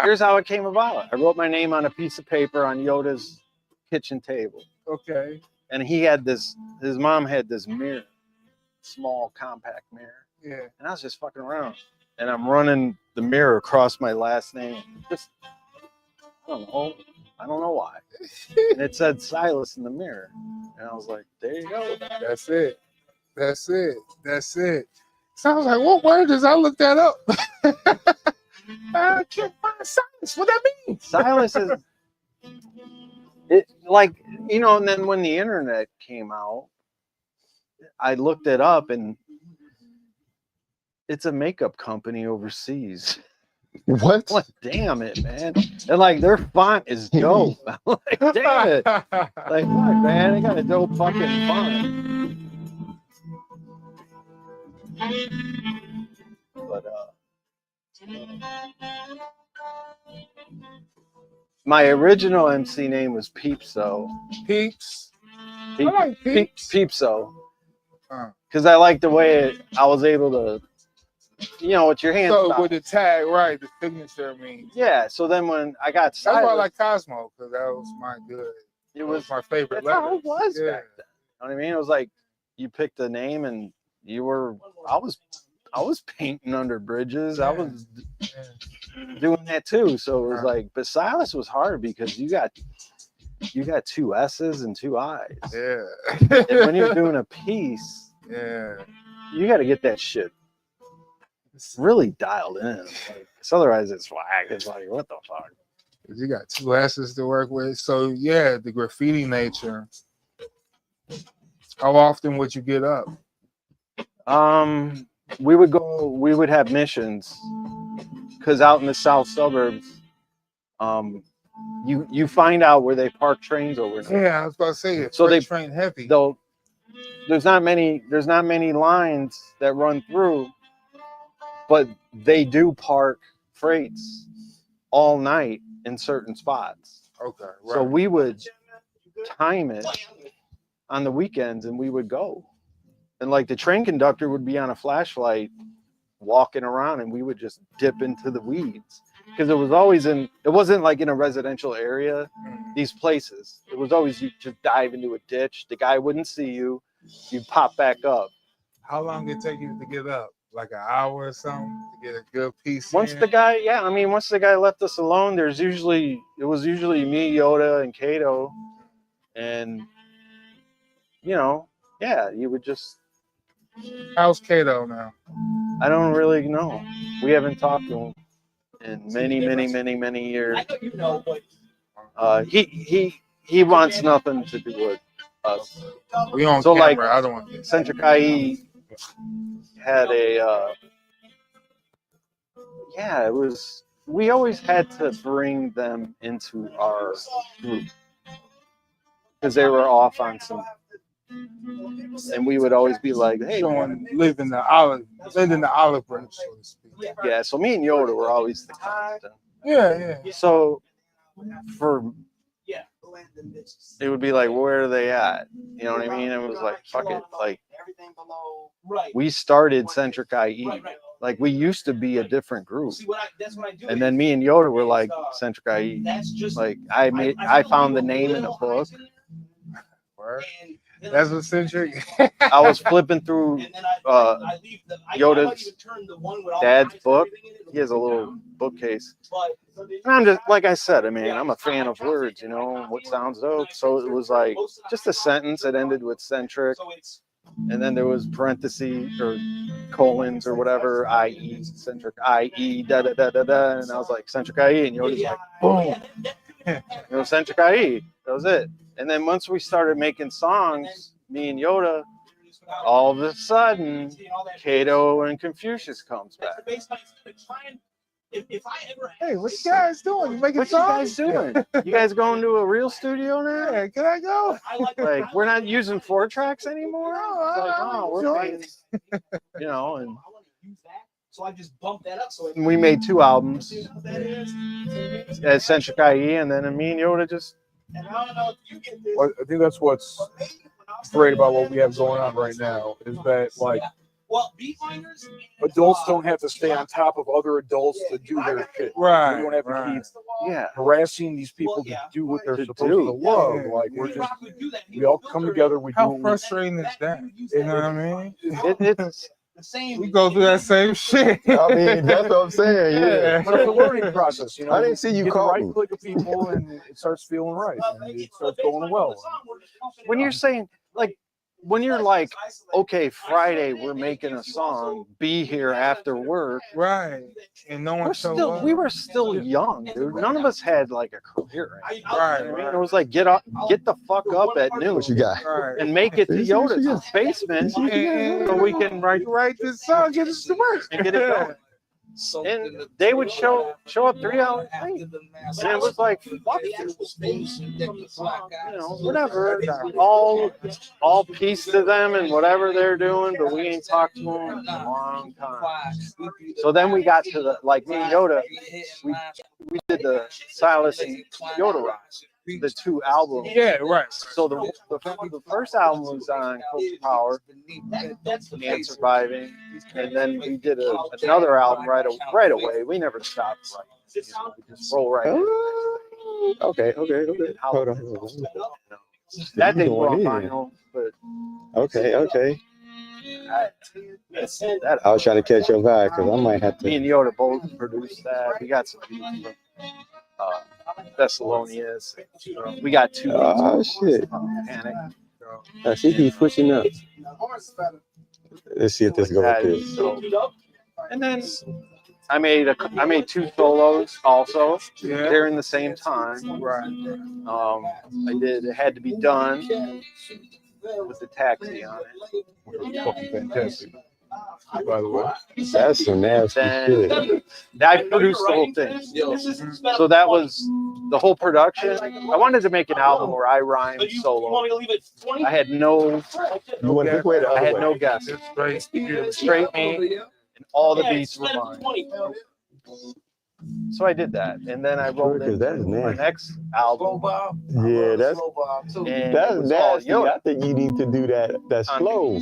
Here's how it came about. I wrote my name on a piece of paper on Yoda's kitchen table. Okay. And his mom had this mirror, small compact mirror. Yeah. And I was just fucking around. And I'm running the mirror across my last name. Just, I don't know why. And it said Silas in the mirror. And I was like, there you go. That's it. So I was like, what word is I looked that up? I can't find Silas. What that mean? Silas is it, like, you know, and then when the internet came out, I looked it up and it's a makeup company overseas. What? Like, damn it, man. And like their font is dope. Like, damn it. Like, fuck, man, they got a dope fucking font. But My original MC name was Peepso. Peeps. Peep, I like Peeps. Peepso. Because I like the way I was able to, with your hands. So with the tag, right, the signature means. Yeah. So then when I got That's why I Sillis, like Cosmo, because that was my good. it was my favorite that's how letter. it was Yeah. back then. You know what I mean? It was like you picked a name and I was painting under bridges. I was doing that too. So it was like, but Sillis was hard because you got 2 S's and 2 I's. Yeah. And when you're doing a piece, yeah, you got to get that shit really dialed in. Like, 'cause otherwise it's whack. It's like, what the fuck? You got 2 S's to work with. So yeah, the graffiti nature. How often would you get up? We would have missions because out in the south suburbs, you find out where they park trains overnight. Yeah, I was about to say it. So they train heavy. Though there's not many lines that run through, but they do park freights all night in certain spots. Okay, right. So we would time it on the weekends and we would go. And like the train conductor would be on a flashlight walking around and we would just dip into the weeds. Because it wasn't like in a residential area, these places. It was always you just dive into a ditch. The guy wouldn't see you. You'd pop back up. How long did it take you to get up? Like an hour or something to get a good piece? Once the guy left us alone, it was usually me, Yoda, and Kato. And, you would just. How's Kato now? I don't really know. We haven't talked to him in many years. I know you know, but he wants nothing to do with us. We on So camera. like I don't want to. Centric IE had it was, we always had to bring them into our group because they were off on some, and we would always be like, hey, Live in the olive branch, so to speak. yeah. So me and Yoda were always the constant. Yeah. So it would be like, where are they at? You know what I mean? It was like, fuck it. Like, we started Centric IE. Like, we used to be a different group. And then me and Yoda were like, Centric IE. Like, I found the name in a book. That's what Centric. I was flipping through Yoda's dad's book. He has a little bookcase. And I'm just, like I said, I'm a fan of words, what sounds dope. So it was like just a sentence that ended with centric. And then there was parentheses or colons or whatever, IE, centric, IE, da da da da da. And I was like, centric IE. And Yoda's like, boom. Centric IE. That was it. And then once we started making songs, me and Yoda, all of a sudden, Kato and Confucius comes back. Hey, what you guys doing? You making songs? What you guys doing? You guys going to a real studio now? Yeah, can I go? Like, we're not using 4 tracks anymore? We're paying, and so I just bumped that up. So we made 2 albums as Centric IE, and then me and Yoda just. Well, I think that's what's great about what we have going on right now is that, like, adults don't have to stay on top of other adults to do their shit. Right. We don't have to keep harassing these people to do what they're supposed to love. Like, we all come together. How frustrating is that? You know what I mean? It's the same. We go through that same shit. That's what I'm saying. Yeah. But it's a learning process, I didn't see you call the right me. click of people, and it starts feeling right, and it starts going well. when you're saying, like, when you're like, okay, Friday we're making a song, be here after work. Right. And no one We were still young, dude. None of us had like a career. Right. It was like, get the fuck up at noon What you got? Right. and make it to Yoda's basement so we can write this song, get us to work. and get it going. And they would show up 3 hours late. And it was like, what? Whatever. All peace to them and whatever they're doing, but we ain't talked to them in a long time. So then we got to the, like me and Yoda, we did the Sillis and Yoda rock, the 2 albums. Yeah, right. So the first album was on Coach Power and Surviving, and then we did another album right away. We never stopped. We just roll right in. Okay. Hold on. That didn't go on vinyl, but Okay. that I was trying to catch your vibe because I might have me to. and Yoda both produced that. We got some beats from Thessalonians. We got 2 beats Oh from shit! Panic. I see he's pushing up. Let's see if this goes up here. So, and then I made 2 solos also during the same time. Right. I did It Had to Be Done with the taxi on it. Fucking fantastic. By the way, That's some nasty shit. Then I produced the whole thing. So that was the whole production. I wanted to make an album where I rhymed solo. I had no You want to way the I other had way? no guesses. Straight me, and all the beats were mine. So I did that, and then I rolled Because into that's my nasty. next album. Yeah, that's And it was called nasty. I Yoda. think you need to do that. That's slow.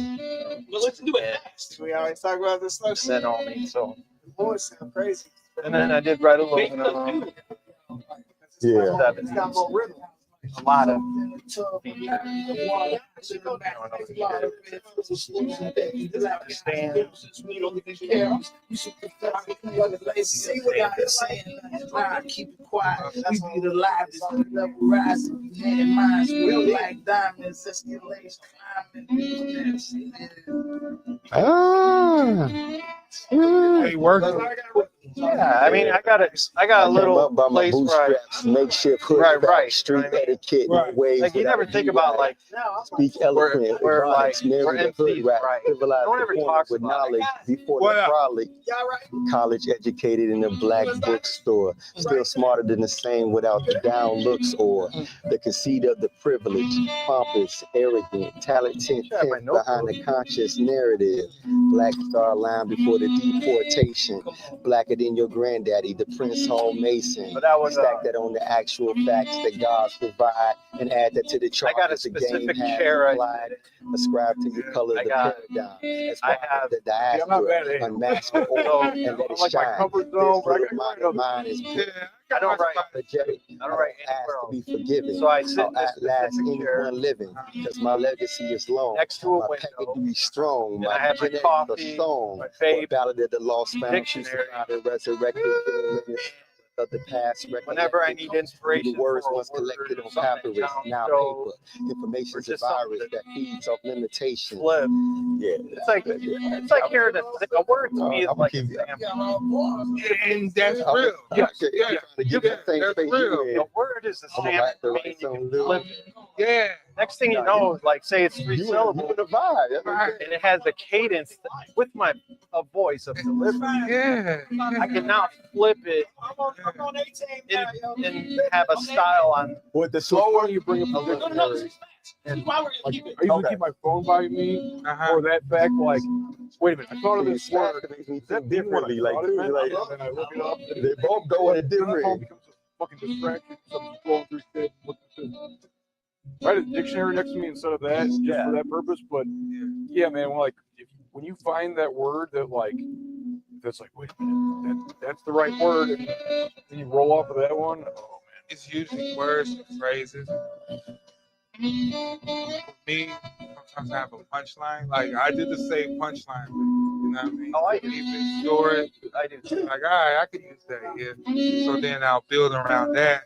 We always talk about the slow And shit. then all me. So, The boys sound crazy. and then I did Right Alone. Yeah. It's got more rhythm. A lot of features. See what I'm saying? Keep it quiet. We be the livest on the level rising. We had minds with black diamonds, escalation climbing. Ah. Hey, working. Yeah, I mean, I got a little by my place where I, bootstraps, makeshift hood, Right. street Right. etiquette, Right. ways like you without never think about like speak eloquent, where like ebonics, married where to hood MCs rap, right. civilized No one ever performer talks with about knowledge before What the up? frolic. College educated in a black bookstore, still smarter than the same without the down looks or the conceit of the privilege, pompous, arrogant, talented Yeah, my pimp behind the conscious narrative. Black star line before the deportation, blacker than your granddaddy, the Prince Hall Mason. But that was Stack that on the actual facts that gods provide and add that to the chart. I got a as the game specific has chair. applied. Ascribe to your color I the got- paradigm. As I part have- of the I'm not bad diaspora, at it. unmask the oil So, and let I'm it like my shine. comfort This zone, but I little can mind write of mine is Yeah, I don't write. apologetic. I don't write ask anywhere to be else. forgiven. So I sit in I'll this outlast specific chair anyone living because my legacy is long. next to a My window. pedigree strong. And My I have my genetics coffee, are strong. my vape, Ballad of the lost found, dictionary. crucified and resurrected generation of the past. Whenever I need inspiration the words for a once word collected or on something papyrus, that now sounds paper. Information or is a just something virus that feeds off limitation. flip. Yeah, It's like hearing a word to me is I'm like a keep- sample. And that's I'm- real. Yeah, Yeah, to get that same that's space real. you in. The word is a I'm gonna sample write the to me, right and you song, can Lou. flip it. Yeah. Next thing you know, like say it's 3 You syllables, in the vibe. That's what I'm Right. saying. and it has a cadence with a voice of delivery. Yeah. I can now flip it and have a style on. With the slower you bring up the little- dictionary. That's why we're Like, keep it. I usually keep my phone by me Uh-huh. for that fact. Like, wait a minute, I thought of this word. It makes me Does that think mean what I differently. Like, thought it dude, meant? like And then I look it up. And they both go in a then the phone different. becomes a fucking distraction. So I'm scrolling through shit. Looking through. Write a dictionary next to me instead of that, just Yeah. for that purpose. But yeah, man, like when you find that word that's like, wait a minute, that's the right word, and then you roll off of that one. Oh It's usually words and phrases. For me, sometimes I have a punchline. Like I did the same punchline, you know what I mean? Oh, I do. Keep it short. I do. Like, all right, I could use that here. So then I'll build around that.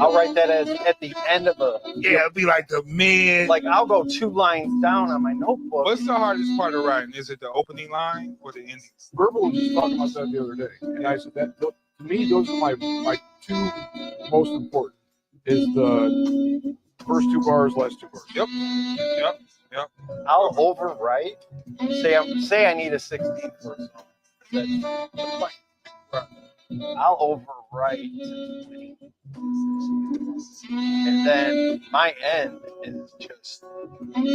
I'll write that as at the end of a. Yeah, it'll be like the mid. Like I'll go 2 lines down on my notebook. What's the hardest part of writing? Is it the opening line or the ending? Verbal was just talking about that the other day, and I said that to me those are my 2 most important. Is the first 2 bars, last 2 bars. Yep. I'll overwrite. Say I need a 16th verse. that's the point. I'll overwrite, and then my end is just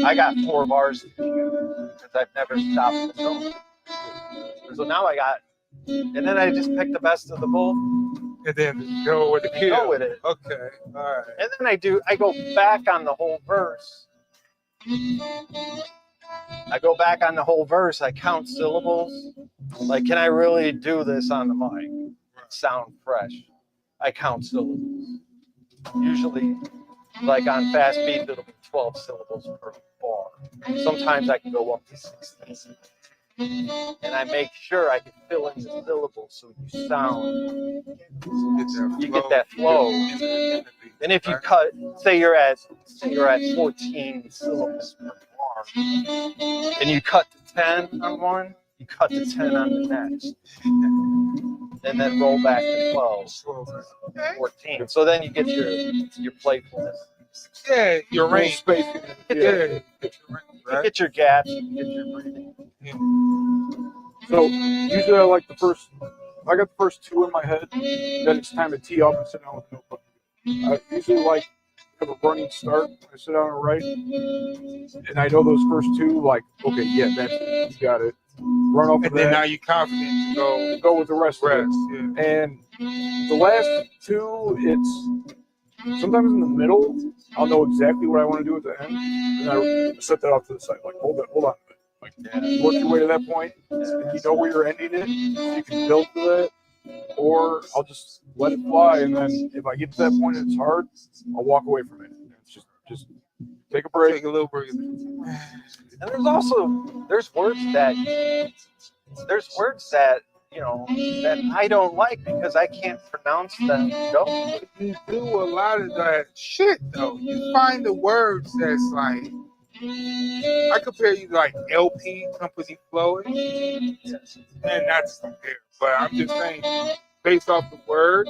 I got 4 bars to do because I've never stopped the song. So now I got, and then I just pick the best of the both. And then go with the kill. Go with it. Okay, all right. And then I go back on the whole verse. I count syllables. Like, can I really do this on the mic? Sound fresh. I count syllables. Usually, like on fast beat, it'll be 12 syllables per bar. Sometimes I can go up to 16. And I make sure I can fill in the syllables so you sound, you get that flow. And if you cut, say you're at 14 syllables per bar, and you cut to 10 on one, you cut to 10 on the next, and then roll back to 12, 14. So then you get your playfulness. Yeah, your range. Space. You get your gaps, you get your breathing. So usually I like I got the first 2 in my head, then it's time to tee up and sit down with the notebook. I usually like have a running start. I sit down and write, and I know those first 2, like, okay, yeah, that's it, you got it. Run off of And then that. now you're confident to Go with the rest of it. Yeah. And the last 2, it's sometimes in the middle, I'll know exactly what I want to do at the end, and I set that off to the side. Like, hold on a minute. Like, work your way to that point, and you know where you're ending it, so you can build to that. Or I'll just let it fly, and then if I get to that point and it's hard, I'll walk away from it. It's just take a break. Take a little break. And there's words that you know that I don't like because I can't pronounce them. No, You do a lot of that shit though. You find the words that's like, I compare you to like LP Company Flowing, and not to compare, but I'm just saying based off the words.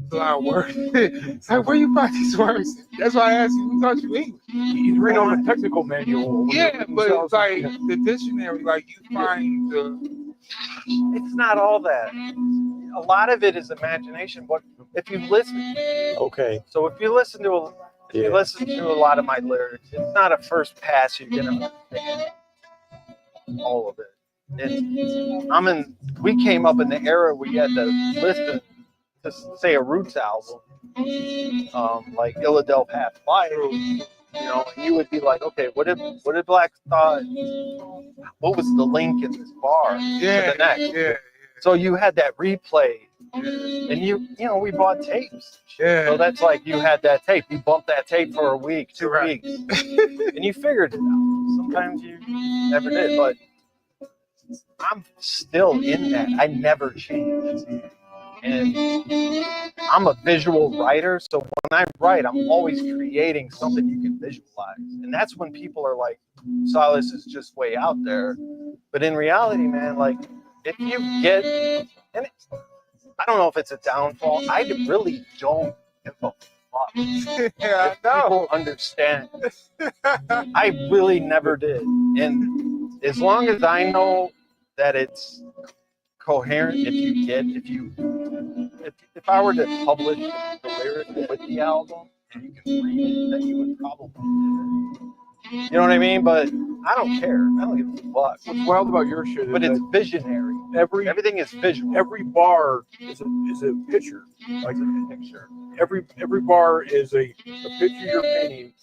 It's a lot of words. It's like, where you find these words? That's why I asked you, who taught you English? You read on the technical manual. Yeah, but it's like the dictionary, like you find the. it's not all that. A lot of it is imagination. But if you listen, Okay. so if you listen to a lot of my lyrics, it's not a first pass you're gonna understand all of it. And we came up in the era where you had to listen to say a Roots album, like Illadelph Half Life, you know, and you would be like, okay, what did Black thought? What was the link in this bar to the next? Yeah. So you had that replay, and you know, we bought tapes. Yeah. So that's like you had that tape. You bumped that tape for a week, 2 Right. weeks, and you figured it out. Sometimes you never did, but I'm still in that. I never changed. And I'm a visual writer, so when I write, I'm always creating something you can visualize. And that's when people are like, Sillis is just way out there. But in reality, man, like, if you get, and I don't know if it's a downfall, I really don't give a fuck. Yeah, I know. People understand. I really never did. And as long as I know that it's coherent, if I were to publish the lyrics with the album and you can read it, then you would probably do it. You know what I mean? But I don't care. I don't give a fuck. What's wild about your shit is But it's that visionary. Everything is visual. every bar is a picture. Like a picture. Every bar is a picture you're painting.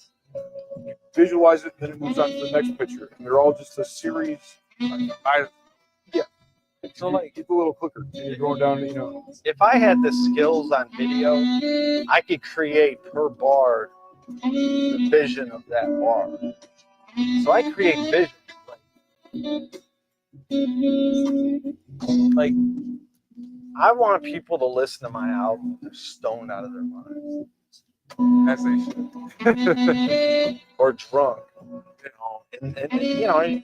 You visualize it, then it moves on to the next picture, and they're all just a series. So like, Get the little clicker, and you're going down. You know, if I had the skills on video, I could create per bar the vision of that bar. So I create vision. Like I want people to listen to my album. They're stoned out of their minds. That's it. Or drunk. You know, and you know,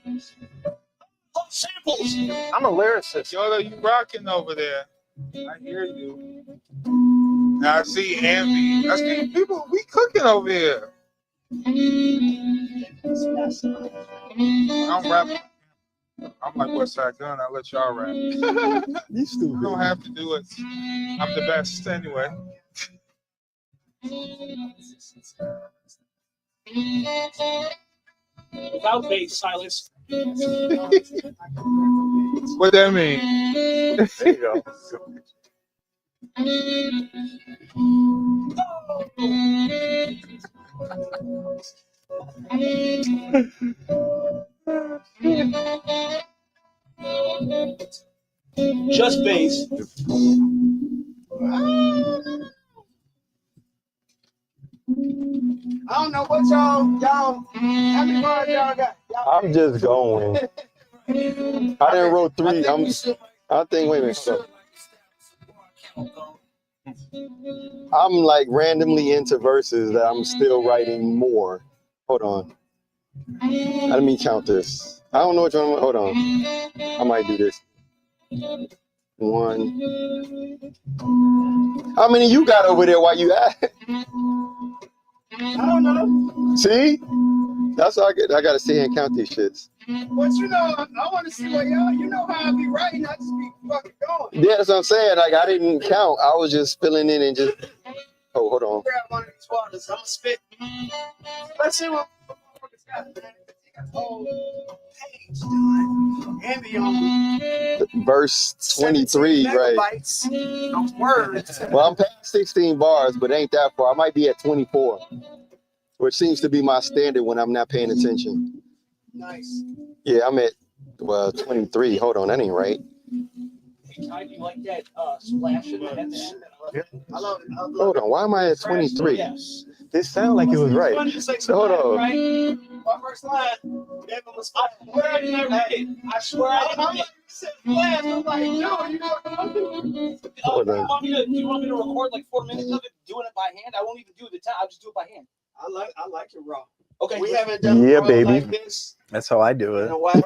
Samples. I'm a lyricist. Yoda, you rocking over there. I hear you. Now I see Envy. I see people, we cooking over here. I'm rapping. I'm like West Side Gun. I'll let y'all rap. You You stupid. don't have to do it. I'm the best anyway. Without bass, Silas. What that mean? There you go. Just bass. I don't know what y'all, how many bars y'all got? I'm just going. I didn't wrote 3. I think, wait a minute. So I'm like randomly into verses that I'm still writing more. Hold on. Let me count this. I don't know which one. Hold on. I might do this. 1. How many you got over there while you at? I don't know. See? That's all I get. I gotta sit here and count these shits. But you know, I want to see what y'all, you know how I be writing, I just be fucking going. Yeah, that's what I'm saying. Like I didn't count. I was just filling in and just. Oh, hold on. Grab one of these waters, I'm gonna spit. Let's see what motherfuckers got, man. They got a whole page done. And beyond. Verse 23, right? Megabytes of words. Well, I'm past 16 bars, but ain't that far. I might be at 24, which seems to be my standard when I'm not paying attention. Nice. Yeah, I'm at 23. Hold on, that ain't right. Ty, do you like that splashing at the end? I love it. Hold on, why am I at 23? Yes. This sound like it was right. Hold on. Right? My first line, gave him a splash. I swear I didn't read it. I swear I didn't read it. Splash. I'm like, no, you know what I'm doing? Hold Do on. you want me to record like 4 minutes of it, doing it by hand? I won't even do it the time. I'll just do it by hand. I like it raw. Okay. We haven't done Yeah, raw baby. like this That's how I do in it. a while,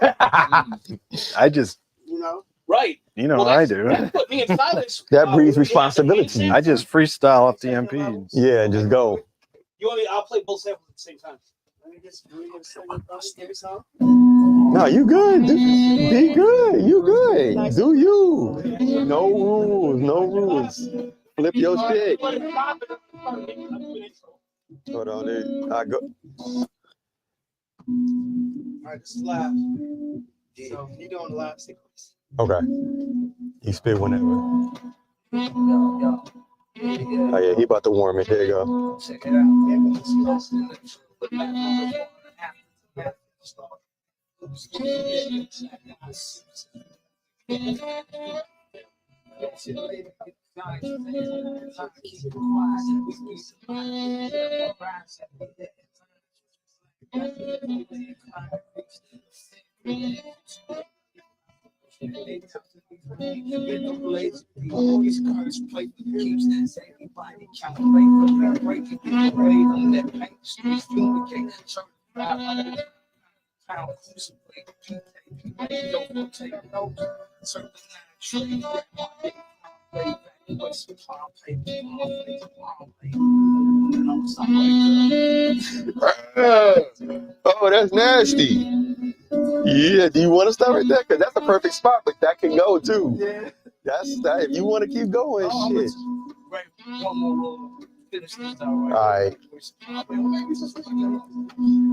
I just, you know. Right. you know Well, how I that's- do That's it. what me and Silas. That breeds we have responsibility. I just freestyle off the MPs. Yeah, just go. You want me? I'll play both samples at the same time. Let me just give me some. No, you good. Be good. You good. Do you. No rules. No rules. Flip your shit. Hold on, dude. I go. All right, this is live. So you doing the live sequence? Okay. You spit whenever. Oh yeah, he about to warm it. There you go. Check it out. These cards play for keeps. Everybody calculate for me, break it, get raid on that paint street, fumigate, certified pound crucible, don't take notes, certified tree, way back, what's the palm paper, Oh, that's nasty. Yeah, do you want to start right there? Because that's a perfect spot, but that can go too. Yeah. That's that. If you want to keep going, shit. Right, one more roll. Finish this out, All right? right.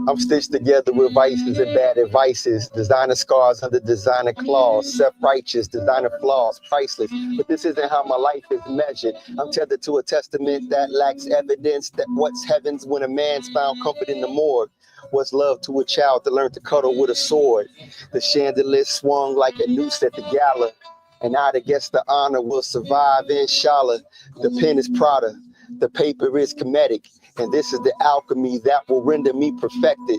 I'm stitched together with vices and bad advices. Designer scars under designer claws. Self-righteous, designer flaws, priceless. But this isn't how my life is measured. I'm tethered to a testament that lacks evidence that what's heavens when a man's found comfort in the morgue. What's love to a child that learned to cuddle with a sword? The chandelier swung like a noose at the gala. And I that gets the honor will survive, inshallah. The pen is Prada. The paper is comedic. And this is the alchemy that will render me perfected.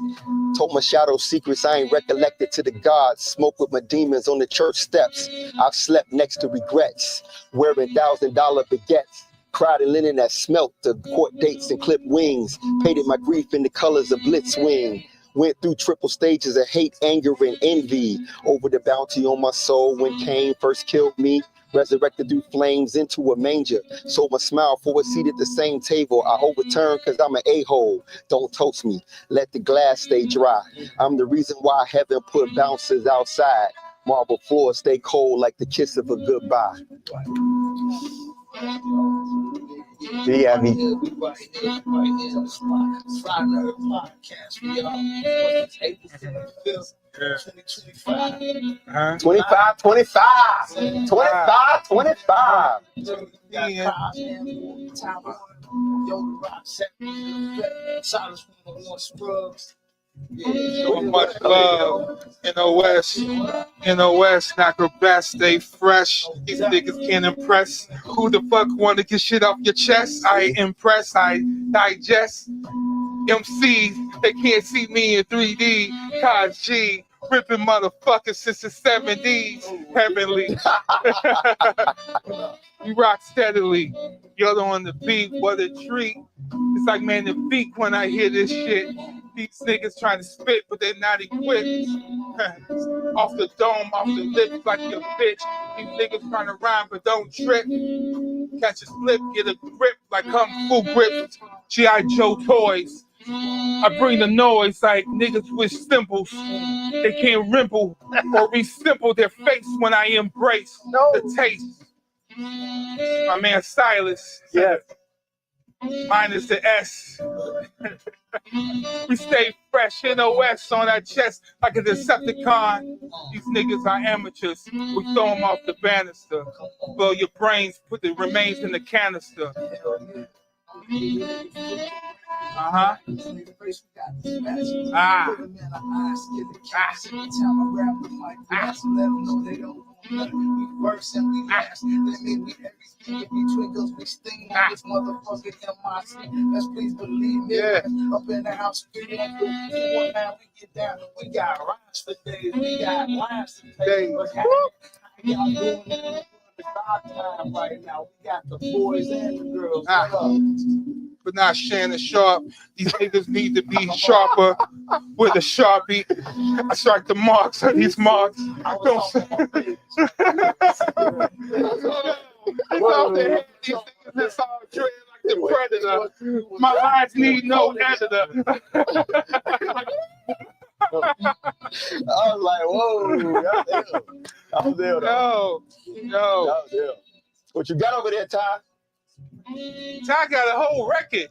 Told my shadow secrets I ain't recollected to the gods. Smoke with my demons on the church steps. I've slept next to regrets. Wearing $1,000 baguettes. Cried in linen that smelt the court dates and clipped wings. Painted my grief in the colors of Blitzwing. Went through triple stages of hate, anger, and envy. Over the bounty on my soul when Cain first killed me. resurrected through flames into a manger. So my smile for a seat at the same table. I overturn because I'm an a-hole. Don't toast me. Let the glass stay dry. I'm the reason why heaven put bouncers outside. Marble floors stay cold like the kiss of a goodbye. Yeah, me. Yeah. 25, 25. 25, 25. Yeah. So much love in the West. In the West, knock your best, stay fresh. These niggas can't impress. Who the fuck wanna get shit off your chest? I impress, I digest. MCs, they can't see me in 3D. Cause G, ripping motherfuckers since the 70s. Heavenly. We rock steadily. Yoda on the beat, what a treat. It's like man the beat when I hear this shit. These niggas trying to spit, but they're not equipped. Off the dome, off the lips like your bitch. These niggas trying to rhyme, but don't trip. Catch a slip, get a grip like Kung Fu grips. G.I. Joe toys. I bring the noise like niggas with symbols. They can't rimple or resimple their face when I embrace the taste. My man Sillis. Yeah. Minus the S. We stay fresh, NOS on our chest like a Decepticon. These niggas are amateurs. We throw them off the banister. Blow your brains, put the remains in the canister. Uh-huh. Ah. Worse and we last. That mean we everything between us. We sting on this motherfucker MIC. Let's please believe me. Yeah. Up in the house, we want to do one now. We get down. We got rhymes for days. We got lines for days. Y'all doing it the time right now. We got the boys and the girls. But not Shannon Sharp. These niggas need to be sharper with a Sharpie. I strike the marks on these marks. Don't say. It's off the head. These niggas is all tread like the predator. My lines need no editor. I was like, whoa. I was there. No. What you got over there, Ty? Ty got a whole record.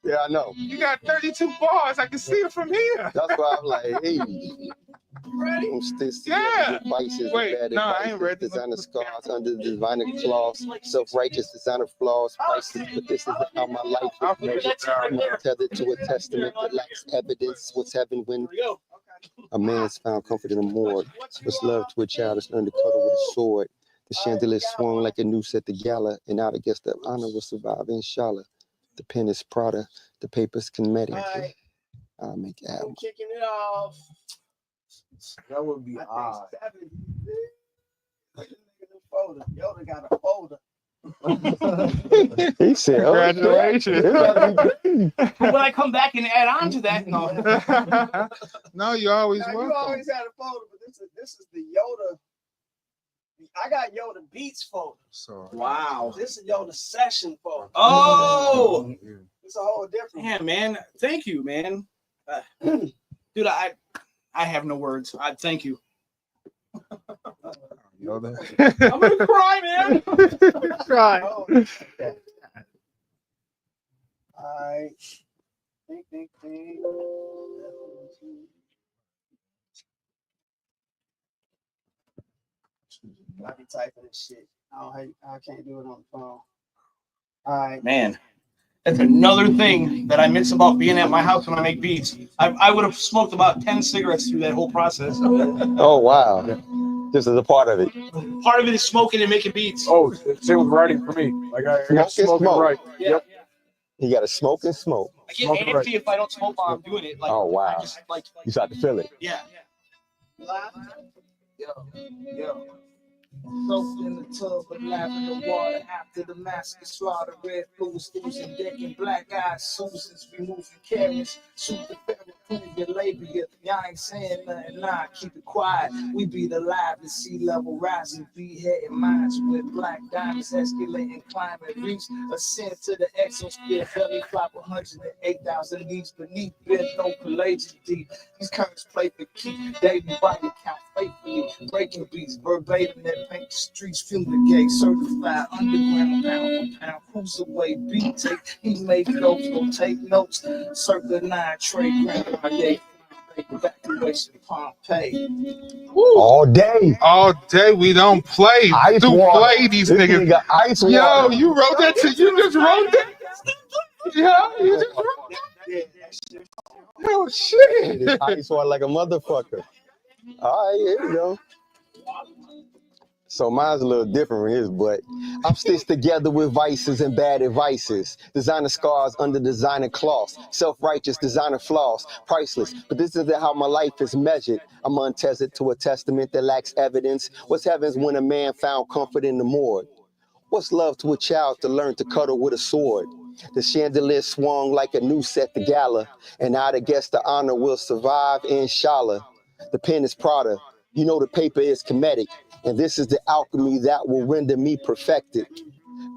Yeah, I know. You got 32 bars. I can see it from here. That's why I'm like, hey. Ready? Yeah. Wait, no, I ain't ready. Designer scars under designer claws, self-righteous designer flaws, priceless, but this is how my life is measured. I'm tethered to a testament that lacks evidence. What's happened when a man's found comfort in a morgue? What's love to a child that's learned to cuddle with a sword? The chandelier swung like a noose at the gala, and out against the honor will survive, inshallah. The pen is Prada, the paper's kinetic. I'll make album. Kicking it off. That would be odd. Yoda got a folder. He said, congratulations. When I come back and add on to that, no. No, you always Now, welcome. you always had a folder, but this is the Yoda. I got Yoda Beats folder. So, Wow. This is Yoda Session folder. Oh, It's a whole different. man, man. Thank you, man. Dude, I have no words. Thank you. Yoda. I'm gonna cry, man. Cry. Oh, all right. Think. I be typing this shit. I can't do it on the phone. All right. Man, that's another thing that I miss about being at my house when I make beats. I would have smoked about 10 cigarettes through that whole process. oh, wow. This is a part of it. Part of it is smoking and making beats. Oh, same with writing for me. Like I got smoking right. Yeah. Yep. You got to smoke and smoke. I get Smoking antsy right. if I don't smoke while I'm doing it. Like, Oh, wow. I just like You start to feel it. yeah. Yo. Soaked in the tub of lavender water after the massacre slaughter. Red blues, losing dick and black eyes. Susans removing carrots. Shoot the ferret. Your labor, y'all ain't saying nothing, nah, keep it quiet. We be the live, the sea level rising, be hitting minds with black diamonds, escalating, climbing, reach, ascend to the exosphere, belly flop 108,000 leagues beneath, bed, no pelagic deep. These currents play for keep, daily body count faithfully, breaking beats, verbatim that paint the streets, fumigate, certified, underground, pound for pound, cruiserweight, beat take, he made notes, don't take notes, circa 9, trade ground. Evacuation Pompeii. All day. All day we don't play. Ice Do water. play these This niggas. nigga ice Yo, water. you wrote that to you just wrote that? Yo, you just wrote that? Oh shit. This ice water like a motherfucker. All right, here we go. So mine's a little different from his, but I'm stitched together with vices and bad advices. Designer scars under designer cloths. Self-righteous designer flaws. Priceless, but this isn't how my life is measured. I'm untethered to a testament that lacks evidence. What's heavens when a man found comfort in the morgue? What's love to a child to learn to cuddle with a sword? The chandelier swung like a noose at the gala, and I'd guess the honor will survive, inshallah. The pen is Prada. You know the paper is comedic, and this is the alchemy that will render me perfected.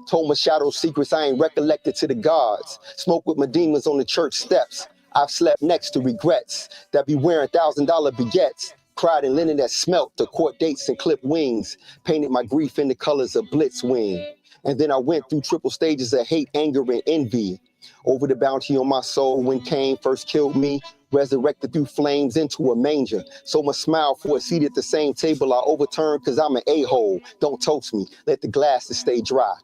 Told my shadow secrets I ain't recollected to the gods. Smoke with my demons on the church steps. I've slept next to regrets that be wearing $1,000 baguettes. Cried in linen that smelt the court dates and clipped wings. Painted my grief in the colors of Blitzwing. And then I went through triple stages of hate, anger, and envy. Over the bounty on my soul when Cain first killed me. Resurrected through flames into a manger. So my smile for a seat at the same table I overturned cause I'm an a-hole. Don't toast me, let the glasses stay dry.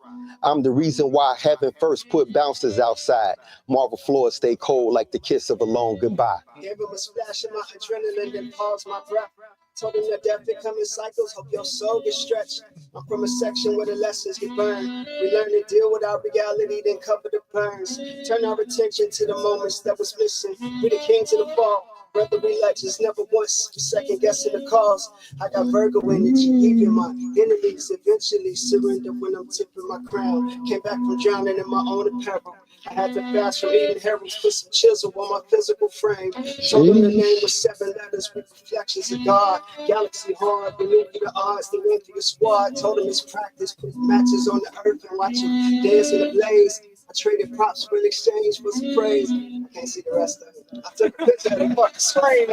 I'm the reason why heaven first put bouncers outside. Marble floors stay cold like the kiss of a long goodbye. Gave him a splash of my adrenaline, then paused my breath. Told him that death will come in cycles, hope your soul gets stretched. I'm from a section where the lessons get burned. We learn to deal with our reality, then cover the burns. Turn our attention to the moments that was missing. We the kings of the fall. Brother, we legends, never once second guessing the cause. I got Virgo energy, even my enemies eventually surrender when I'm tipping my crown. Came back from drowning in my own apparel. I had to fast from eating herrings, put some chisel on my physical frame. Told them the name was 7 letters with reflections of God. Galaxy hard, maneuver the odds, they went through your squad. Told them it's practice, put matches on the earth and watch it dance in the blaze. I traded props for an exchange for some praise. I can't see the rest of it. I took a picture of the fucking screen.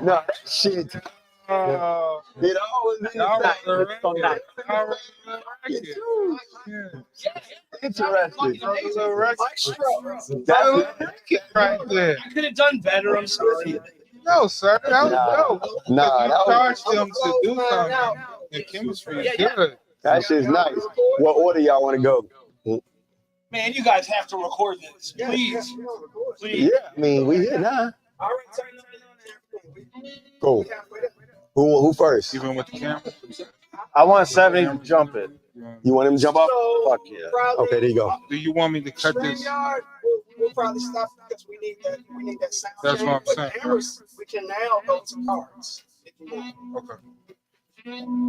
No, shit. It always is that. Interesting. That's it. Right there. I could have done better. I'm sorry. No, sir. That was dope. Nah, that was, Charged them to do something. The chemistry is good. that shit's nice. What order y'all want to go? Man, you guys have to record this, please. Please. Yeah, I mean, we here now. All right, turn it on. Cool. Who first? Even with the camera. I want 70 to jump it. You want him to jump up? Fuck yeah. Okay, there you go. Do you want me to cut this? We'll probably stop because we need that. We need that sound. That's what I'm But saying. cameras, we can now go to cards if you want. Okay.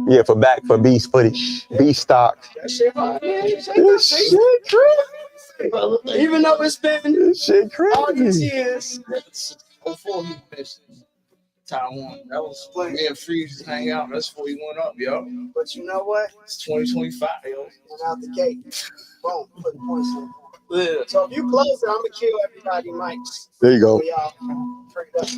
Yeah, for beast footage, beast stock. That shit hard. This shit crazy. Even though it's been This shit all these crazy. years. Before he finished Taiwan, that was me and Freeze just hang out. That's before he went up, yo. But you know what? It's 2025, yo. Went out the gate. Boom. Put the points in. Yeah. So if you close it, I'm gonna kill everybody mics. There you go. So y'all straight up.